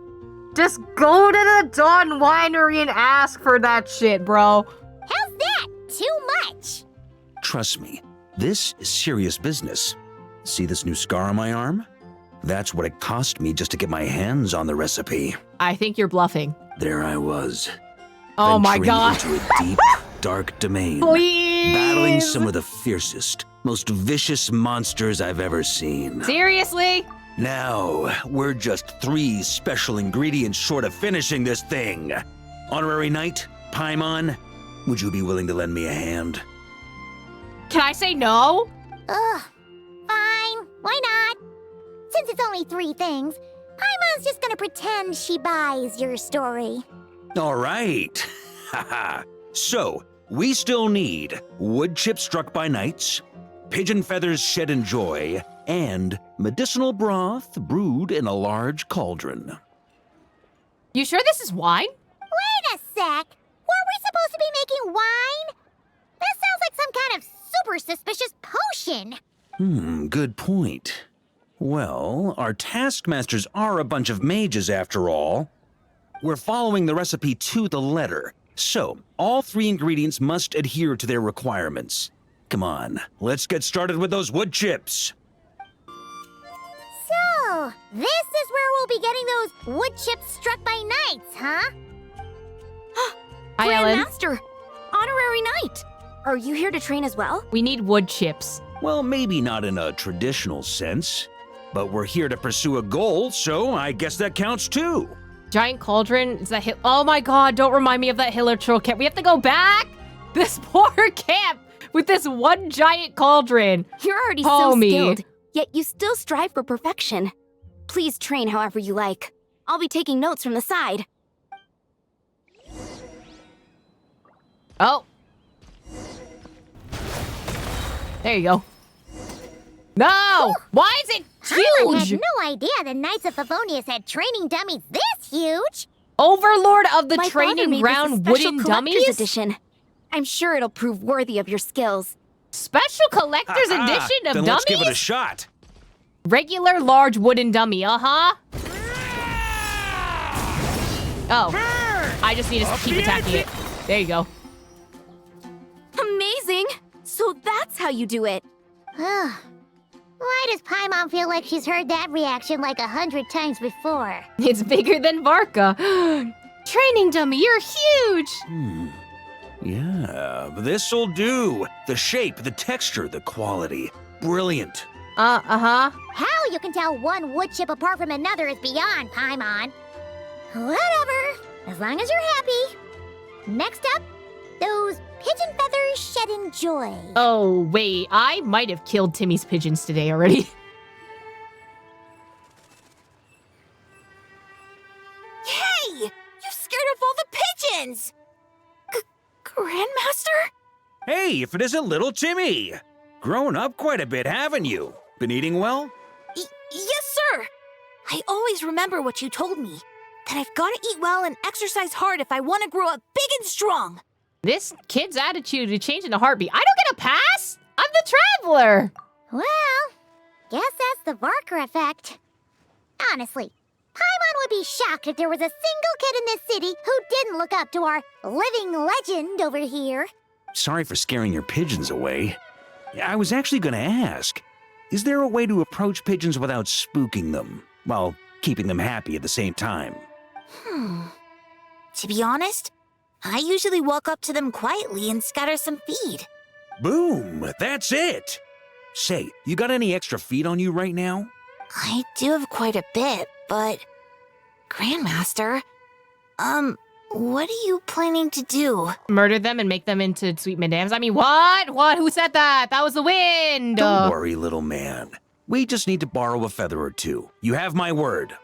Just go to the Dawn Winery and ask for that shit, bro. How's that? Too much? Trust me, this is serious business. See this new scar on my arm? That's what it cost me just to get my hands on the recipe. I think you're bluffing. There I was. Oh my god. Into a deep, dark domain. Please. Battling some of the fiercest, most vicious monsters I've ever seen. Seriously? Now, we're just 3 special ingredients short of finishing this thing. Honorary Knight, Paimon, would you be willing to lend me a hand? Can I say no? Ugh. Fine. Why not? Since it's only 3 things, Paimon's just gonna pretend she buys your story. All right. Haha. So, we still need wood chips struck by knights, pigeon feathers shed in joy, and medicinal broth brewed in a large cauldron. You sure this is wine? Wait a sec. Were we supposed to be making wine? That sounds like some kind of super suspicious potion. Good point. Well, our taskmasters are a bunch of mages after all. We're following the recipe to the letter, so all 3 ingredients must adhere to their requirements. Come on, let's get started with those wood chips. So, this is where we'll be getting those wood chips struck by knights, huh? Hi, Ellen. Grandmaster, Honorary Knight, are you here to train as well? We need wood chips. Well, maybe not in a traditional sense, but we're here to pursue a goal, so I guess that counts too. Giant cauldron? Is that oh my god, don't remind me of that Hillertroll camp. We have to go back? This poor camp with this one giant cauldron. You're already so skilled, yet you still strive for perfection. Please train however you like. I'll be taking notes from the side. Oh. There you go. No! Why is it Paimon huge? had no idea the Knights of Favonius had training dummies this huge. Overlord of the My training father ground made this special wooden collector's dummies? edition. I'm sure it'll prove worthy of your skills. Special collector's edition of then dummies? let's give it a shot. Regular large wooden dummy, uh-huh. Oh, I just need to keep attacking it. There you go. Amazing! So that's how you do it. Why does Paimon feel like she's heard that reaction like 100 times before? It's bigger than Varka. Training dummy, you're huge! Yeah, this'll do. The shape, the texture, the quality. Brilliant. Uh-huh. How you can tell one wood chip apart from another is beyond Paimon. Whatever, as long as you're happy. Next up, those pigeon feathers shed in joy. Oh, wait, I might have killed Timmy's pigeons today already. Hey! You scared off all the pigeons! Grandmaster? Hey, if it isn't little Timmy! Grown up quite a bit, haven't you? Been eating well? Yes, sir! I always remember what you told me, that I've got to eat well and exercise hard if I want to grow up big and strong. This kid's attitude to change in a heartbeat. I don't get a pass! I'm the traveler! Well, guess that's the Varka effect. Honestly, Paimon would be shocked if there was a single kid in this city who didn't look up to our living legend over here. Sorry for scaring your pigeons away. I was actually gonna ask, is there a way to approach pigeons without spooking them, while keeping them happy at the same time? To be honest, I usually walk up to them quietly and scatter some feed. Boom! That's it! Say, you got any extra feed on you right now? I do have quite a bit, but... Grandmaster, what are you planning to do? Murder them and make them into sweet madams? I mean, what? What? Who said that? That was the wind! Don't worry, little man. We just need to borrow a feather or two. You have my word.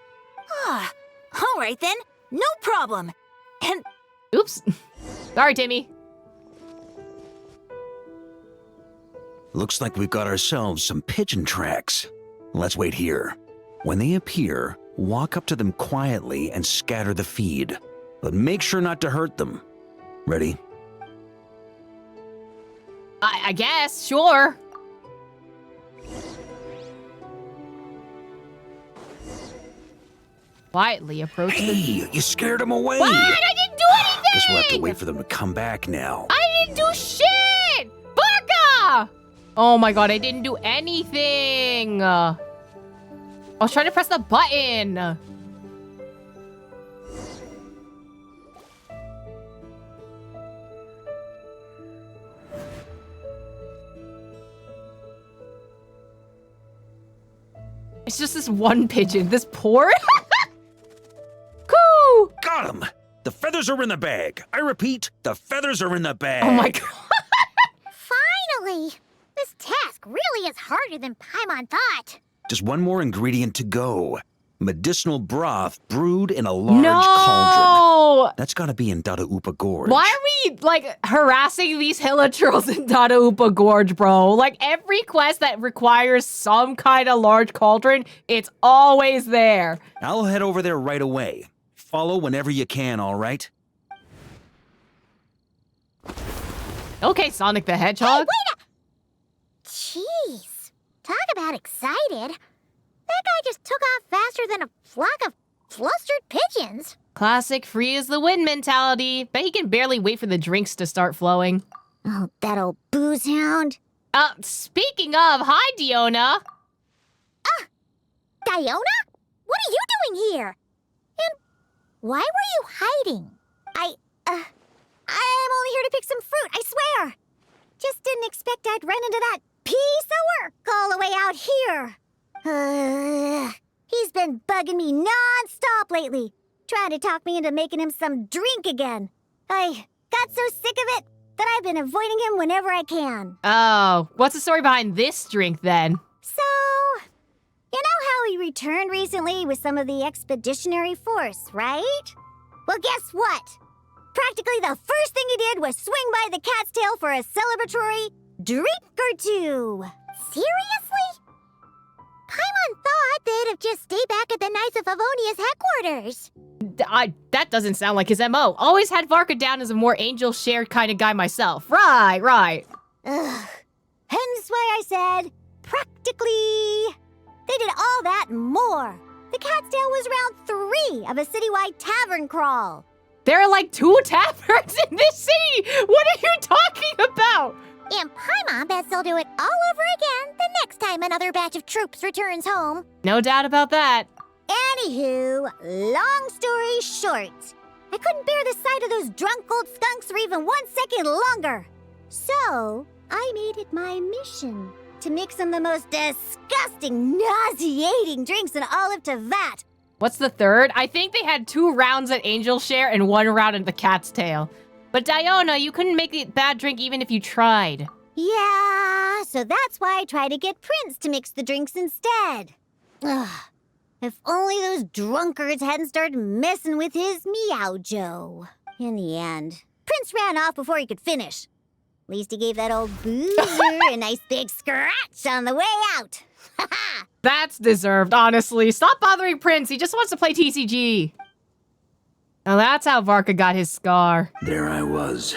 Ah, all right then. No problem. And... Oops. Sorry, Timmy. Looks like we've got ourselves some pigeon tracks. Let's wait here. When they appear, walk up to them quietly and scatter the feed. But make sure not to hurt them. Ready? I guess, sure. Quietly approach Hey, you scared them away! What? I didn't do anything! Guess we'll have to wait for them to come back now. I didn't do shit! Varka! Oh my god, I didn't do anything! I was trying to press the button! It's just this one pigeon, this poor... Coo! Got him! The feathers are in the bag. I repeat, the feathers are in the bag. Oh my god. Finally! This task really is harder than Paimon thought. Just one more ingredient to go. Medicinal broth brewed in a large cauldron. That's gotta be in Dadaupa Gorge. Why are we, like, harassing these Hilichurls in Dadaupa Gorge, bro? Like, every quest that requires some kind of large cauldron, it's always there. I'll head over there right away. Follow whenever you can, all right? Okay, Sonic the Hedgehog. Hey, wait a... Jeez. Talk about excited. That guy just took off faster than a flock of flustered pigeons. Classic free as the wind mentality. Bet he can barely wait for the drinks to start flowing. Oh, that old booze hound. Speaking of, hi, Diona. Diona? What are you doing here? And why were you hiding? I'm only here to pick some fruit, I swear. Just didn't expect I'd run into that piece of work all the way out here. He's been bugging me non-stop lately, trying to talk me into making him some drink again. I got so sick of it that I've been avoiding him whenever I can. Oh, what's the story behind this drink then? So, you know how he returned recently with some of the expeditionary force, right? Well, guess what? Practically the first thing he did was swing by the cat's tail for a celebratory drink or two. Seriously? Paimon thought they'd have just stayed back at the Knights of Favonius headquarters. That doesn't sound like his MO. Always had Varka down as a more angel-shared kind of guy myself. Right. Ugh. Hence why I said, practically. They did all that and more. The cat's tail was round 3 of a citywide tavern crawl. There are like 2 taverns in this city! What are you talking about? And Paimon bets they'll do it all over again the next time another batch of troops returns home. No doubt about that. Anywho, long story short, I couldn't bear the sight of those drunk old skunks for even 1 second longer. So, I made it my mission to mix them the most disgusting, nauseating drinks in all of Tevat. What's the third? I think they had 2 rounds at Angel Share and 1 round at the Cat's Tail. But Diona, you couldn't make a bad drink even if you tried. Yeah, so that's why I tried to get Prince to mix the drinks instead. Ugh. If only those drunkards hadn't started messing with his Meow Joe. In the end, Prince ran off before he could finish. Least he gave that old boozer a nice big scratch on the way out. That's deserved, honestly. Stop bothering Prince. He just wants to play TCG. Now that's how Varka got his scar. There I was,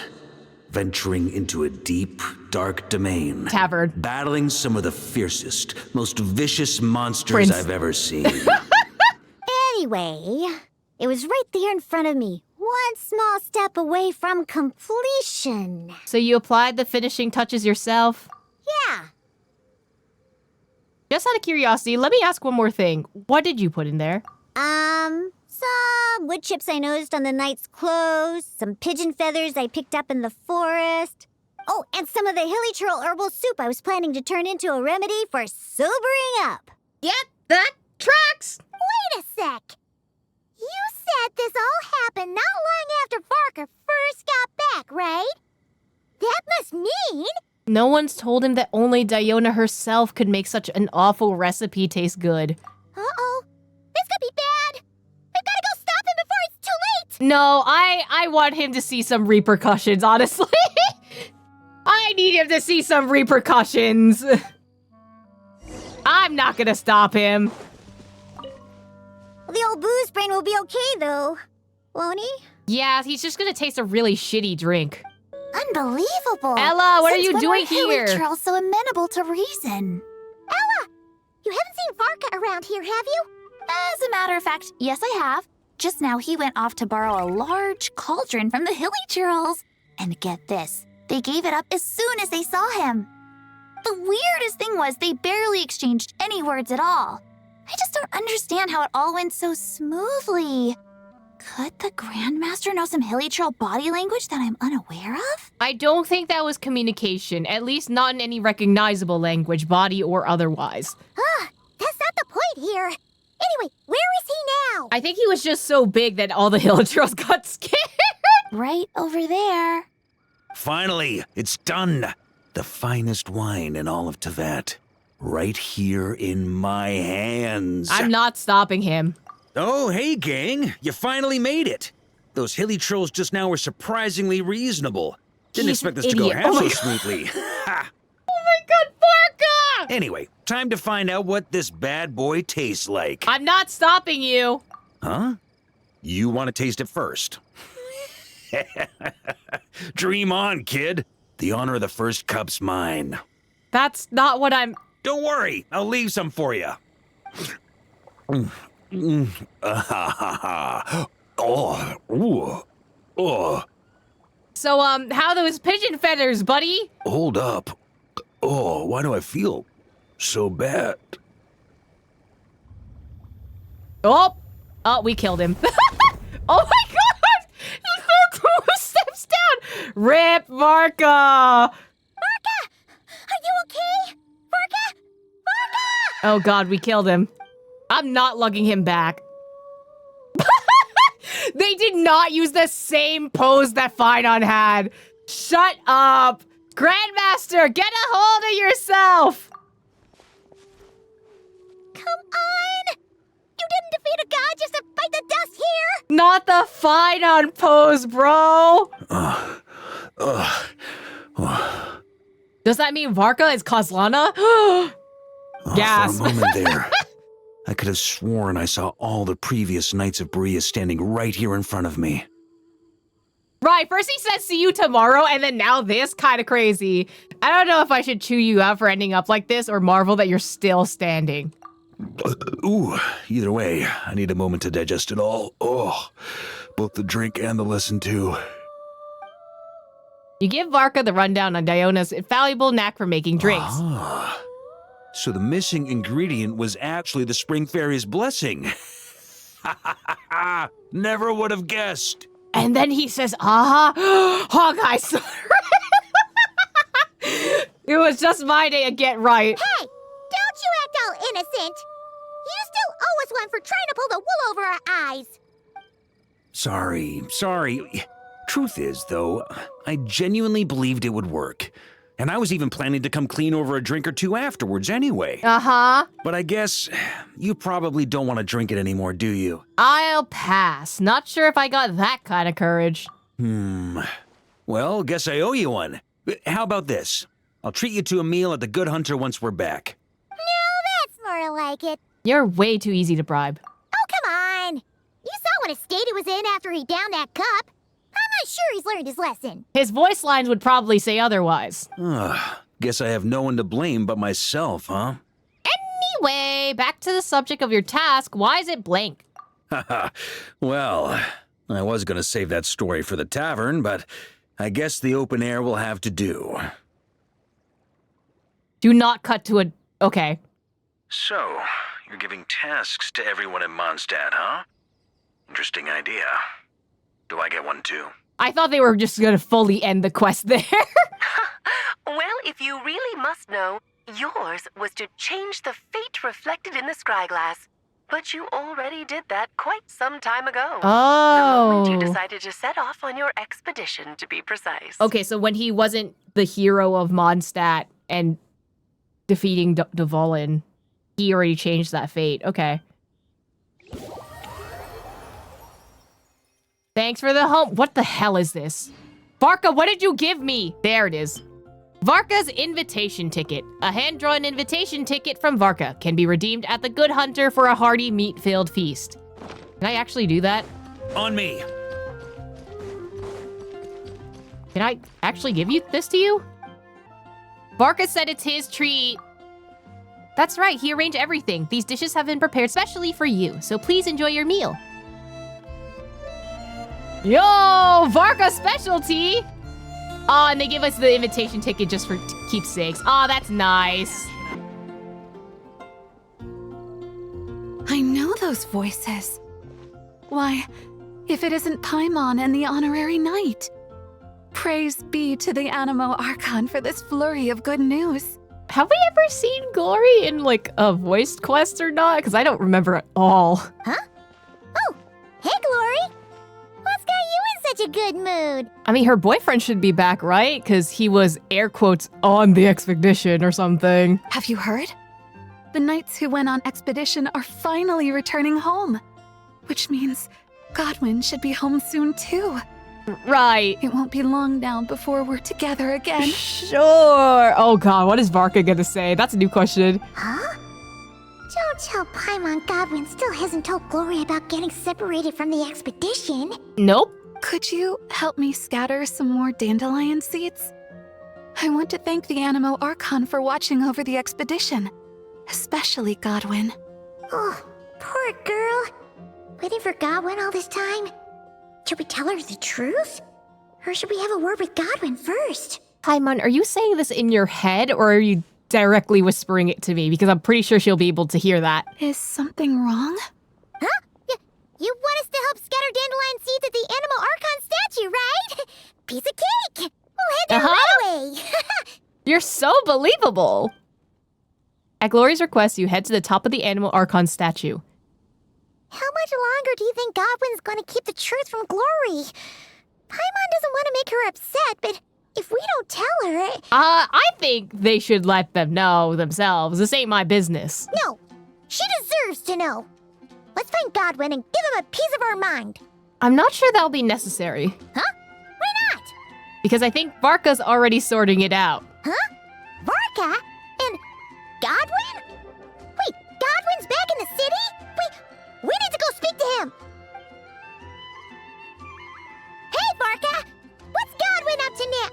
venturing into a deep, dark domain. Tavern. Battling some of the fiercest, most vicious monsters Prince. I've ever seen. Anyway, it was right there in front of me. One small step away from completion. So you applied the finishing touches yourself? Yeah. Just out of curiosity, let me ask one more thing. What did you put in there? Some wood chips I noticed on the knight's clothes, some pigeon feathers I picked up in the forest. Oh, and some of the hilly churl herbal soup I was planning to turn into a remedy for sobering up. Yep, that tracks! Wait a sec. You said this all happened not long after Varka first got back, right? That must mean... No one's told him that only Diona herself could make such an awful recipe taste good. Uh-oh. This could be bad. We've got to go stop him before it's too late. No, I want him to see some repercussions, honestly. I need him to see some repercussions. I'm not gonna stop him. The old booze brain will be okay, though. Won't he? Yeah, he's just gonna taste a really shitty drink. Unbelievable. Ella, what are Since you when doing were hilly here? churls so amenable to reason? Ella, you haven't seen Varka around here, have you? As a matter of fact, yes, I have. Just now he went off to borrow a large cauldron from the hilly churls. And get this, they gave it up as soon as they saw him. The weirdest thing was they barely exchanged any words at all. I just don't understand how it all went so smoothly. Could the Grandmaster know some hilly churl body language that I'm unaware of? I don't think that was communication, at least not in any recognizable language, body or otherwise. That's not the point here. Anyway, where is he now? I think he was just so big that all the hill trolls got scared. Right over there. Finally, it's done. The finest wine in all of Teyvat. Right here in my hands. I'm not stopping him. Oh, hey, gang. You finally made it. Those hilly trolls just now were surprisingly reasonable. Didn't He's expect an this to go idiot. half Oh so my smoothly. Ha! Oh my god, Varka! Anyway, time to find out what this bad boy tastes like. I'm not stopping you. Huh? You want to taste it first? Dream on, kid. The honor of the first cup's mine. That's not what I'm... Don't worry, I'll leave some for you. Oh, ooh, oh. So, how those pigeon feathers, buddy? Hold up. Oh, why do I feel so bad? Oh, we killed him. Oh my god! He fell 2 steps down. Rip Varka. Varka! Are you okay? Varka! Varka! Oh god, we killed him. I'm not lugging him back. They did not use the same pose that Finon had. Shut up. Grandmaster, get a hold of yourself. Come on! You didn't defeat a god just to bite the dust here! Not the Finon pose, bro. Does that mean Varka is Kozlana? Gas. For a moment there, I could have sworn I saw all the previous Knights of Bria standing right here in front of me. Right, first he said see you tomorrow, and then now this? Kind of crazy. I don't know if I should chew you out for ending up like this or marvel that you're still standing. Ooh, either way, I need a moment to digest it all. Oh, both the drink and the lesson too. You give Varka the rundown on Diona's infallible knack for making drinks. Ah, so the missing ingredient was actually the Spring Fairy's blessing. Never would have guessed. And then he says, Hawkeye, sorry. It was just my day to get right. Hey! Don't you act all innocent! You still owe us one for trying to pull the wool over our eyes! Sorry. Truth is, though, I genuinely believed it would work. And I was even planning to come clean over a drink or two afterwards anyway. Uh-huh. But I guess you probably don't want to drink it anymore, do you? I'll pass. Not sure if I got that kind of courage. Well, guess I owe you one. How about this? I'll treat you to a meal at the Good Hunter once we're back. No, that's more like it. You're way too easy to bribe. Oh, come on. You saw what a state he was in after he downed that cup. I'm not sure he's learned his lesson. His voice lines would probably say otherwise. Guess I have no one to blame but myself, huh? Anyway, back to the subject of your task. Why is it blank? Well, I was gonna save that story for the tavern, but I guess the open air will have to do. Do not cut to a... Okay. So, you're giving tasks to everyone in Mondstadt, huh? Interesting idea. Do I get one too? I thought they were just gonna fully end the quest there. Well, if you really must know, yours was to change the fate reflected in the scryglass. But you already did that quite some time ago. Oh. The moment you decided to set off on your expedition, to be precise. Okay, so when he wasn't the hero of Mondstadt and defeating Dvalin, he already changed that fate. Okay. Thanks for the home. What the hell is this? Varka, what did you give me? There it is. Varka's invitation ticket. A hand-drawn invitation ticket from Varka can be redeemed at the Good Hunter for a hearty meat-filled feast. Can I actually do that? On me. Can I actually give this to you? Varka said it's his treat. That's right, he arranged everything. These dishes have been prepared specially for you, so please enjoy your meal. Yo, Varka specialty! Oh, and they give us the invitation ticket just for keepsakes. Oh, that's nice. I know those voices. Why, if it isn't Paimon and the Honorary Knight. Praise be to the Anemo Archon for this flurry of good news. Have we ever seen Glory in, like, a voiced quest or not? Because I don't remember at all. Huh? Oh, hey, Glory. What's got you in such a good mood? I mean, her boyfriend should be back, right? Because he was, air quotes, on the expedition or something. Have you heard? The knights who went on expedition are finally returning home. Which means Godwin should be home soon, too. Right. It won't be long now before we're together again. Sure. Oh god, what is Varka gonna say? That's a new question. Huh? Don't tell Paimon Godwin still hasn't told Glory about getting separated from the expedition. Nope. Could you help me scatter some more dandelion seeds? I want to thank the Anemo Archon for watching over the expedition. Especially Godwin. Oh, poor girl. Waiting for Godwin all this time? Should we tell her the truth? Or should we have a word with Godwin first? Paimon, are you saying this in your head, or are you directly whispering it to me? Because I'm pretty sure she'll be able to hear that. Is something wrong? Huh? You want us to help scatter dandelion seeds at the Anemo Archon statue, right? Piece of cake! We'll head there right away! You're so believable! At Glory's request, you head to the top of the Anemo Archon statue. How much longer do you think Godwin's gonna keep the truth from Glory? Paimon doesn't want to make her upset, but if we don't tell her... I think they should let them know themselves. This ain't my business. No, she deserves to know. Let's find Godwin and give him a piece of our mind. I'm not sure that'll be necessary. Huh? Why not? Because I think Varka's already sorting it out. Huh? Varka? And Godwin? Wait, Godwin's back in the city? We need to go speak to him! Hey, Varka! What's Godwin up to now?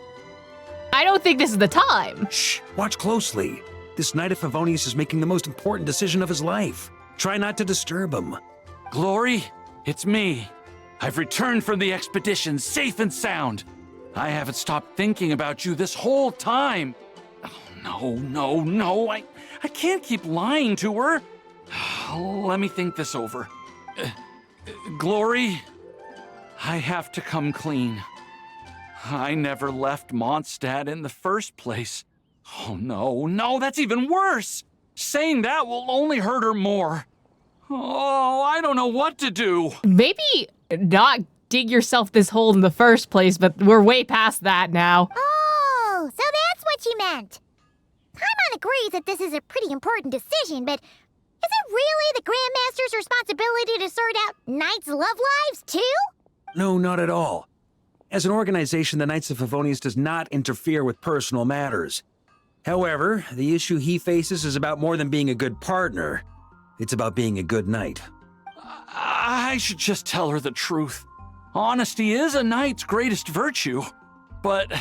I don't think this is the time. Shh, watch closely. This Knight of Favonius is making the most important decision of his life. Try not to disturb him. Glory, it's me. I've returned from the expedition safe and sound. I haven't stopped thinking about you this whole time. Oh, no, I can't keep lying to her. Let me think this over. Glory, I have to come clean. I never left Mondstadt in the first place. Oh, no, that's even worse. Saying that will only hurt her more. Oh, I don't know what to do. Maybe not dig yourself this hole in the first place, but we're way past that now. Oh, so that's what you meant. Paimon agrees that this is a pretty important decision, but is it really the Grandmaster's responsibility to sort out knights' love lives, too? No, not at all. As an organization, the Knights of Favonius does not interfere with personal matters. However, the issue he faces is about more than being a good partner. It's about being a good knight. I should just tell her the truth. Honesty is a knight's greatest virtue, but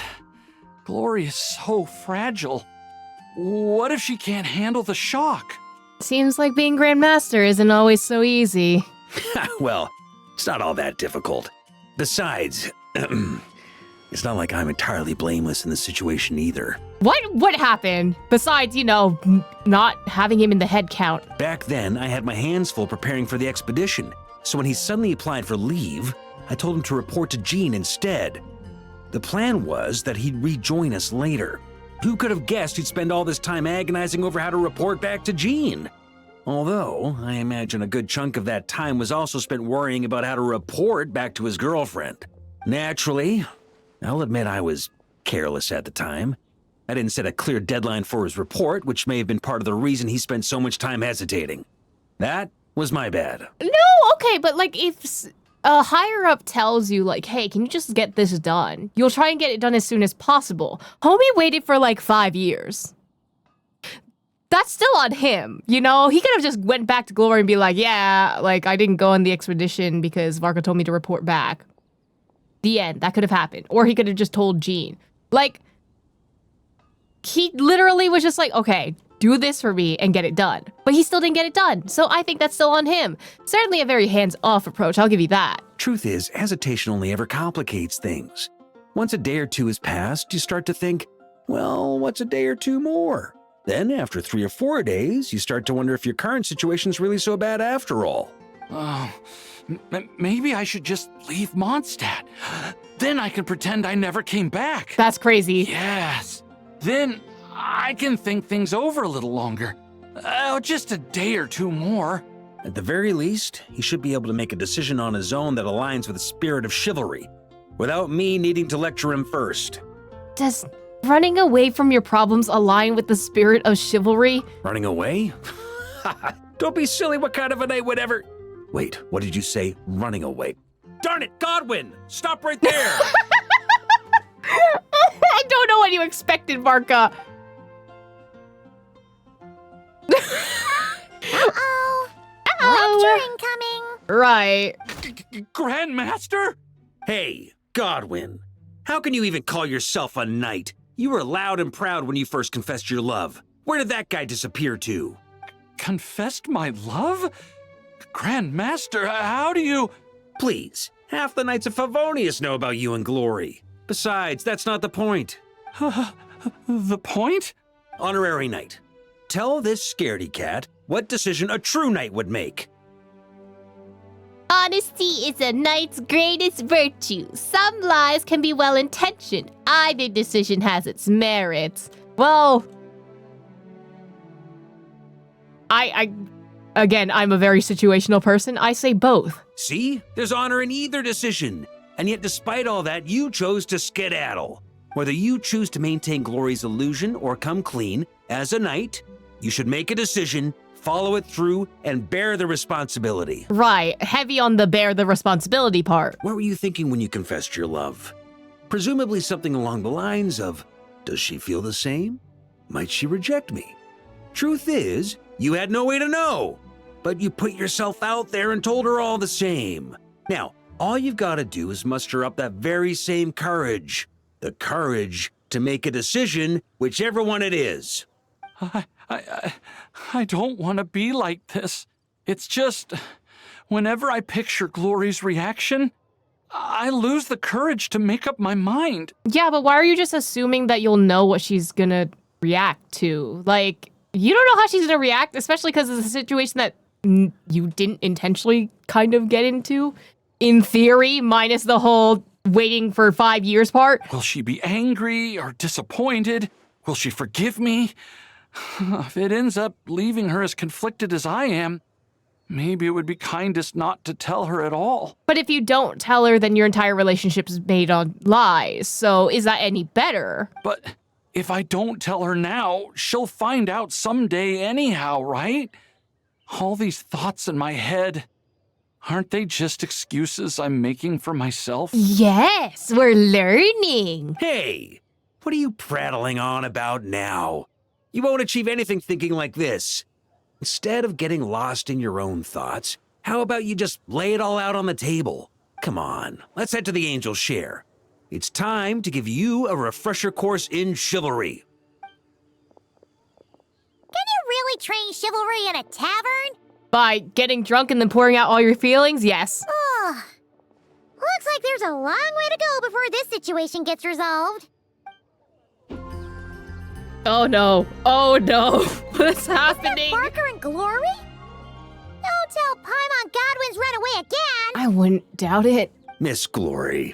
glory is so fragile. What if she can't handle the shock? Seems like being Grandmaster isn't always so easy. Well, it's not all that difficult. Besides, it's not like I'm entirely blameless in the situation either. What happened? Besides, not having him in the head count. Back then, I had my hands full preparing for the expedition, so when he suddenly applied for leave, I told him to report to Jean instead. The plan was that he'd rejoin us later. Who could have guessed he'd spend all this time agonizing over how to report back to Jean? Although, I imagine a good chunk of that time was also spent worrying about how to report back to his girlfriend. Naturally, I'll admit I was careless at the time. I didn't set a clear deadline for his report, which may have been part of the reason he spent so much time hesitating. That was my bad. No, okay, but if a higher up tells you, hey, can you just get this done? You'll try and get it done as soon as possible. Homie waited for 5 years. That's still on him, He could have just went back to Glory and be yeah, I didn't go on the expedition because Varka told me to report back. The end. That could have happened. Or he could have just told Jean. He literally was just okay, do this for me and get it done. But he still didn't get it done. So I think that's still on him. Certainly a very hands-off approach, I'll give you that. Truth is, hesitation only ever complicates things. Once a day or two has passed, you start to think, well, what's a day or two more? Then, after 3 or 4 days, you start to wonder if your current situation's really so bad after all. Maybe I should just leave Mondstadt. Then I can pretend I never came back. That's crazy. Yes. Then I can think things over a little longer. Just a day or two more. At the very least, he should be able to make a decision on his own that aligns with the spirit of chivalry, without me needing to lecture him first. Does running away from your problems align with the spirit of chivalry? Running away? Don't be silly, what kind of a knight would ever... Wait, what did you say? Running away. Darn it, Godwin! Stop right there! I don't know what you expected, Varka. Uh-oh. Lecture incoming. Right. Grandmaster? Hey, Godwin. How can you even call yourself a knight? You were loud and proud when you first confessed your love. Where did that guy disappear to? Confessed my love? Grandmaster, how do you... Please, half the Knights of Favonius know about you and Glory. Besides, that's not the point. The point? Honorary Knight, tell this scaredy cat what decision a true knight would make. Honesty is a knight's greatest virtue. Some lies can be well-intentioned. Either decision has its merits. Well, Again, I'm a very situational person. I say both. See? There's honor in either decision. And yet, despite all that, you chose to skedaddle. Whether you choose to maintain Glory's illusion or come clean, as a knight, you should make a decision, follow it through, and bear the responsibility. Right. Heavy on the bear the responsibility part. What were you thinking when you confessed your love? Presumably something along the lines of, does she feel the same? Might she reject me? Truth is, you had no way to know. But you put yourself out there and told her all the same. Now, all you've got to do is muster up that very same courage. The courage to make a decision, whichever one it is. I don't want to be like this. It's just, whenever I picture Glory's reaction, I lose the courage to make up my mind. Yeah, but why are you just assuming that you'll know what she's gonna react to? You don't know how she's gonna react, especially because it's a situation that you didn't intentionally kind of get into, in theory, minus the whole waiting for 5 years part. Will she be angry or disappointed? Will she forgive me? If it ends up leaving her as conflicted as I am, maybe it would be kindest not to tell her at all. But if you don't tell her, then your entire relationship is made on lies. So is that any better? But if I don't tell her now, she'll find out someday anyhow, right? All these thoughts in my head, Aren't they just excuses I'm making for myself? Yes, we're learning. Hey, what are you prattling on about now? You won't achieve anything thinking like this. Instead of getting lost in your own thoughts, how about you just lay it all out on the table? Come on, let's head to the Angel Share. It's time to give you a refresher course in chivalry. Can you really train chivalry in a tavern? By getting drunk and then pouring out all your feelings? Yes. Oh, looks like there's a long way to go before this situation gets resolved. Oh no. Oh no. What's happening? Varka and Glory? Don't tell Paimon Godwin's run away again! I wouldn't doubt it. Miss Glory,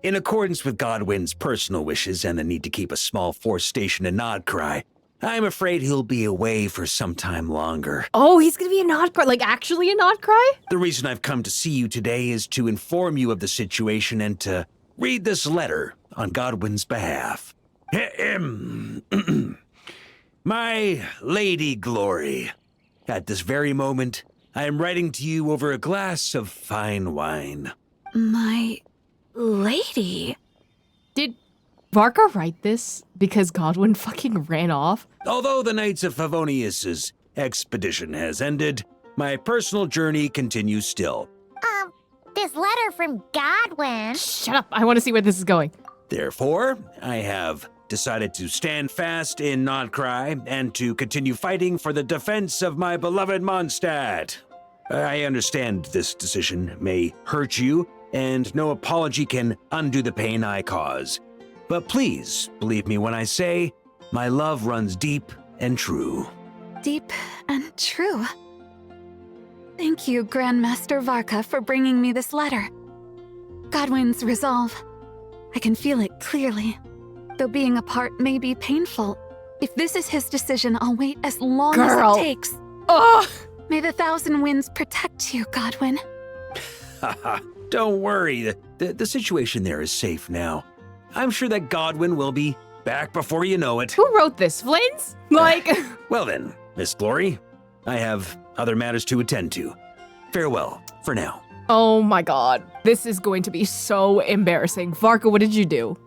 in accordance with Godwin's personal wishes and the need to keep a small force stationed in Nodcry, I'm afraid he'll be away for some time longer. Oh, he's gonna be a Nodcry, like actually a Nodcry? The reason I've come to see you today is to inform you of the situation and to read this letter on Godwin's behalf. My Lady Glory, at this very moment, I am writing to you over a glass of fine wine. My lady? Did Varka write this because Godwin fucking ran off? Although the Knights of Favonius' expedition has ended, my personal journey continues still. This letter from Godwin. Shut up, I want to see where this is going. Therefore, I have decided to stand fast in Nodcry and to continue fighting for the defense of my beloved Mondstadt. I understand this decision may hurt you, and no apology can undo the pain I cause. But please, believe me when I say, my love runs deep and true. Deep and true. Thank you, Grandmaster Varka, for bringing me this letter. Godwin's resolve. I can feel it clearly. Though being apart may be painful, if this is his decision, I'll wait as long as it takes. Ugh! May the thousand winds protect you, Godwin. Haha, don't worry. The situation there is safe now. I'm sure that Godwin will be back before you know it. Who wrote this, Flins? Like... Well then, Miss Glory, I have other matters to attend to. Farewell, for now. Oh my god. This is going to be so embarrassing. Varka, what did you do?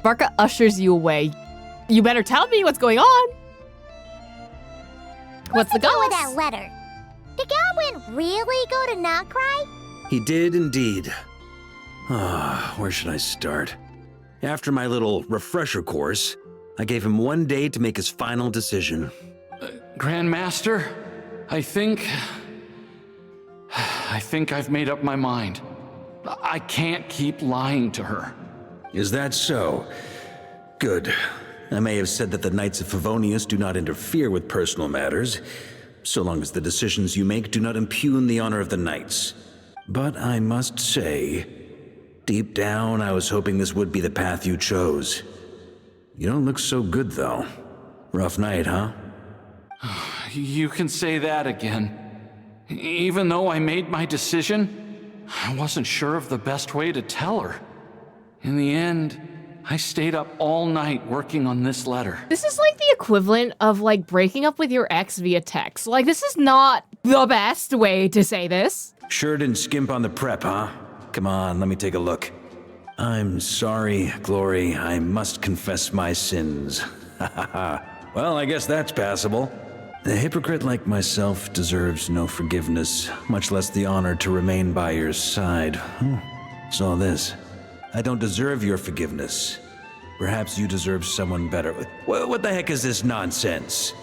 Varka ushers you away. You better tell me what's going on. What's the goal with that letter? Did Godwin really go to Nodcry? He did indeed. Where should I start? After my little refresher course, I gave him 1 day to make his final decision. Grandmaster, I think I've made up my mind. I can't keep lying to her. Is that so? Good. I may have said that the Knights of Favonius do not interfere with personal matters, so long as the decisions you make do not impugn the honor of the Knights. But I must say, deep down, I was hoping this would be the path you chose. You don't look so good, though. Rough night, huh? You can say that again. Even though I made my decision, I wasn't sure of the best way to tell her. In the end, I stayed up all night working on this letter. This is like the equivalent of like breaking up with your ex via text. Like, this is not the best way to say this. Sure didn't skimp on the prep, huh? Come on, let me take a look. I'm sorry, Glory. I must confess my sins. Well, I guess that's passable. A hypocrite like myself deserves no forgiveness, much less the honor to remain by your side. Saw this. I don't deserve your forgiveness. Perhaps you deserve someone better. What the heck is this nonsense?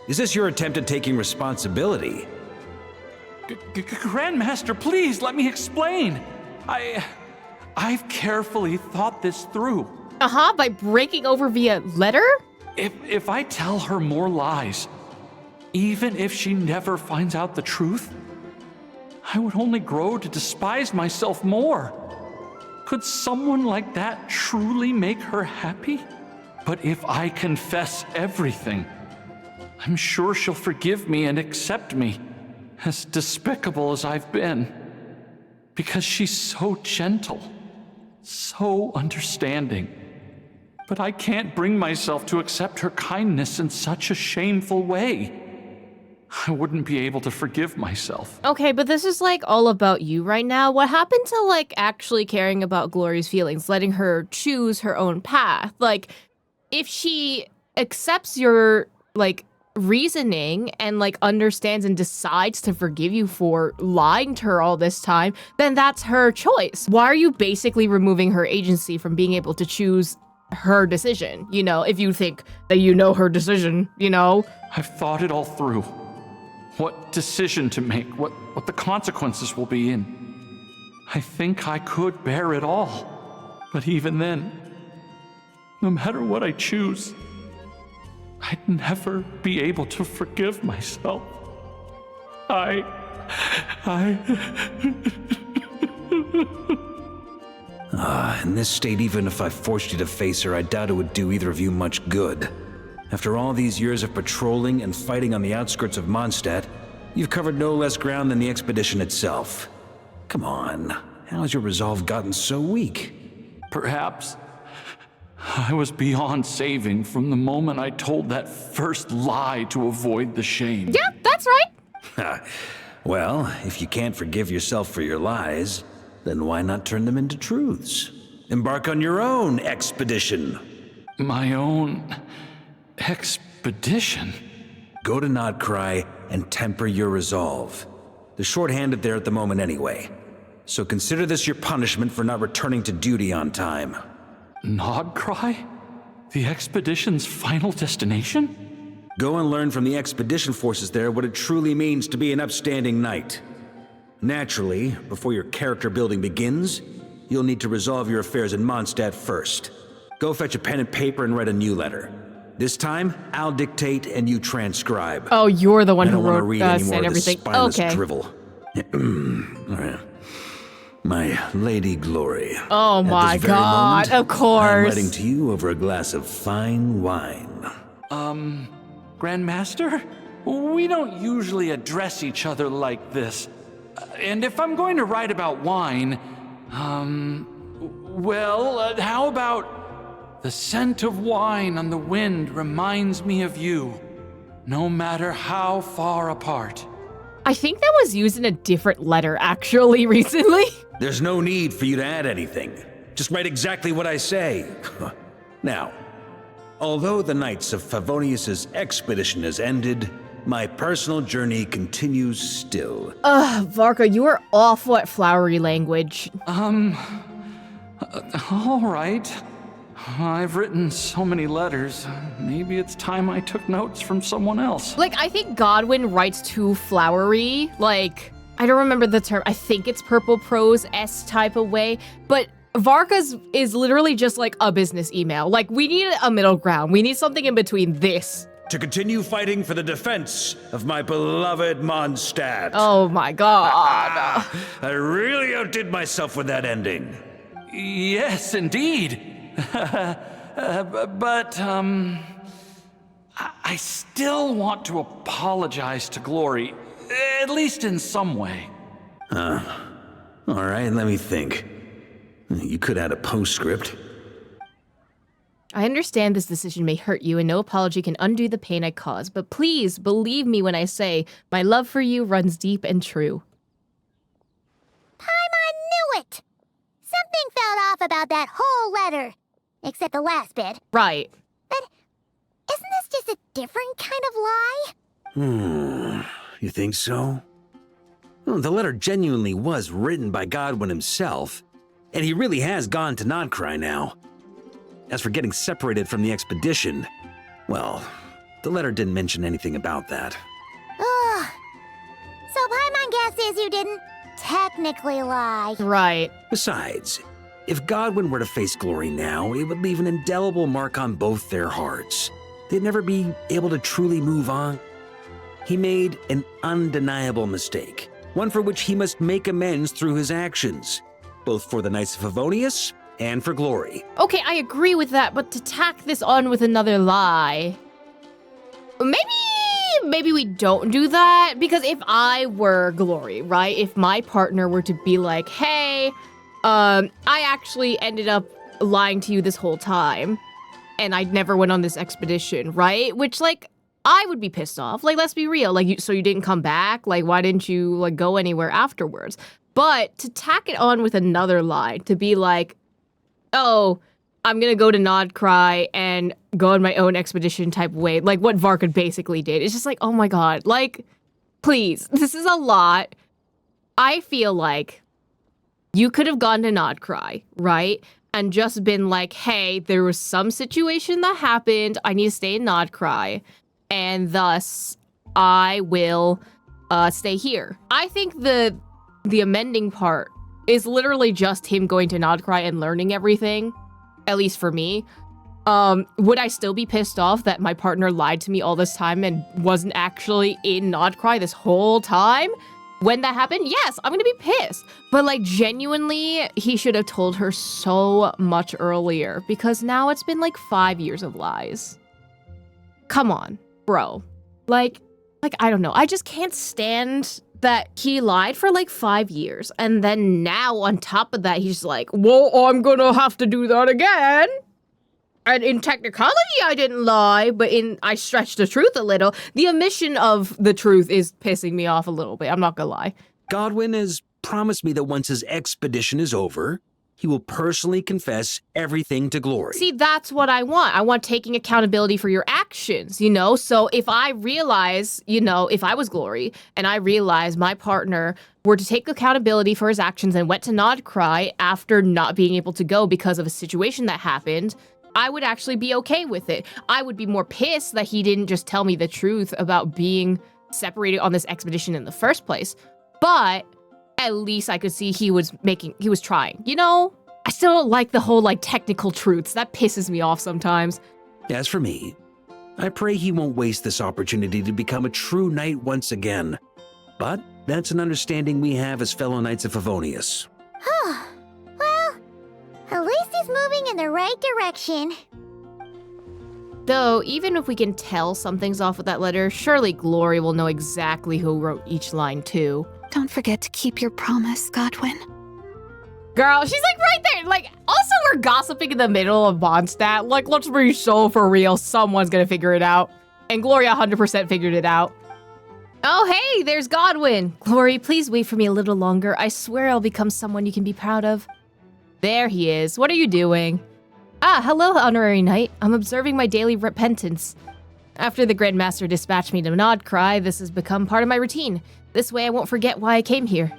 Is this your attempt at taking responsibility? Grandmaster, please let me explain. I've carefully thought this through. By breaking over via letter? If I tell her more lies, even if she never finds out the truth, I would only grow to despise myself more. Could someone like that truly make her happy? But if I confess everything, I'm sure she'll forgive me and accept me, as despicable as I've been. Because she's so gentle, so understanding. But I can't bring myself to accept her kindness in such a shameful way. I wouldn't be able to forgive myself. Okay, but this is like all about you right now. What happened to like actually caring about Glory's feelings, letting her choose her own path? Like, if she accepts your like reasoning and like understands and decides to forgive you for lying to her all this time, then that's her choice. Why are you basically removing her agency from being able to choose her decision? You know, if you think that you know her decision, you know? I've thought it all through. What decision to make, what the consequences will be, and I think I could bear it all. But even then, no matter what I choose, I'd never be able to forgive myself. In this state, even if I forced you to face her, I doubt it would do either of you much good. After all these years of patrolling and fighting on the outskirts of Mondstadt, you've covered no less ground than the expedition itself. Come on, how has your resolve gotten so weak? Perhaps I was beyond saving from the moment I told that first lie to avoid the shame. Yeah, that's right. Well, if you can't forgive yourself for your lies, then why not turn them into truths? Embark on your own expedition. My own expedition? Go to Nodcry and temper your resolve. They're short-handed there at the moment anyway. So consider this your punishment for not returning to duty on time. Nodcry? The expedition's final destination? Go and learn from the expedition forces there what it truly means to be an upstanding knight. Naturally, before your character building begins, you'll need to resolve your affairs in Mondstadt first. Go fetch a pen and paper and write a new letter. This time, I'll dictate and you transcribe. Oh, you're the one who wrote read any more said of this everything. spineless Okay. drivel. All right. My Lady Glory. Oh At my this very god, moment, of course. I'm writing to you over a glass of fine wine. Grandmaster? We don't usually address each other like this. And if I'm going to write about wine, how about the scent of wine on the wind reminds me of you, no matter how far apart. I think that was used in a different letter actually recently. There's no need for you to add anything. Just write exactly what I say. Now, although the Knights of Favonius' expedition has ended, my personal journey continues still. Varka, you are awful at flowery language. All right. I've written so many letters. Maybe it's time I took notes from someone else. Like, I think Godwin writes too flowery. Like, I don't remember the term. I think it's purple prose-s type of way. But Varka's is literally just like a business email. Like, we need a middle ground. We need something in between this. To continue fighting for the defense of my beloved Mondstadt. Oh my god. I really outdid myself with that ending. Yes, indeed. But I still want to apologize to Glory, at least in some way. All right, let me think. You could add a postscript. I understand this decision may hurt you and no apology can undo the pain I caused, but please believe me when I say my love for you runs deep and true. Paimon knew it! Something felt off about that whole letter. Except the last bit. Right. But isn't this just a different kind of lie? You think so? Well, the letter genuinely was written by Godwin himself, and he really has gone to Nodcry now. As for getting separated from the expedition, well, the letter didn't mention anything about that. Ugh. So Paimon guesses you didn't technically lie. Right. Besides, if Godwin were to face Glory now, it would leave an indelible mark on both their hearts. They'd never be able to truly move on. He made an undeniable mistake, one for which he must make amends through his actions, both for the Knights of Favonius and for Glory. Okay, I agree with that, but to tack this on with another lie... Maybe we don't do that, because if I were Glory, right? If my partner were to be like, hey, I actually ended up lying to you this whole time, and I never went on this expedition, right? Which, like, I would be pissed off. Like, let's be real. Like, so you didn't come back? Like, why didn't you, like, go anywhere afterwards? But to tack it on with another lie, to be like, oh, I'm gonna go to Nodcry and go on my own expedition type way, like what Varka basically did. It's just like, oh my god, like, please, this is a lot. I feel like you could have gone to Nodcry, right? And just been like, hey, there was some situation that happened. I need to stay in Nodcry, and thus I will stay here. I think the amending part is literally just him going to Nodcry and learning everything, at least for me. Would I still be pissed off that my partner lied to me all this time and wasn't actually in Nodcry this whole time? When that happened, yes, I'm gonna be pissed. But like, genuinely, he should have told her so much earlier, because now it's been like 5 years of lies. Come on, bro. Like, I don't know. I just can't stand that he lied for like 5 years, and then now on top of that, he's like, well, I'm gonna have to do that again. And in technicality, I didn't lie, but I stretched the truth a little. The omission of the truth is pissing me off a little bit, I'm not gonna lie. Godwin has promised me that once his expedition is over, he will personally confess everything to Glory. See, that's what I want. I want taking accountability for your actions, you know? So if I realize, you know, if I was Glory and I realized my partner were to take accountability for his actions and went to Nodcry after not being able to go because of a situation that happened, I would actually be okay with it. I would be more pissed that he didn't just tell me the truth about being separated on this expedition in the first place. But at least I could see he was trying, you know? I still don't like the whole, like, technical truths. That pisses me off sometimes. As for me, I pray he won't waste this opportunity to become a true knight once again. But that's an understanding we have as fellow knights of Favonius. Well, at least he's moving in the right direction. Though, even if we can tell something's off with that letter, surely Glory will know exactly who wrote each line, too. Don't forget to keep your promise, Godwin. Girl, she's like right there. Like, also we're gossiping in the middle of Mondstadt. Like, let's be so for real. Someone's gonna figure it out. And Glory 100% figured it out. Oh, hey, there's Godwin. Glory, please wait for me a little longer. I swear I'll become someone you can be proud of. There he is. What are you doing? Ah, hello, Honorary Knight. I'm observing my daily repentance. After the Grandmaster dispatched me to Nodcry, this has become part of my routine. This way I won't forget why I came here.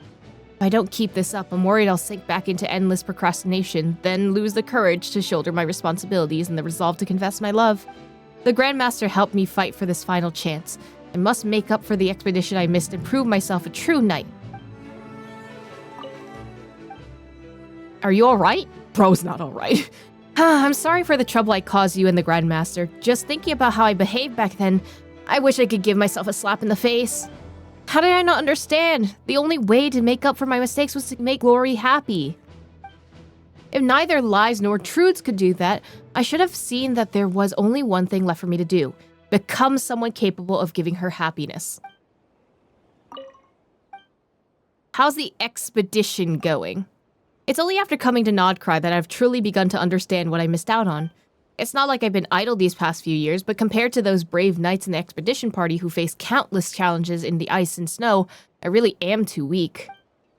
If I don't keep this up, I'm worried I'll sink back into endless procrastination, then lose the courage to shoulder my responsibilities and the resolve to confess my love. The Grandmaster helped me fight for this final chance. I must make up for the expedition I missed and prove myself a true knight. Are you alright? Bro's not alright. I'm sorry for the trouble I caused you and the Grandmaster. Just thinking about how I behaved back then, I wish I could give myself a slap in the face. How did I not understand? The only way to make up for my mistakes was to make Glory happy. If neither lies nor truths could do that, I should have seen that there was only one thing left for me to do. Become someone capable of giving her happiness. How's the expedition going? It's only after coming to Nodcry that I've truly begun to understand what I missed out on. It's not like I've been idle these past few years, but compared to those brave knights in the expedition party who faced countless challenges in the ice and snow, I really am too weak.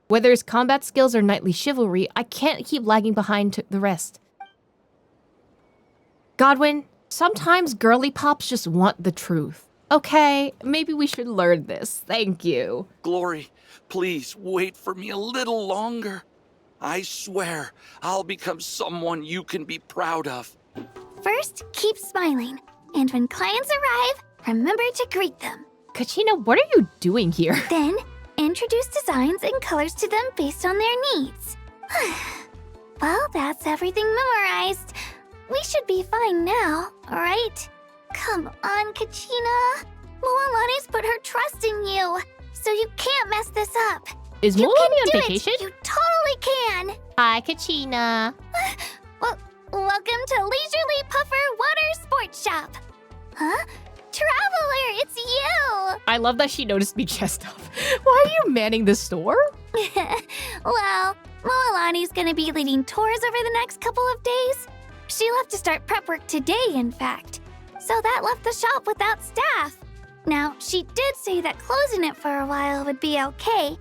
Whether it's combat skills or knightly chivalry, I can't keep lagging behind the rest. Godwin, sometimes girly pops just want the truth. Okay, maybe we should learn this. Thank you. Glory, please wait for me a little longer. I swear I'll become someone you can be proud of. First, keep smiling. And when clients arrive, remember to greet them. Kachina, what are you doing here? Then, introduce designs and colors to them based on their needs. Well, that's everything memorized. We should be fine now, right? Come on, Kachina. Moalani's put her trust in you, so you can't mess this up. Is Moalani on vacation? You totally can. Hi, Kachina. Welcome to Leisurely Puffer Water Sports Shop. Huh? Traveler, it's you! I love that she noticed me chest up. Why are you manning the store? Well, Moalani's gonna be leading tours over the next couple of days. She'll have to start prep work today, in fact. so that left the shop without staff. Now, she did say that closing it for a while would be okay.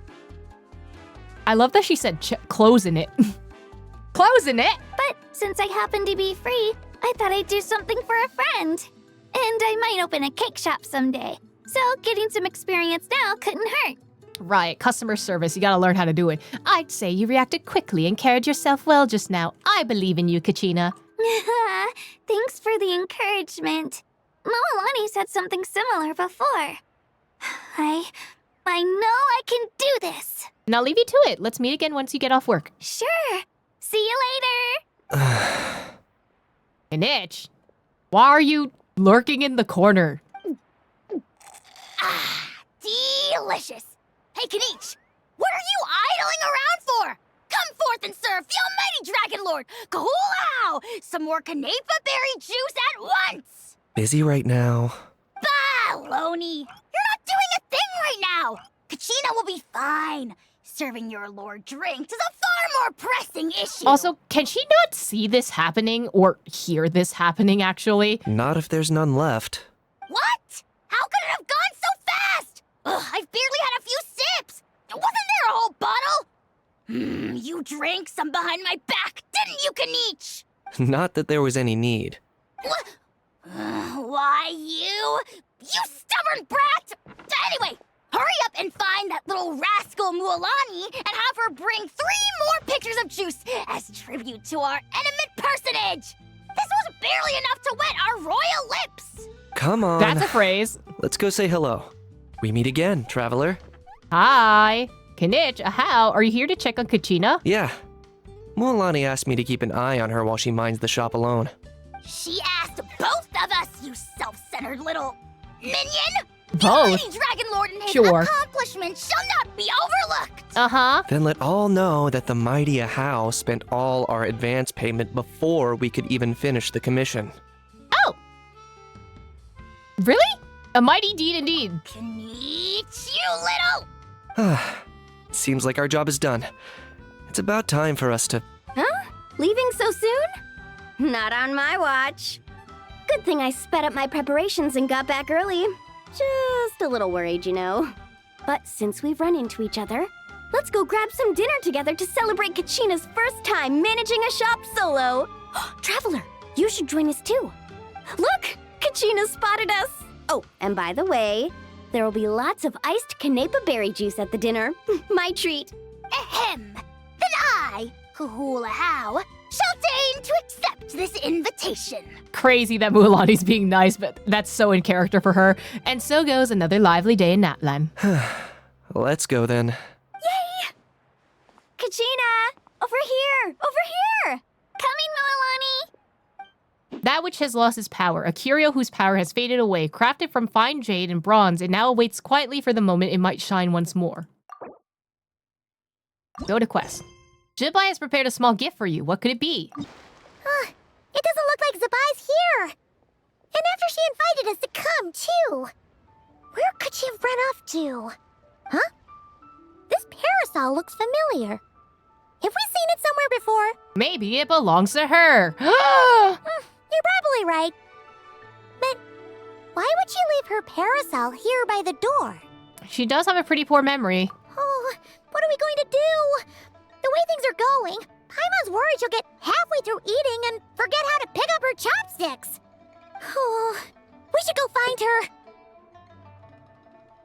I love that she said closing it. Closing it? But since I happen to be free, I thought I'd do something for a friend. And I might open a cake shop someday. So getting some experience now couldn't hurt. Right, customer service. You gotta learn how to do it. I'd say you reacted quickly and carried yourself well just now. I believe in you, Kachina. Thanks for the encouragement. Moalani said something similar before. I know I can do this. Now leave you to it. Let's meet again once you get off work. Sure. See you later. An itch? Why are you lurking in the corner? Delicious. Hey, Kaniche, what are you idling around for? Come forth and serve the almighty Dragon Lord, Kahulao, some more Canepa berry juice at once. Busy right now. Baloney. You're not doing a thing right now. Kachina will be fine. Serving your lord drinks is a far more pressing issue. Also, can she not see this happening or hear this happening, actually? Not if there's none left. What? How could it have gone so fast? Ugh, I've barely had a few sips. Wasn't there a whole bottle? You drank some behind my back, didn't you, Kaniche? Not that there was any need. Why, you stubborn brat! Anyway, hurry up and find that little rascal Mualani and have her bring 3 more pictures of juice as tribute to our eminent personage. This was barely enough to wet our royal lips. Come on. That's a phrase. Let's go say hello. We meet again, traveler. Hi. Kaniche, how? Are you here to check on Kachina? Yeah. Mualani asked me to keep an eye on her while she minds the shop alone. She asked both of us, you self-centered little minion. Both? The mighty Dragon Lord and his accomplishments shall not be overlooked. Uh-huh. Then let all know that the mighty Ahau spent all our advance payment before we could even finish the commission. Oh! Really? A mighty deed indeed. Kaniche, you little... Seems like our job is done. It's about time for us to... Huh? Leaving so soon? Not on my watch. Good thing I sped up my preparations and got back early. Just a little worried, you know. But since we've run into each other, let's go grab some dinner together to celebrate Kachina's first time managing a shop solo. Traveler, you should join us too. Look, Kachina spotted us. Oh, and by the way, there will be lots of iced Canepa berry juice at the dinner. My treat. Ahem. Then I, Kahulao, shall deign to accept this invitation. Crazy that Mualani's being nice, but that's so in character for her. And so goes another lively day in Natlan. Let's go then. Yay! Kachina! Over here! Over here! Coming, Mualani! That which has lost its power, a curio whose power has faded away, crafted from fine jade and bronze, it now awaits quietly for the moment it might shine once more. Go to quest. Zibai has prepared a small gift for you. What could it be? It doesn't look like Zibai's here. And after she invited us to come, too. Where could she have run off to? Huh? This parasol looks familiar. Have we seen it somewhere before? Maybe it belongs to her. You're probably right. But why would she leave her parasol here by the door? She does have a pretty poor memory. Oh, what are we going to do? The way things are going, Paimon's worried she'll get halfway through eating and forget how to pick up her chopsticks. Oh, we should go find her.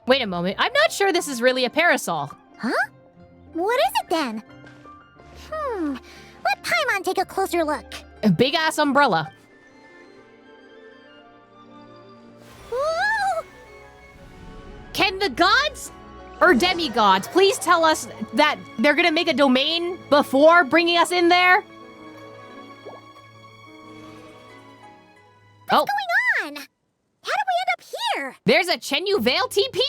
Wait a moment. I'm not sure this is really a parasol. Huh? What is it then? Let Paimon take a closer look. A big-ass umbrella. Whoa! Can the gods or demigods please tell us that they're gonna make a domain before bringing us in there? What's going on? How did we end up here? There's a Chenyu Vale TP?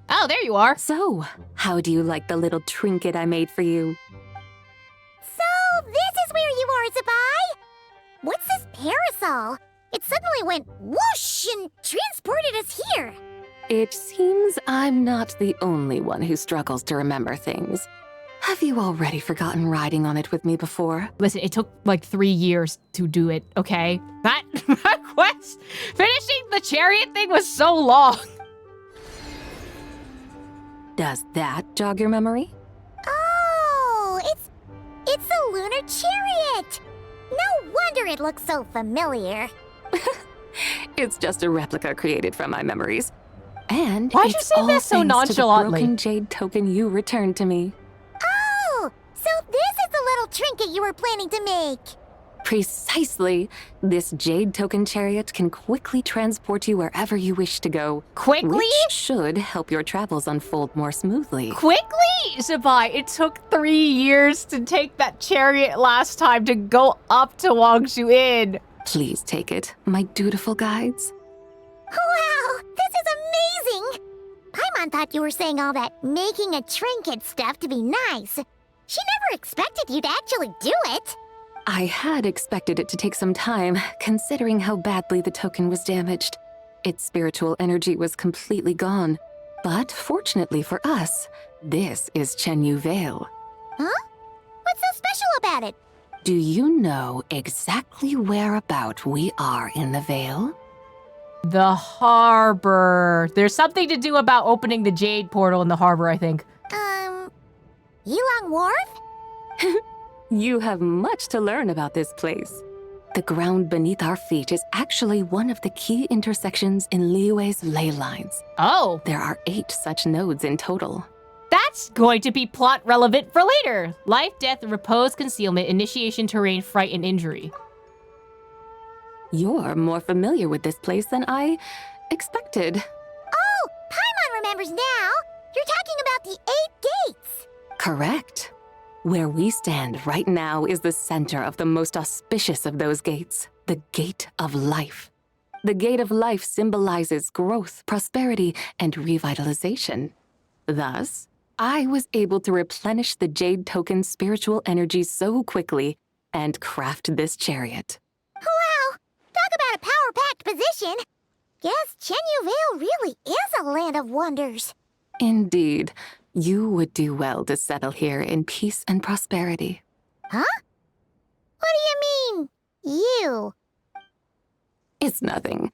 Oh, there you are. So, how do you like the little trinket I made for you? So, this is where you are, Zibai? What's this parasol? It suddenly went whoosh and transported us here. It seems I'm not the only one who struggles to remember things. Have you already forgotten riding on it with me before? Listen, it took like 3 years to do it, okay? That quest, finishing the chariot thing was so long. Does that jog your memory? Oh, it's a lunar chariot. No wonder it looks so familiar. It's just a replica created from my memories. And Why'd you it's say all that so thanks to the nonchalantly? broken jade token you returned to me. Oh, so this is the little trinket you were planning to make. Precisely. This jade token chariot can quickly transport you wherever you wish to go. Quickly? Which should help your travels unfold more smoothly. Quickly? Zibai, it took 3 years to take that chariot last time to go up to Wangshu Inn. Please take it, my dutiful guides. Wow, this is amazing! Paimon thought you were saying all that making a trinket stuff to be nice. She never expected you to actually do it. I had expected it to take some time, considering how badly the token was damaged. Its spiritual energy was completely gone. But fortunately for us, this is Chenyu Vale. Huh? What's so special about it? Do you know exactly whereabout we are in the Vale? The harbor. There's something to do about opening the jade portal in the harbor, I think. Yilong Wharf? You have much to learn about this place. The ground beneath our feet is actually one of the key intersections in Liyue's ley lines. Oh. There are 8 such nodes in total. That's going to be plot relevant for later. Life, death, repose, concealment, initiation, terrain, fright, and injury. You're more familiar with this place than I expected. Oh, Paimon remembers now. You're talking about the 8 gates. Correct. Where we stand right now is the center of the most auspicious of those gates, the Gate of Life. The Gate of Life symbolizes growth, prosperity, and revitalization. Thus, I was able to replenish the Jade Token's spiritual energy so quickly and craft this chariot. Wow, talk about a power-packed position. Guess Chenyu Vale really is a land of wonders. Indeed, you would do well to settle here in peace and prosperity. Huh? What do you mean, you? It's nothing.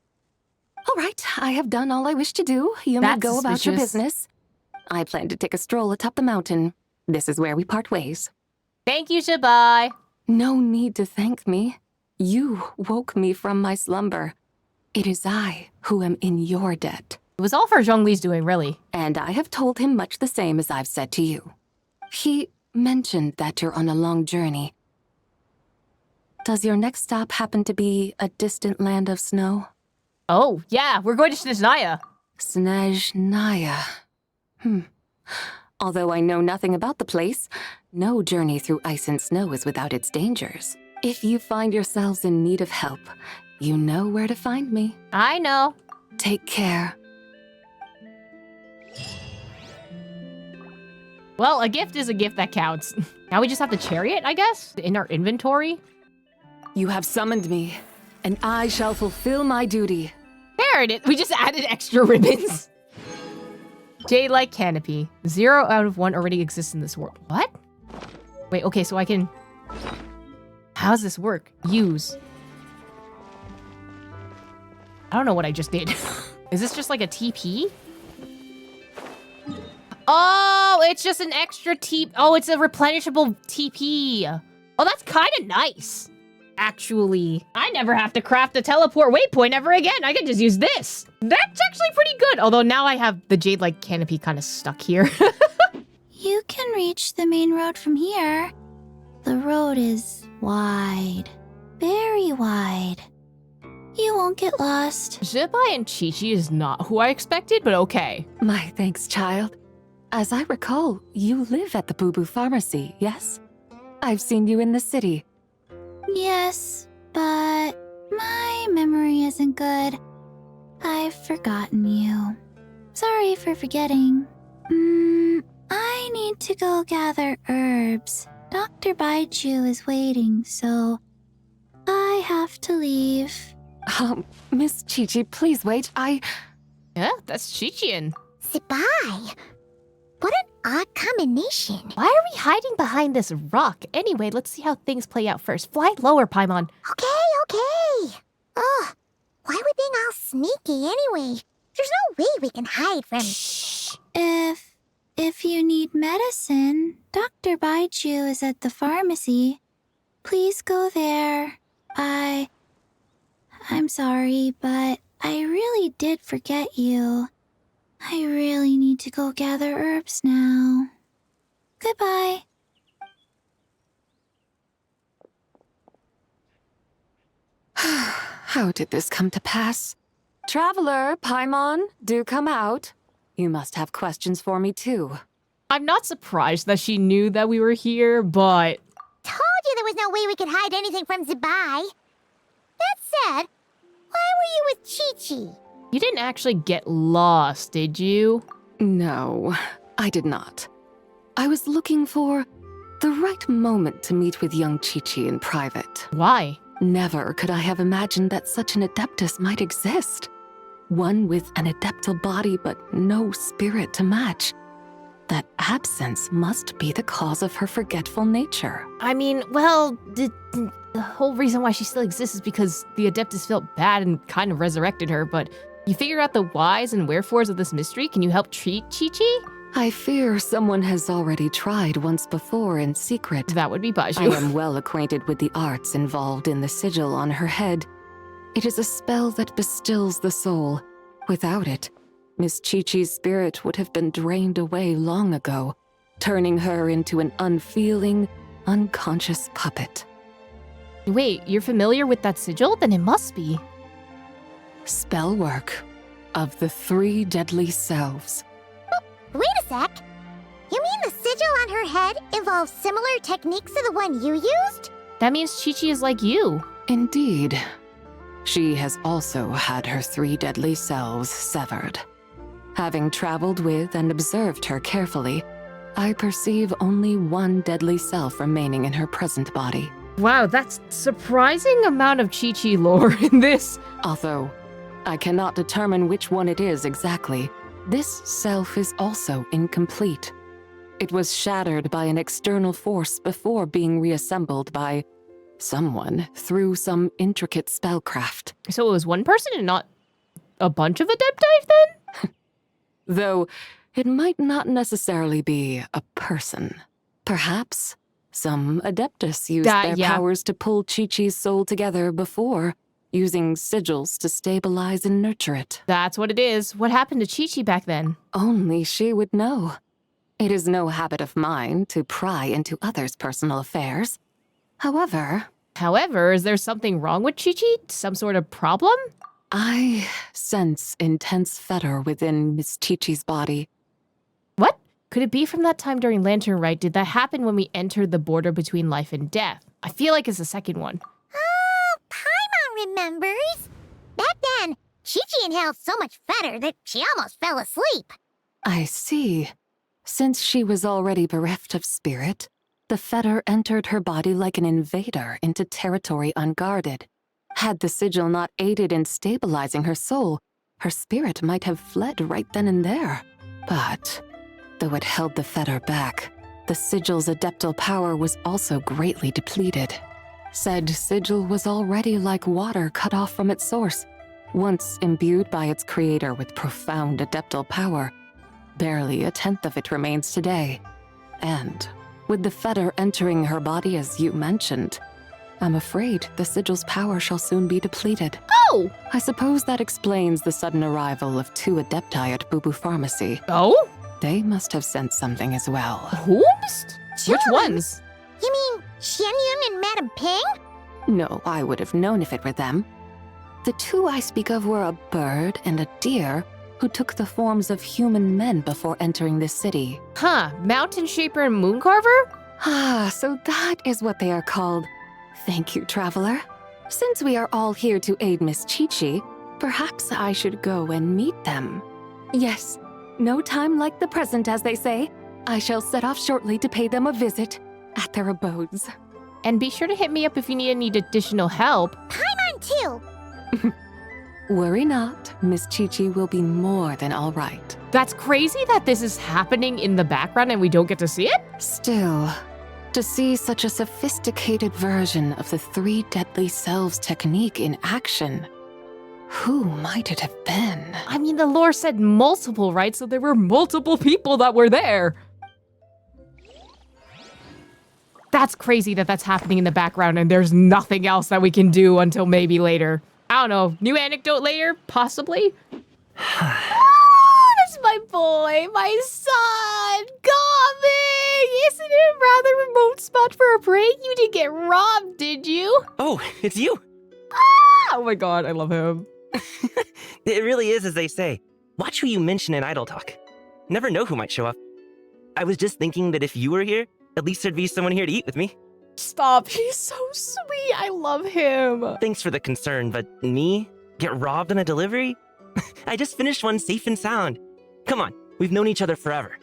All right, I have done all I wish to do. You may go about your business. I plan to take a stroll atop the mountain. This is where we part ways. Thank you, Zibai. No need to thank me. You woke me from my slumber. It is I who am in your debt. It was all for Zhongli's doing, really. And I have told him much the same as I've said to you. He mentioned that you're on a long journey. Does your next stop happen to be a distant land of snow? Oh, yeah, we're going to Snezhnaya. Snezhnaya. Although I know nothing about the place, no journey through ice and snow is without its dangers. If you find yourselves in need of help, you know where to find me. I know. Take care. Well, a gift is a gift that counts. Now we just have the chariot, I guess, in our inventory. You have summoned me, and I shall fulfill my duty. There it is. We just added extra ribbons. Jade-like canopy. 0 out of 1 already exists in this world. What? Wait, okay, so I can... How does this work? Use. I don't know what I just did. Is this just like a TP? Oh, it's just an extra TP. Oh, it's a replenishable TP. Oh, that's kind of nice. Actually, I never have to craft a teleport waypoint ever again. I can just use this. That's actually pretty good. Although now I have the jade-like canopy kind of stuck here. You can reach the main road from here. The road is wide. Very wide. You won't get lost. Zibai and Chi-Chi is not who I expected, but okay. My thanks, child. As I recall, you live at the Boo Boo Pharmacy, yes? I've seen you in the city. Yes, but my memory isn't good. I've forgotten you. Sorry for forgetting. I need to go gather herbs. Dr. Baichu is waiting, so I have to leave. Miss Chi-Chi, please wait. Yeah, that's Chi-Chian. Zibai. What an odd combination. Why are we hiding behind this rock? Anyway, let's see how things play out first. Fly lower, Paimon. Okay. Ugh, why are we being all sneaky anyway? There's no way we can hide from... If you need medicine, Dr. Baiju is at the pharmacy. Please go there. I'm sorry, but I really did forget you. I really need to go gather herbs now. Goodbye. How did this come to pass? Traveler, Paimon, do come out. You must have questions for me too. I'm not surprised that she knew that we were here, but... Told you there was no way we could hide anything from Zibai. That said, why were you with Chi-Chi? You didn't actually get lost, did you? No, I did not. I was looking for the right moment to meet with young Chi-Chi in private. Why? Never could I have imagined that such an Adeptus might exist. One with an adeptal body but no spirit to match. That absence must be the cause of her forgetful nature. I mean, well, the whole reason why she still exists is because the Adeptus felt bad and kind of resurrected her, but you figured out the whys and wherefores of this mystery? Can you help treat Chi-Chi? I fear someone has already tried once before in secret. That would be Baiju. I am well acquainted with the arts involved in the sigil on her head. It is a spell that bestills the soul. Without it, Miss Chi-Chi's spirit would have been drained away long ago, turning her into an unfeeling, unconscious puppet. Wait, you're familiar with that sigil? Then it must be. Spell work of the 3 deadly selves. Wait a sec. You mean the sigil on her head involves similar techniques to the one you used? That means Chi-Chi is like you. Indeed. She has also had her 3 deadly selves severed. Having traveled with and observed her carefully, I perceive only 1 deadly self remaining in her present body. Wow, that's surprising amount of Chi-Chi lore in this. Although I cannot determine which one it is exactly, this self is also incomplete. It was shattered by an external force before being reassembled by someone through some intricate spellcraft. So it was one person and not a bunch of Adepti then? Though it might not necessarily be a person. Perhaps some Adeptus used their powers to pull Chi-Chi's soul together before, using sigils to stabilize and nurture it. That's what it is. What happened to Chi-Chi back then? Only she would know. It is no habit of mine to pry into others' personal affairs. However, is there something wrong with Chi-Chi? Some sort of problem? I sense intense fetor within Miss Chi-Chi's body. What? Could it be from that time during Lantern Rite? Did that happen when we entered the border between life and death? I feel like it's the second one. Oh, Paimon remembers. Back then, Chi-Chi inhaled so much fetor that she almost fell asleep. I see. Since she was already bereft of spirit, the fetor entered her body like an invader into territory unguarded. Had the sigil not aided in stabilizing her soul, her spirit might have fled right then and there. But though it held the fetter back, the sigil's adeptal power was also greatly depleted. Said sigil was already like water cut off from its source, once imbued by its creator with profound adeptal power. Barely a tenth of it remains today. And with the fetter entering her body as you mentioned, I'm afraid the sigil's power shall soon be depleted. Oh! I suppose that explains the sudden arrival of 2 Adepti at Boo Boo Pharmacy. Oh? They must have sensed something as well. Who? Which ones? You mean Xianyun and Madame Ping? No, I would have known if it were them. The 2 I speak of were a bird and a deer who took the forms of human men before entering the city. Huh, Mountain Shaper and Mooncarver? Ah, so that is what they are called. Thank you, Traveler. Since we are all here to aid Miss Chi-Chi, perhaps I should go and meet them. Yes, no time like the present, as they say. I shall set off shortly to pay them a visit at their abodes. And be sure to hit me up if you need any additional help. Paimon too! Worry not, Miss Chi-Chi will be more than all right. That's crazy that this is happening in the background and we don't get to see it? Still, to see such a sophisticated version of the 3 deadly selves technique in action, who might it have been? I mean, the lore said multiple, right? So there were multiple people that were there. That's crazy that that's happening in the background and there's nothing else that we can do until maybe later. I don't know. New anecdote later? Possibly? That's my boy, my son, coming! Isn't it a rather remote spot for a break? You didn't get robbed, did you? Oh, it's you! Oh my god, I love him. It really is as they say. Watch who you mention in Idle Talk. Never know who might show up. I was just thinking that if you were here, at least there'd be someone here to eat with me. Stop, he's so sweet. I love him. Thanks for the concern, but me? Get robbed on a delivery? I just finished one safe and sound. Come on, we've known each other forever.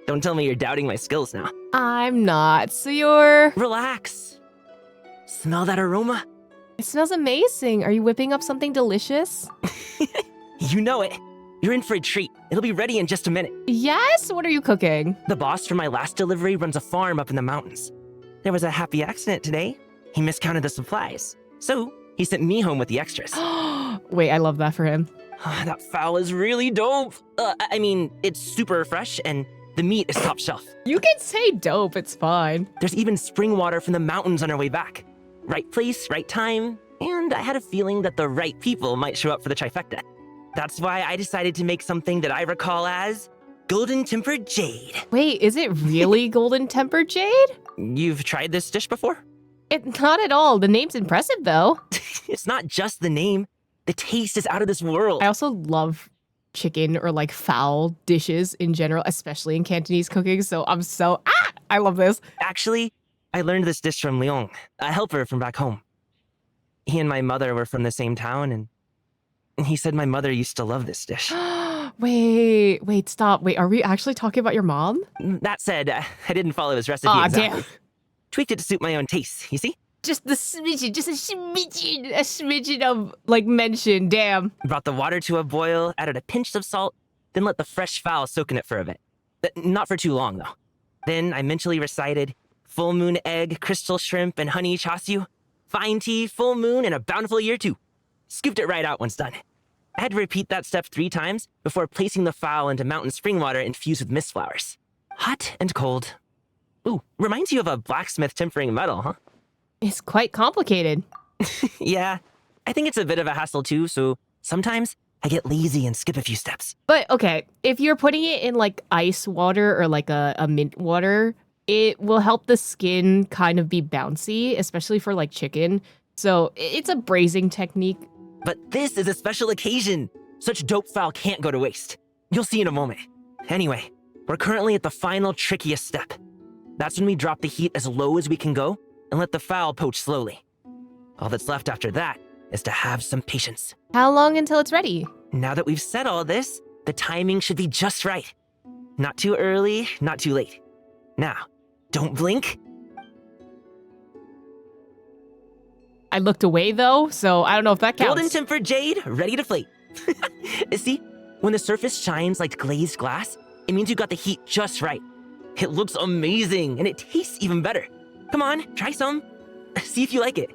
Don't tell me you're doubting my skills now. I'm not, so you're... Relax. Smell that aroma? It smells amazing. Are you whipping up something delicious? You know it. You're in for a treat. It'll be ready in just a minute. Yes? What are you cooking? The boss from my last delivery runs a farm up in the mountains. There was a happy accident today. He miscounted the supplies. So, he sent me home with the extras. Wait, I love that for him. That fowl is really dope. I mean, it's super fresh and the meat is top shelf. You can say dope, it's fine. There's even spring water from the mountains on our way back. Right place, right time, and I had a feeling that the right people might show up for the trifecta. That's why I decided to make something that I recall as Golden Tempered Jade. Wait, is it really Golden Tempered Jade? You've tried this dish before? Not at all. The name's impressive, though. It's not just the name. The taste is out of this world. I also love chicken or like fowl dishes in general, especially in Cantonese cooking. So I love this. Actually, I learned this dish from Leon, a helper from back home. He and my mother were from the same town, and he said my mother used to love this dish. Wait, stop. Wait, are we actually talking about your mom? That said, I didn't follow his recipe exactly. Damn. Tweaked it to suit my own taste, you see? Just a smidgen of, like, mention, damn. Brought the water to a boil, added a pinch of salt, then let the fresh fowl soak in it for a bit. Not for too long, though. Then I mentally recited full moon egg, crystal shrimp, and honey chasyu, fine tea, full moon, and a bountiful year too. Scooped it right out once done. I had to repeat that step 3 times before placing the fowl into mountain spring water infused with mist flowers. Hot and cold. Ooh, reminds you of a blacksmith tempering metal, huh? It's quite complicated. Yeah, I think it's a bit of a hassle too, so sometimes I get lazy and skip a few steps. But okay, if you're putting it in like ice water or like a mint water, it will help the skin kind of be bouncy, especially for like chicken. So it's a braising technique. But this is a special occasion. Such dope fowl can't go to waste. You'll see in a moment. Anyway, we're currently at the final trickiest step. That's when we drop the heat as low as we can go and let the fowl poach slowly. All that's left after that is to have some patience. How long until it's ready? Now that we've said all this, the timing should be just right. Not too early, not too late. Now, don't blink. I looked away though, so I don't know if that counts. Golden tempered jade, ready to flake. See, when the surface shines like glazed glass, it means you got the heat just right. It looks amazing, and it tastes even better. Come on, try some. See if you like it.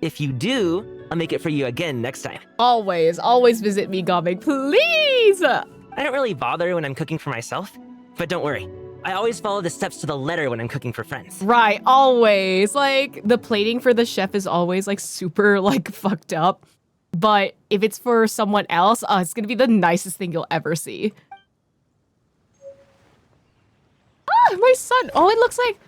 If you do, I'll make it for you again next time. Always visit me, Gomig, please! I don't really bother when I'm cooking for myself, but don't worry. I always follow the steps to the letter when I'm cooking for friends. Right, always. Like, the plating for the chef is always, like, super, like, fucked up. But if it's for someone else, it's gonna be the nicest thing you'll ever see. Ah, my son! Oh, it looks like...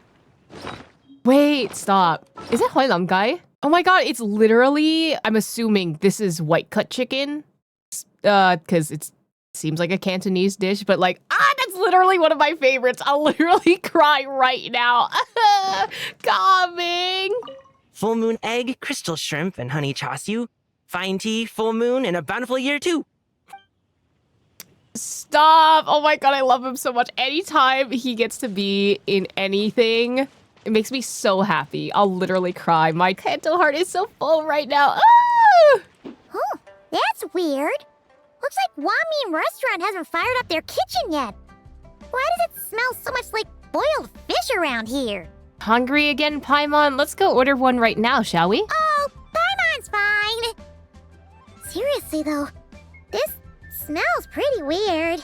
Wait, stop. Is it Hoilamgai? Oh my god, it's literally... I'm assuming this is white cut chicken. Because it seems like a Cantonese dish, but like... that's literally one of my favorites. I'll literally cry right now. Coming! Full moon egg, crystal shrimp, and honey chasyu. Fine tea, full moon, and a bountiful year too. Stop! Oh my god, I love him so much. Anytime he gets to be in anything, it makes me so happy. I'll literally cry. My Kanto heart is so full right now. Oh, that's weird. Looks like Wami Restaurant hasn't fired up their kitchen yet. Why does it smell so much like boiled fish around here? Hungry again, Paimon? Let's go order one right now, shall we? Oh, Paimon's fine. Seriously though, this smells pretty weird.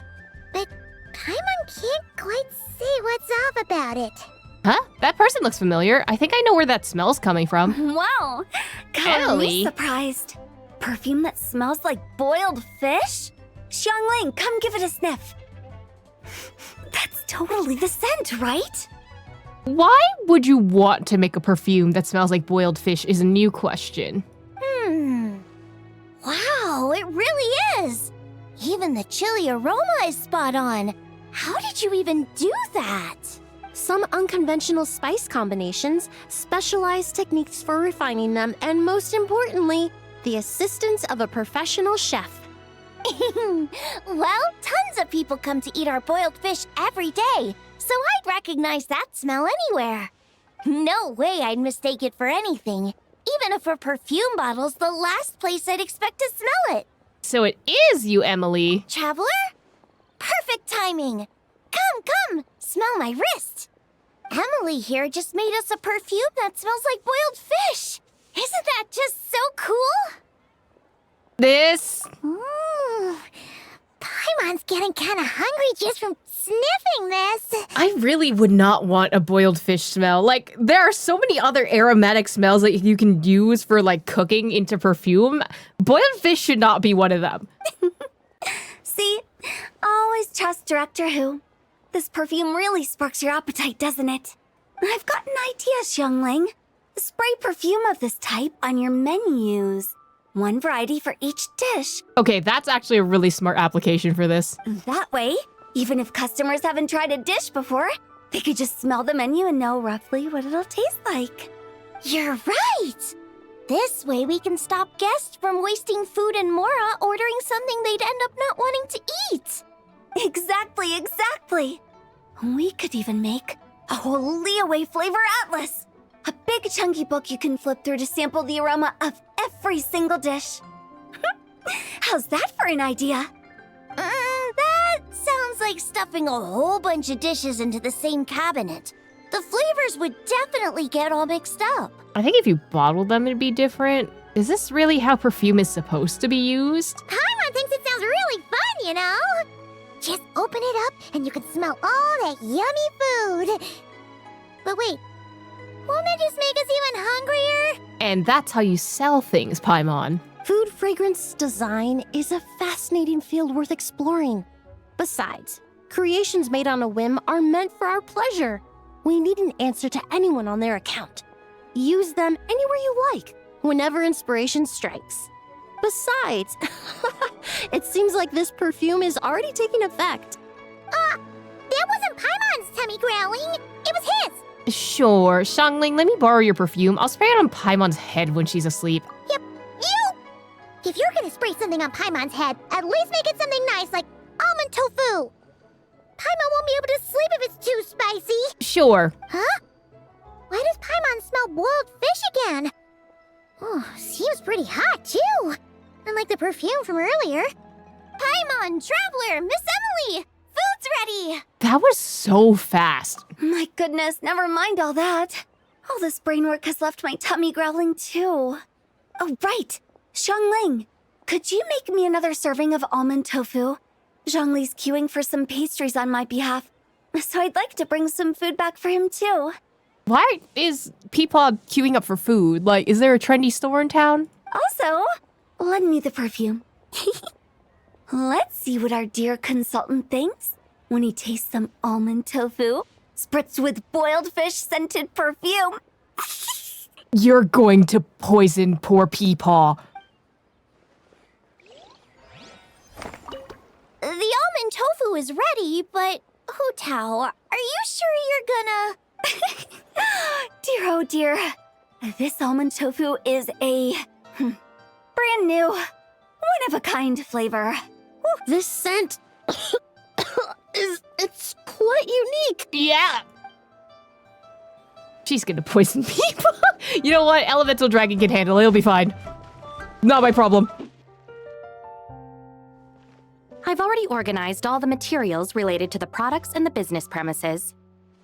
But Paimon can't quite see what's off about it. Huh? That person looks familiar. I think I know where that smell's coming from. Wow. Got me surprised. Perfume that smells like boiled fish? Xiangling, come give it a sniff. That's totally the scent, right? Why would you want to make a perfume that smells like boiled fish is a new question. Wow, it really is. Even the chili aroma is spot on. How did you even do that? Some unconventional spice combinations, specialized techniques for refining them, and most importantly, the assistance of a professional chef. Well, tons of people come to eat our boiled fish every day, so I'd recognize that smell anywhere. No way I'd mistake it for anything, even if a perfume bottle's the last place I'd expect to smell it. So it is you, Emilie. Traveler? Perfect timing. Come, smell my wrist. Emilie here just made us a perfume that smells like boiled fish. Isn't that just so cool? This... Ooh, Paimon's getting kind of hungry just from sniffing this. I really would not want a boiled fish smell. Like, there are so many other aromatic smells that you can use for, like, cooking into perfume. Boiled fish should not be one of them. See? Always trust Director Who. This perfume really sparks your appetite, doesn't it? I've got an idea, Xiangling. Spray perfume of this type on your menus. One variety for each dish. Okay, that's actually a really smart application for this. That way, even if customers haven't tried a dish before, they could just smell the menu and know roughly what it'll taste like. You're right! This way we can stop guests from wasting food and Mora ordering something they'd end up not wanting to eat. Exactly. We could even make a whole Leeway flavor atlas. A big chunky book you can flip through to sample the aroma of every single dish. How's that for an idea? That sounds like stuffing a whole bunch of dishes into the same cabinet. The flavors would definitely get all mixed up. I think if you bottled them, it'd be different. Is this really how perfume is supposed to be used? Paimon thinks it sounds really fun, you know? Just open it up and you can smell all that yummy food. But wait, won't that just make us even hungrier? And that's how you sell things, Paimon. Food fragrance design is a fascinating field worth exploring. Besides, creations made on a whim are meant for our pleasure. We need an answer to anyone on their account. Use them anywhere you like, whenever inspiration strikes. Besides, it seems like this perfume is already taking effect. That wasn't Paimon's tummy growling. It was his. Sure, Xiangling, let me borrow your perfume. I'll spray it on Paimon's head when she's asleep. Yep, you! If you're gonna spray something on Paimon's head, at least make it something nice like almond tofu. Paimon won't be able to sleep if it's too spicy. Sure. Huh? Why does Paimon smell boiled fish again? Oh, seems pretty hot too. Unlike the perfume from earlier. Paimon, Traveler, Miss Emilie! Food's ready! That was so fast. My goodness, never mind all that. All this brain work has left my tummy growling too. Oh, right. Xiangling, could you make me another serving of almond tofu? Zhongli's queuing for some pastries on my behalf, so I'd like to bring some food back for him too. Why is Peepaw queuing up for food? Like, is there a trendy store in town? Also, lend me the perfume. Let's see what our dear consultant thinks when he tastes some almond tofu spritzed with boiled fish scented perfume. You're going to poison poor Peepaw. The almond tofu is ready, but Hu Tao, are you sure you're gonna... Dear oh dear, this almond tofu is a brand new, one-of-a-kind flavor. This scent it's quite unique. Yeah. She's gonna poison people. You know what? Elemental Dragon can handle it. It'll be fine. Not my problem. I've already organized all the materials related to the products and the business premises.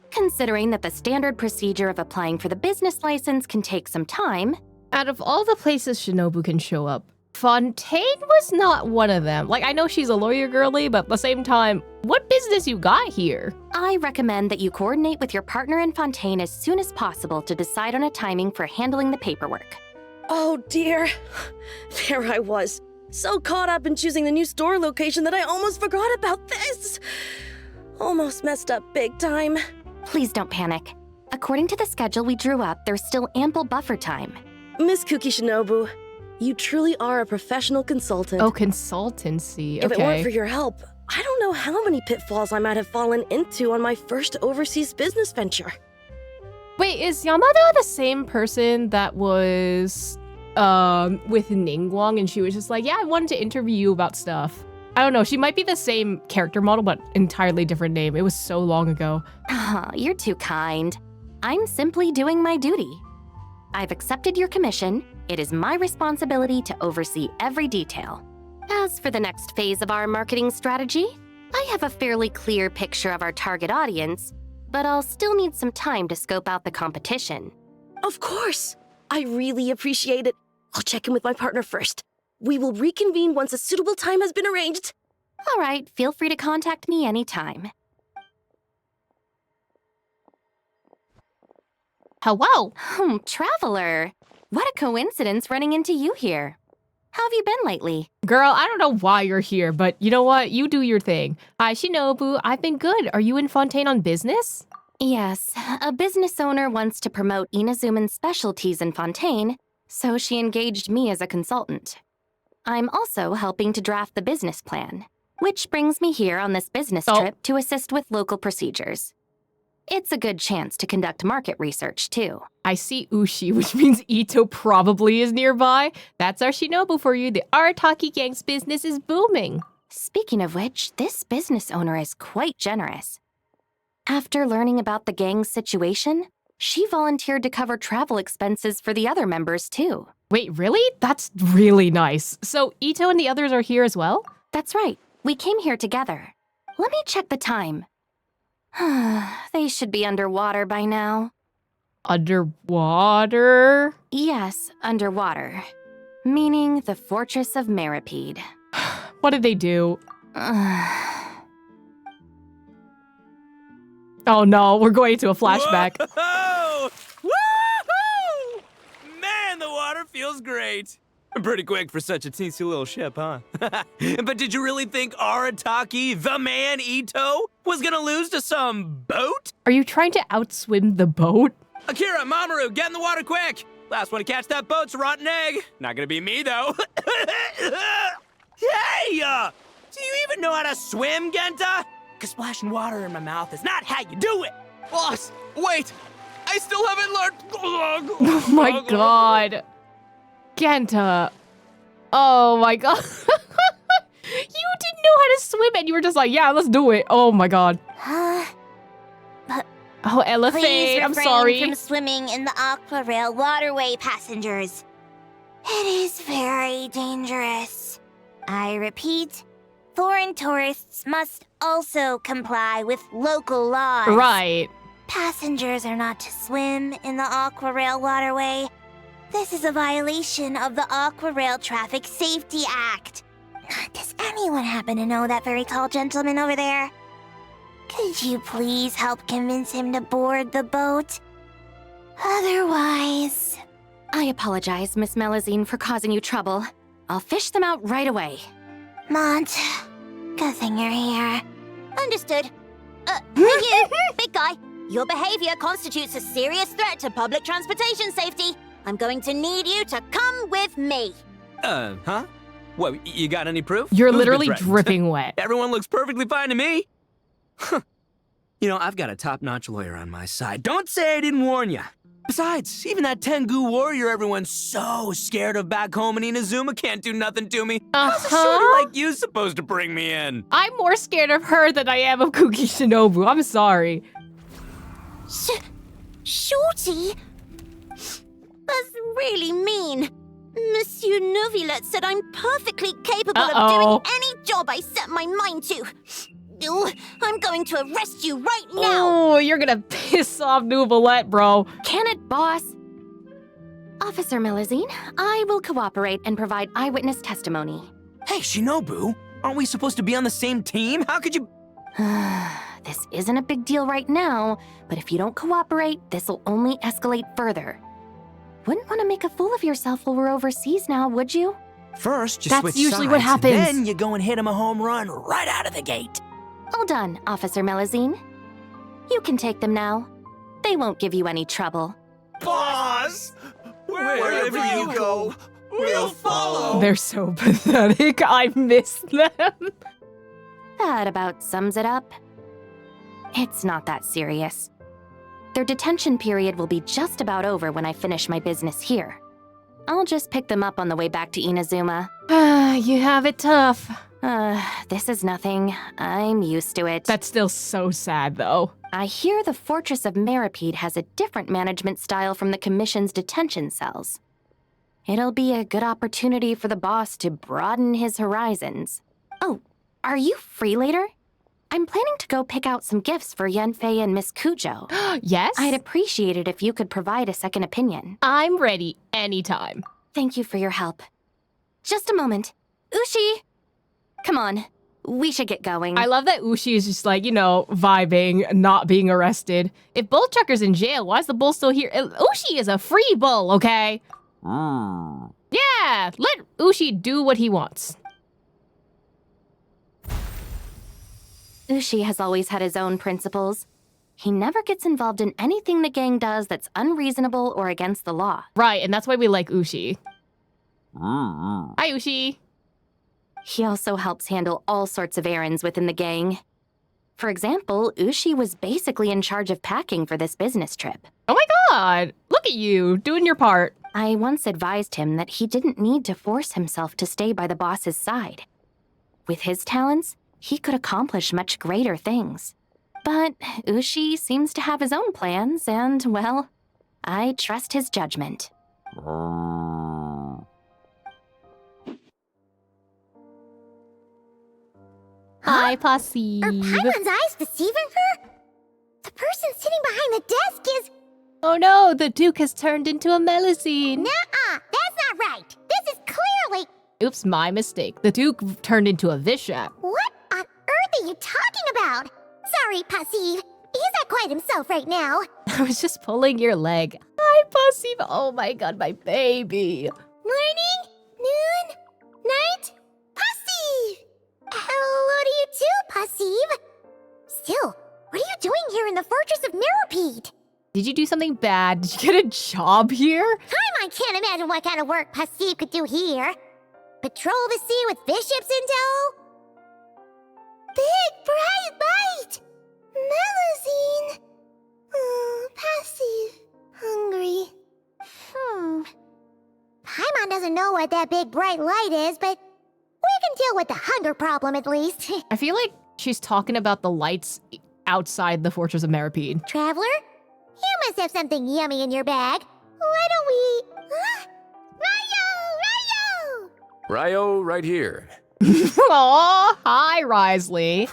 Considering that the standard procedure of applying for the business license can take some time. Out of all the places Shinobu can show up, Fontaine was not one of them. Like, I know she's a lawyer girly, but at the same time, what business you got here? I recommend that you coordinate with your partner in Fontaine as soon as possible to decide on a timing for handling the paperwork. Oh dear. There I was, so caught up in choosing the new store location that I almost forgot about this. Almost messed up big time. Please don't panic. According to the schedule we drew up, there's still ample buffer time. Miss Kuki Shinobu, you truly are a professional consultant. Oh, consultancy. If it weren't for your help, I don't know how many pitfalls I might have fallen into on my first overseas business venture. Wait, is Yamada the same person that was with Ningguang and she was just like, yeah, I wanted to interview you about stuff? I don't know, she might be the same character model, but entirely different name. It was so long ago. Oh, you're too kind. I'm simply doing my duty. I've accepted your commission. It is my responsibility to oversee every detail. As for the next phase of our marketing strategy, I have a fairly clear picture of our target audience, but I'll still need some time to scope out the competition. Of course! I really appreciate it. I'll check in with my partner first. We will reconvene once a suitable time has been arranged. All right, feel free to contact me anytime. Hello? Traveler. What a coincidence running into you here. How have you been lately? Girl, I don't know why you're here, but you know what? You do your thing. Hi, Shinobu. I've been good. Are you in Fontaine on business? Yes, a business owner wants to promote Inazuman's specialties in Fontaine, so she engaged me as a consultant. I'm also helping to draft the business plan, which brings me here on this business trip to assist with local procedures. It's a good chance to conduct market research, too. I see Ushi, which means Ito probably is nearby. That's our Shinobu for you. The Arataki gang's business is booming. Speaking of which, this business owner is quite generous. After learning about the gang's situation, she volunteered to cover travel expenses for the other members, too. Wait, really? That's really nice. So Ito and the others are here as well? That's right. We came here together. Let me check the time. They should be underwater by now. Underwater? Yes, underwater. Meaning the Fortress of Meripede. What did they do? Oh no, we're going into a flashback. Whoa! Woo-hoo! Man, the water feels great. Pretty quick for such a teensy little ship, huh? But did you really think Arataki, the man Ito, was gonna lose to some boat? Are you trying to outswim the boat? Akira, Mamoru, get in the water quick! Last one to catch that boat's a rotten egg. Not gonna be me, though. Hey! Do you even know how to swim, Genta? Because splashing water in my mouth is not how you do it! Boss, wait! I still haven't learned... Oh my god. Genta. Oh my god. You didn't know how to swim and you were just like, yeah, let's do it. Oh my god. Oh, elephant, Please I'm refrain sorry. from swimming in the Aqua Rail waterway, passengers. It is very dangerous. I repeat, foreign tourists must also comply with local laws. Right. Passengers are not to swim in the Aqua Rail waterway. This is a violation of the Aqua Rail Traffic Safety Act. Does anyone happen to know that very tall gentleman over there? Could you please help convince him to board the boat? Otherwise... I apologize, Miss Melazine, for causing you trouble. I'll fish them out right away. Mont, good thing you're here. Understood. Hey you, big guy. Your behavior constitutes a serious threat to public transportation safety. I'm going to need you to come with me. Huh? What, you got any proof? You're Who's been literally threatened? dripping wet. Everyone looks perfectly fine to me. You know, I've got a top-notch lawyer on my side. Don't say I didn't warn you. Besides, even that Tengu warrior everyone's so scared of back home in Inazuma can't do nothing to me. How's a shorty like you supposed to bring me in? I'm more scared of her than I am of Kuki Shinobu. I'm sorry. Shorty? That's really mean. Monsieur Neuvillette said I'm perfectly capable of doing any job I set my mind to. Ooh, I'm going to arrest you right now. Oh, you're gonna piss off Neuvillette, bro. Can it, boss? Officer Melusine, I will cooperate and provide eyewitness testimony. Hey, Shinobu, aren't we supposed to be on the same team? How could you... This isn't a big deal right now, but if you don't cooperate, this'll only escalate further. Wouldn't want to make a fool of yourself while we're overseas now, would you? First, you That's switch usually sides, what happens. Then you go and hit him a home run right out of the gate. All done, Officer Melusine. You can take them now. They won't give you any trouble. Boss! Wherever you go, we'll follow. They're so pathetic. I miss them. That about sums it up. It's not that serious. Their detention period will be just about over when I finish my business here. I'll just pick them up on the way back to Inazuma. You have it tough. This is nothing. I'm used to it. That's still so sad, though. I hear the Fortress of Meripede has a different management style from the Commission's detention cells. It'll be a good opportunity for the boss to broaden his horizons. Oh, are you free later? I'm planning to go pick out some gifts for Yanfei and Miss Kujo. Yes? I'd appreciate it if you could provide a second opinion. I'm ready anytime. Thank you for your help. Just a moment. Ushi! Come on. We should get going. I love that Ushi is just like, vibing, not being arrested. If Bull Chucker's in jail, why is the bull still here? Ushi is a free bull, okay? Yeah, let Ushi do what he wants. Ushi has always had his own principles. He never gets involved in anything the gang does that's unreasonable or against the law. Right, and that's why we like Ushi. Hi, Ushi. He also helps handle all sorts of errands within the gang. For example, Ushi was basically in charge of packing for this business trip. Oh my god! Look at you, doing your part. I once advised him that he didn't need to force himself to stay by the boss's side. With his talents, he could accomplish much greater things. But Ushi seems to have his own plans, and, well, I trust his judgment. Hi, Posse. Are Paimon's eyes deceiving her? The person sitting behind the desk is... Oh no, the Duke has turned into a Melusine. Nuh-uh, that's not right. This is clearly... Oops, my mistake. The Duke turned into a Vishap. What on earth are you talking about? Sorry, Passive. He's not quite himself right now. I was just pulling your leg. Hi, Passive. Oh my god, my baby. Morning, noon, night, Passive. Hello to you too, Passive. Still, what are you doing here in the Fortress of Meripede? Did you do something bad? Did you get a job here? I can't imagine what kind of work Passive could do here. Patrol the sea with bishops in tow? Big bright light! Melusine! Passive. Hungry. Paimon doesn't know what that big bright light is, but we can deal with the hunger problem at least. I feel like she's talking about the lights outside the Fortress of Meripede. Traveler? You must have something yummy in your bag. Why don't we... Ryo, right here. Aw, hi, Wriothesley.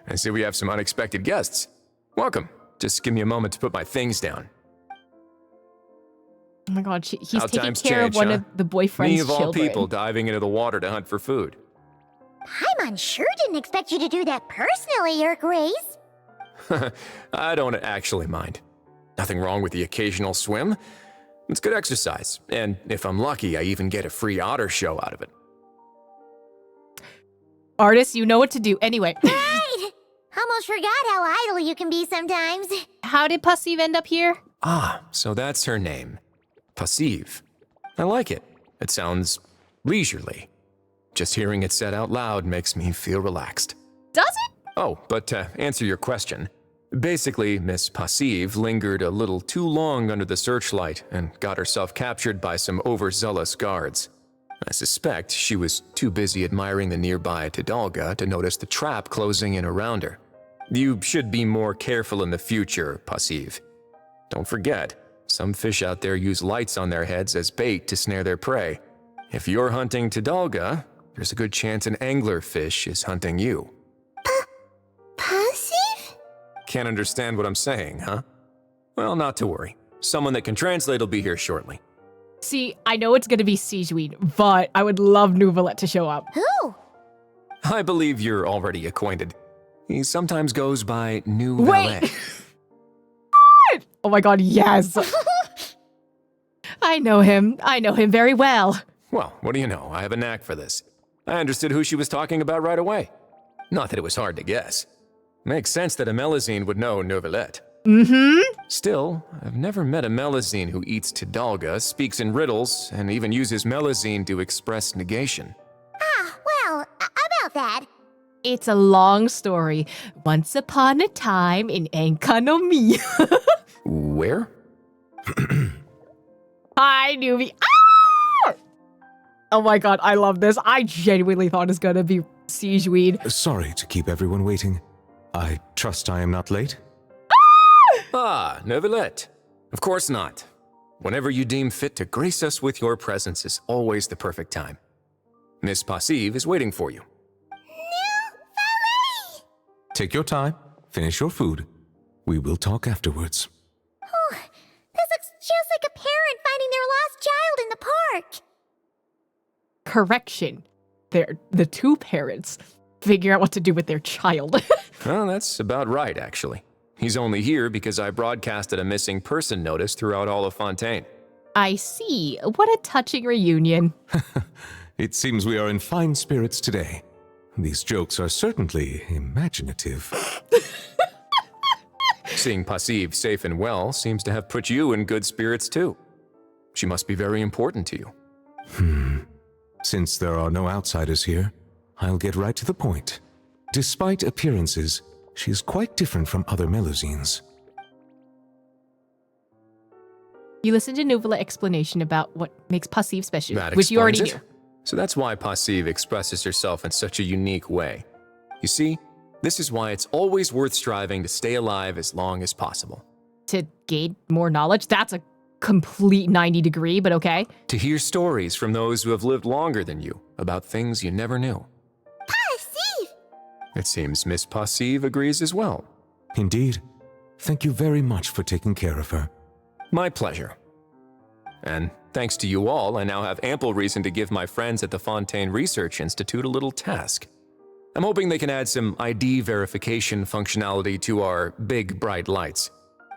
I see we have some unexpected guests. Welcome. Just give me a moment to put my things down. Oh my god, he's How taking times care change, of one huh? of the boyfriend's Me of all children. people diving into the water to hunt for food. Paimon sure didn't expect you to do that personally, Your Grace. I don't actually mind. Nothing wrong with the occasional swim. It's good exercise, and if I'm lucky, I even get a free otter show out of it. Artist, you know what to do. Anyway. Right! Almost forgot how idle you can be sometimes. How did Passive end up here? Ah, so that's her name. Passive. I like it. It sounds leisurely. Just hearing it said out loud makes me feel relaxed. Does it? Oh, but to answer your question, basically, Miss Passive lingered a little too long under the searchlight and got herself captured by some overzealous guards. I suspect she was too busy admiring the nearby Tidalga to notice the trap closing in around her. You should be more careful in the future, Passive. Don't forget, some fish out there use lights on their heads as bait to snare their prey. If you're hunting Tidalga, there's a good chance an anglerfish is hunting you. Passive? Can't understand what I'm saying, huh? Well, not to worry. Someone that can translate will be here shortly. See, I know it's gonna be Siegeween, but I would love Nuvalet to show up. Who? I believe you're already acquainted. He sometimes goes by New Wait! Valet. Oh my god, yes! I know him. I know him very well. Well, what do you know? I have a knack for this. I understood who she was talking about right away. Not that it was hard to guess. Makes sense that a Melusine would know Nuvalet. Mm-hmm. Still, I've never met a Melusine who eats Tidalga, speaks in riddles, and even uses Melusine to express negation. Ah, well, about that. It's a long story. Once upon a time in Enkanomiya. Where? Hi, newbie. Ah! Oh my god, I love this. I genuinely thought it's gonna be Siegeween. Sorry to keep everyone waiting. I trust I am not late? Ah, Nuvalet. Of course not. Whenever you deem fit to grace us with your presence is always the perfect time. Miss Passive is waiting for you. Take your time, finish your food. We will talk afterwards. Oh, this looks just like a parent finding their lost child in the park. Correction. They're the two parents figure out what to do with their child. Well, that's about right, actually. He's only here because I broadcasted a missing person notice throughout all of Fontaine. I see. What a touching reunion. It seems we are in fine spirits today. These jokes are certainly imaginative. Seeing Passive safe and well seems to have put you in good spirits too. She must be very important to you. Since there are no outsiders here, I'll get right to the point. Despite appearances, she is quite different from other Melusines. You listened to Nuvalet's explanation about what makes Passive special, That which you already explains knew. it. So that's why Passive expresses herself in such a unique way. You see, this is why it's always worth striving to stay alive as long as possible. To gain more knowledge? That's a complete 90-degree, but okay. To hear stories from those who have lived longer than you about things you never knew. Passive! It seems Miss Passive agrees as well. Indeed. Thank you very much for taking care of her. My pleasure. And thanks to you all, I now have ample reason to give my friends at the Fontaine Research Institute a little task. I'm hoping they can add some ID verification functionality to our big bright lights.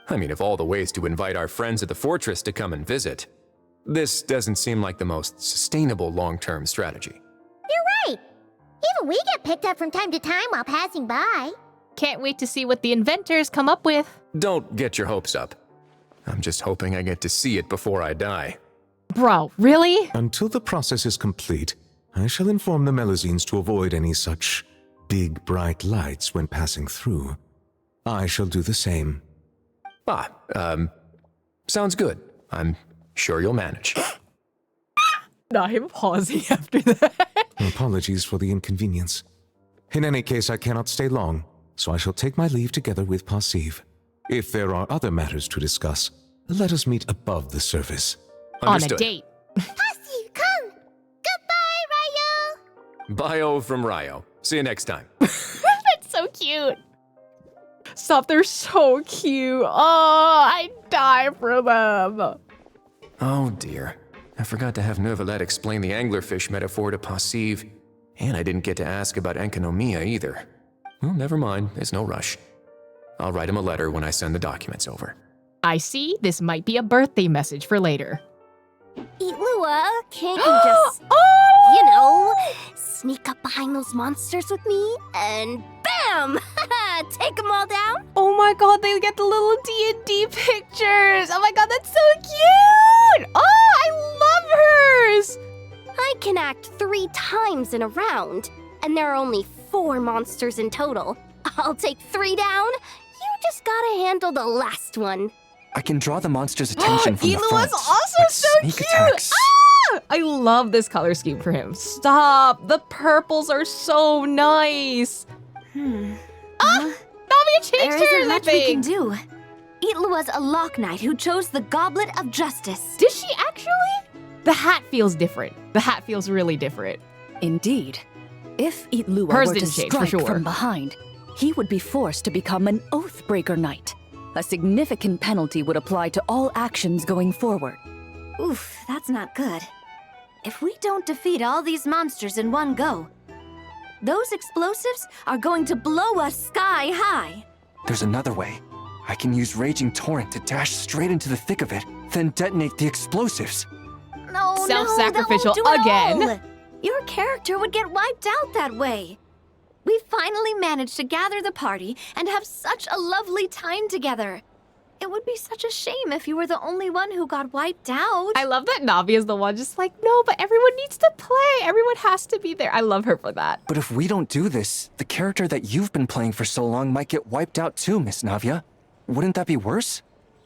I mean, of all the ways to invite our friends at the fortress to come and visit, this doesn't seem like the most sustainable long-term strategy. You're right. Even we get picked up from time to time while passing by. Can't wait to see what the inventors come up with. Don't get your hopes up. I'm just hoping I get to see it before I die. Bro, really? Until the process is complete, I shall inform the Melusines to avoid any such big bright lights when passing through. I shall do the same. Sounds good. I'm sure you'll manage. Not him pausing after that. Apologies for the inconvenience. In any case, I cannot stay long, so I shall take my leave together with Passive. If there are other matters to discuss, let us meet above the surface. Understood. On a date. Passive, come! Goodbye, Ryo! Bio from Rio. See you next time. That's so cute. Stop, they're so cute. Oh, I die for them. Oh dear. I forgot to have Nuvalet explain the anglerfish metaphor to Passive, and I didn't get to ask about Enkanomiya either. Well, never mind. There's no rush. I'll write him a letter when I send the documents over. I see. This might be a birthday message for later. Illuga, can't you just, sneak up behind those monsters with me and bam! Take them all down? Oh my god, they get the little D&D pictures. Oh my god, that's so cute. Oh, I love hers. I can act 3 times in a round, and there are only 4 monsters in total. I'll take 3 down. You just gotta handle the last one. I can draw the monster's attention from the front. Illuga's also like so sneak cute. attacks. I love this color scheme for him. Stop. The purples are so nice. Navia changed There hers, isn't I much we can think. do. Illuga's a Lock Knight who chose the Goblet of Justice. Did she actually? The hat feels different. The hat feels really different. Indeed. If Illuga Hers were to didn't change, strike for sure. from behind, he would be forced to become an Oathbreaker Knight. A significant penalty would apply to all actions going forward. Oof, that's not good. If we don't defeat all these monsters in one go, those explosives are going to blow us sky high. There's another way. I can use Raging Torrent to dash straight into the thick of it, then detonate the explosives. No, Self-sacrificial no, that won't do again. it all. Your character would get wiped out that way. We finally managed to gather the party and have such a lovely time together. It would be such a shame if you were the only one who got wiped out. I love that Navi is the one just like, no, but everyone needs to play. Everyone has to be there. I love her for that. But if we don't do this, the character that you've been playing for so long might get wiped out too, Miss Navia. Wouldn't that be worse?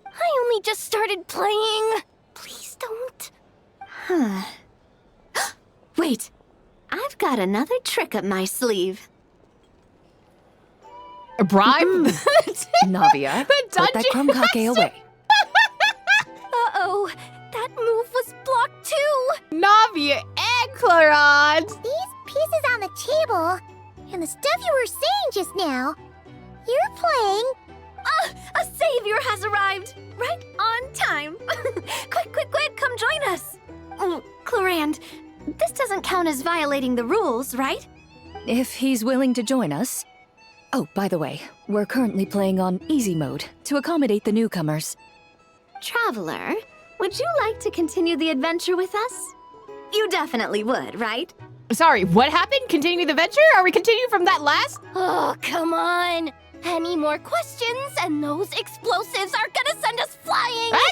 I only just started playing. Please don't. Huh. Wait, I've got another trick up my sleeve. A bribe? Navia, put that crumb cake away. Uh-oh, that move was blocked too. Navia and Clorinde. These pieces on the table, and the stuff you were saying just now, you're playing. A savior has arrived, right on time. Quick, come join us. Clorinde, this doesn't count as violating the rules, right? If he's willing to join us. Oh, by the way, we're currently playing on easy mode to accommodate the newcomers. Traveler, would you like to continue the adventure with us? You definitely would, right? Sorry, what happened? Continue the adventure? Are we continuing from that last? Oh, come on. Any more questions and those explosives are gonna send us flying. I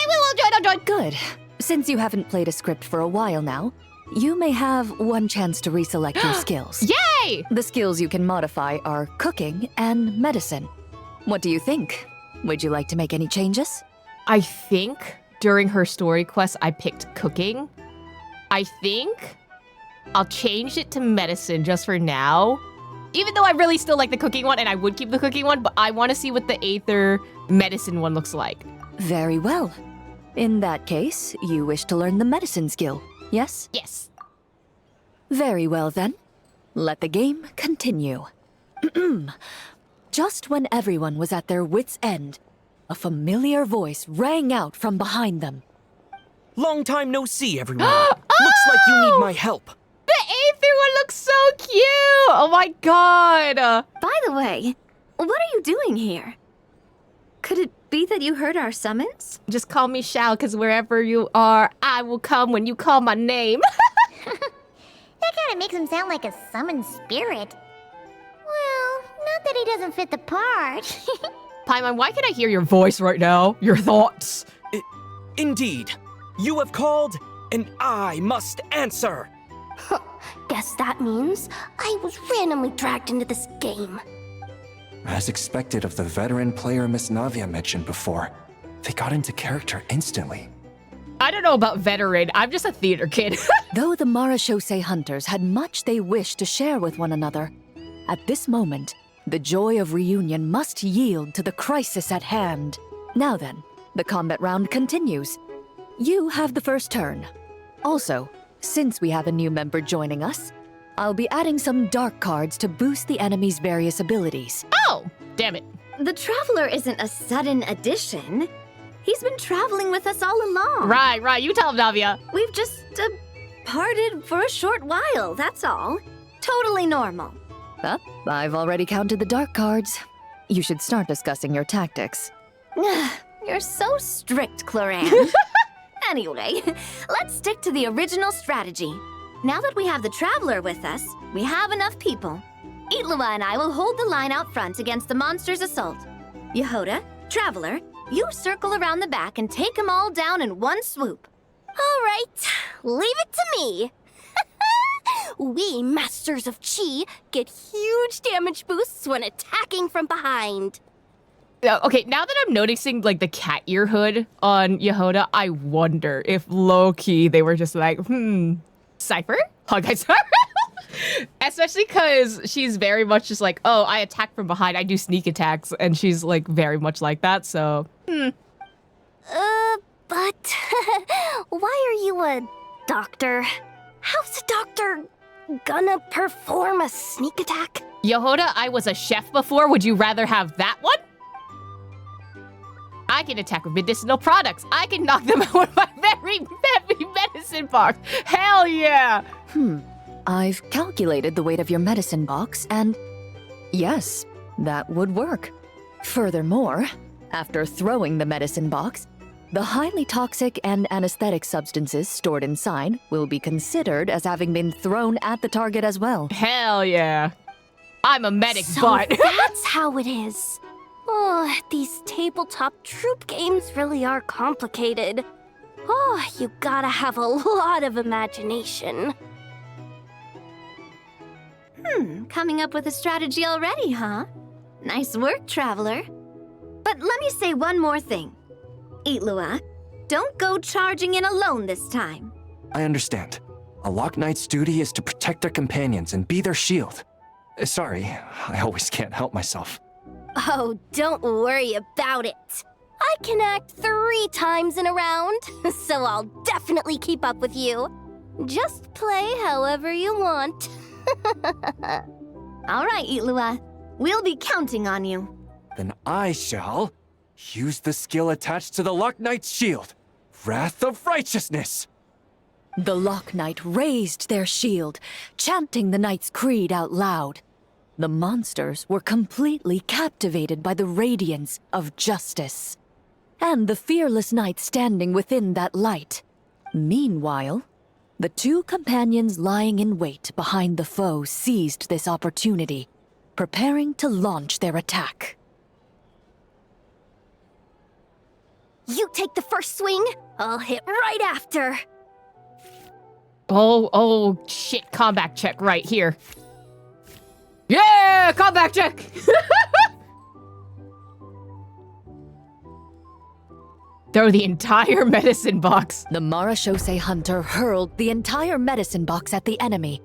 will join. Good. Since you haven't played a script for a while now, you may have one chance to reselect your skills. Yay! The skills you can modify are cooking and medicine. What do you think? Would you like to make any changes? I think during her story quest, I picked cooking. I think I'll change it to medicine just for now. Even though I really still like the cooking one, and I would keep the cooking one, but I want to see what the Aether medicine one looks like. Very well. In that case, you wish to learn the medicine skill, yes? Yes. Very well then. Let the game continue. Just when everyone was at their wits' end, a familiar voice rang out from behind them. Long time no see, everyone. Looks like you need my help. The Aether one looks so cute! Oh my god! By the way, what are you doing here? Could it be that you heard our summons? Just call me Shao, because wherever you are, I will come when you call my name. That kind of makes him sound like a summoned spirit. Well, not that he doesn't fit the part. Paimon, why can I hear your voice right now? Your thoughts? Indeed. You have called, and I must answer. Guess that means I was randomly dragged into this game. As expected of the veteran player Miss Navia mentioned before, they got into character instantly. I don't know about veteran. I'm just a theater kid. Though the Marachose hunters had much they wished to share with one another, at this moment, the joy of reunion must yield to the crisis at hand. Now then, the combat round continues. You have the first turn. Also, since we have a new member joining us, I'll be adding some dark cards to boost the enemy's various abilities. Oh, damn it. The Traveler isn't a sudden addition. He's been traveling with us all along. Right. You tell him, Navia. We've just parted for a short while, that's all. Totally normal. I've already counted the dark cards. You should start discussing your tactics. You're so strict, Clorinde. Anyway, let's stick to the original strategy. Now that we have the Traveler with us, we have enough people. Illuga and I will hold the line out front against the monster's assault. Yehoda, Traveler, you circle around the back and take them all down in one swoop. All right, leave it to me. We Masters of Chi get huge damage boosts when attacking from behind. Okay, now that I'm noticing like the cat ear hood on Yehoda, I wonder if low-key they were just like, Cypher? Hog-Eye Cypher? Especially because she's very much just like, oh, I attack from behind, I do sneak attacks, and she's like very much like that, so, But why are you a doctor? How's a doctor gonna perform a sneak attack? Yehoda, I was a chef before. Would you rather have that one? I can attack with medicinal products. I can knock them out with my very heavy medicine box. Hell yeah! I've calculated the weight of your medicine box, and yes, that would work. Furthermore, after throwing the medicine box, the highly toxic and anesthetic substances stored inside will be considered as having been thrown at the target as well. Hell yeah. I'm a medic, So but... that's how it is. Oh, these tabletop troop games really are complicated. Oh, you gotta have a lot of imagination. Coming up with a strategy already, huh? Nice work, Traveler. But let me say one more thing. Illuga, don't go charging in alone this time. I understand. A Lock Knight's duty is to protect their companions and be their shield. Sorry, I always can't help myself. Oh, don't worry about it. I can act 3 times in a round, so I'll definitely keep up with you. Just play however you want. All right, Illuga. We'll be counting on you. Then I shall use the skill attached to the Lock Knight's shield, Wrath of Righteousness. The Lock Knight raised their shield, chanting the knight's creed out loud. The monsters were completely captivated by the radiance of justice, and the fearless knight standing within that light. Meanwhile, the 2 companions lying in wait behind the foe seized this opportunity, preparing to launch their attack. You take the first swing, I'll hit right after. Oh, shit. Combat check right here. Yeah! Combat check! Throw the entire medicine box. The Marachose hunter hurled the entire medicine box at the enemy.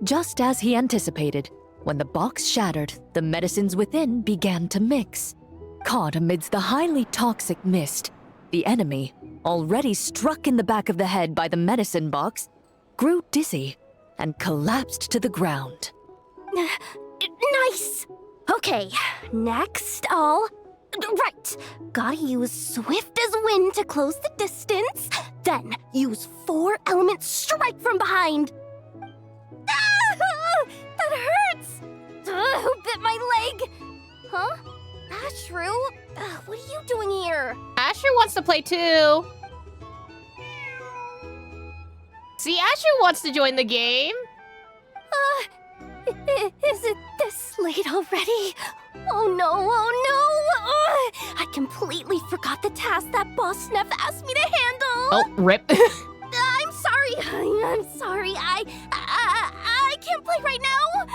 Just as he anticipated, when the box shattered, the medicines within began to mix. Caught amidst the highly toxic mist, the enemy, already struck in the back of the head by the medicine box, grew dizzy and collapsed to the ground. Nice! Okay, next Right, gotta use swift as wind to close the distance, then use 4-element strike from behind. Ah! That hurts! Who bit my leg? Huh? Ashru? What are you doing here? Ashru wants to play too. See, Ashru wants to join the game. Is it this late already? Oh no, I completely forgot the task that Boss Neff asked me to handle. Oh, rip. I'm sorry. I can't play right now.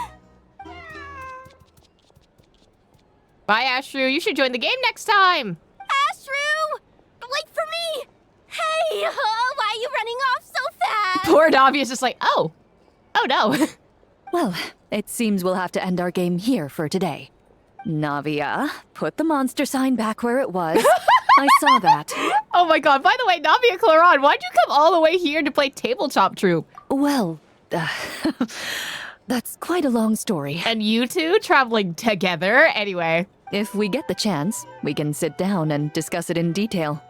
Bye, Ashru. You should join the game next time. Ashru! Wait for me! Hey, why are you running off so fast? Poor Navia's just like, oh no. Well, it seems we'll have to end our game here for today. Navia, put the monster sign back where it was. I saw that. Oh my god, by the way, Navia Clorinde, why'd you come all the way here to play Tabletop Troupe? Well, that's quite a long story. And you two traveling together? Anyway. If we get the chance, we can sit down and discuss it in detail.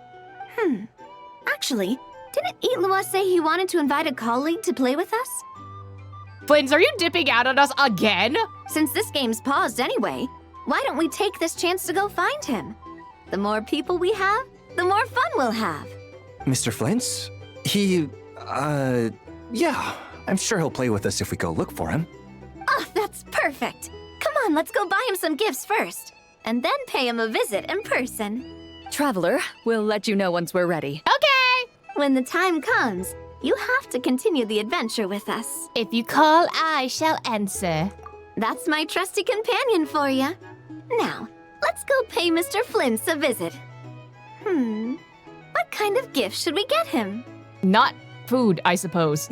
Actually, didn't Illuga say he wanted to invite a colleague to play with us? Flins, are you dipping out on us again? Since this game's paused anyway, why don't we take this chance to go find him? The more people we have, the more fun we'll have. Mr. Flins? Yeah, I'm sure he'll play with us if we go look for him. Oh, that's perfect. Come on, let's go buy him some gifts first, and then pay him a visit in person. Traveler, we'll let you know once we're ready. Okay! When the time comes, you have to continue the adventure with us. If you call, I shall answer. That's my trusty companion for you. Now, let's go pay Mr. Flins a visit. What kind of gift should we get him? Not food, I suppose.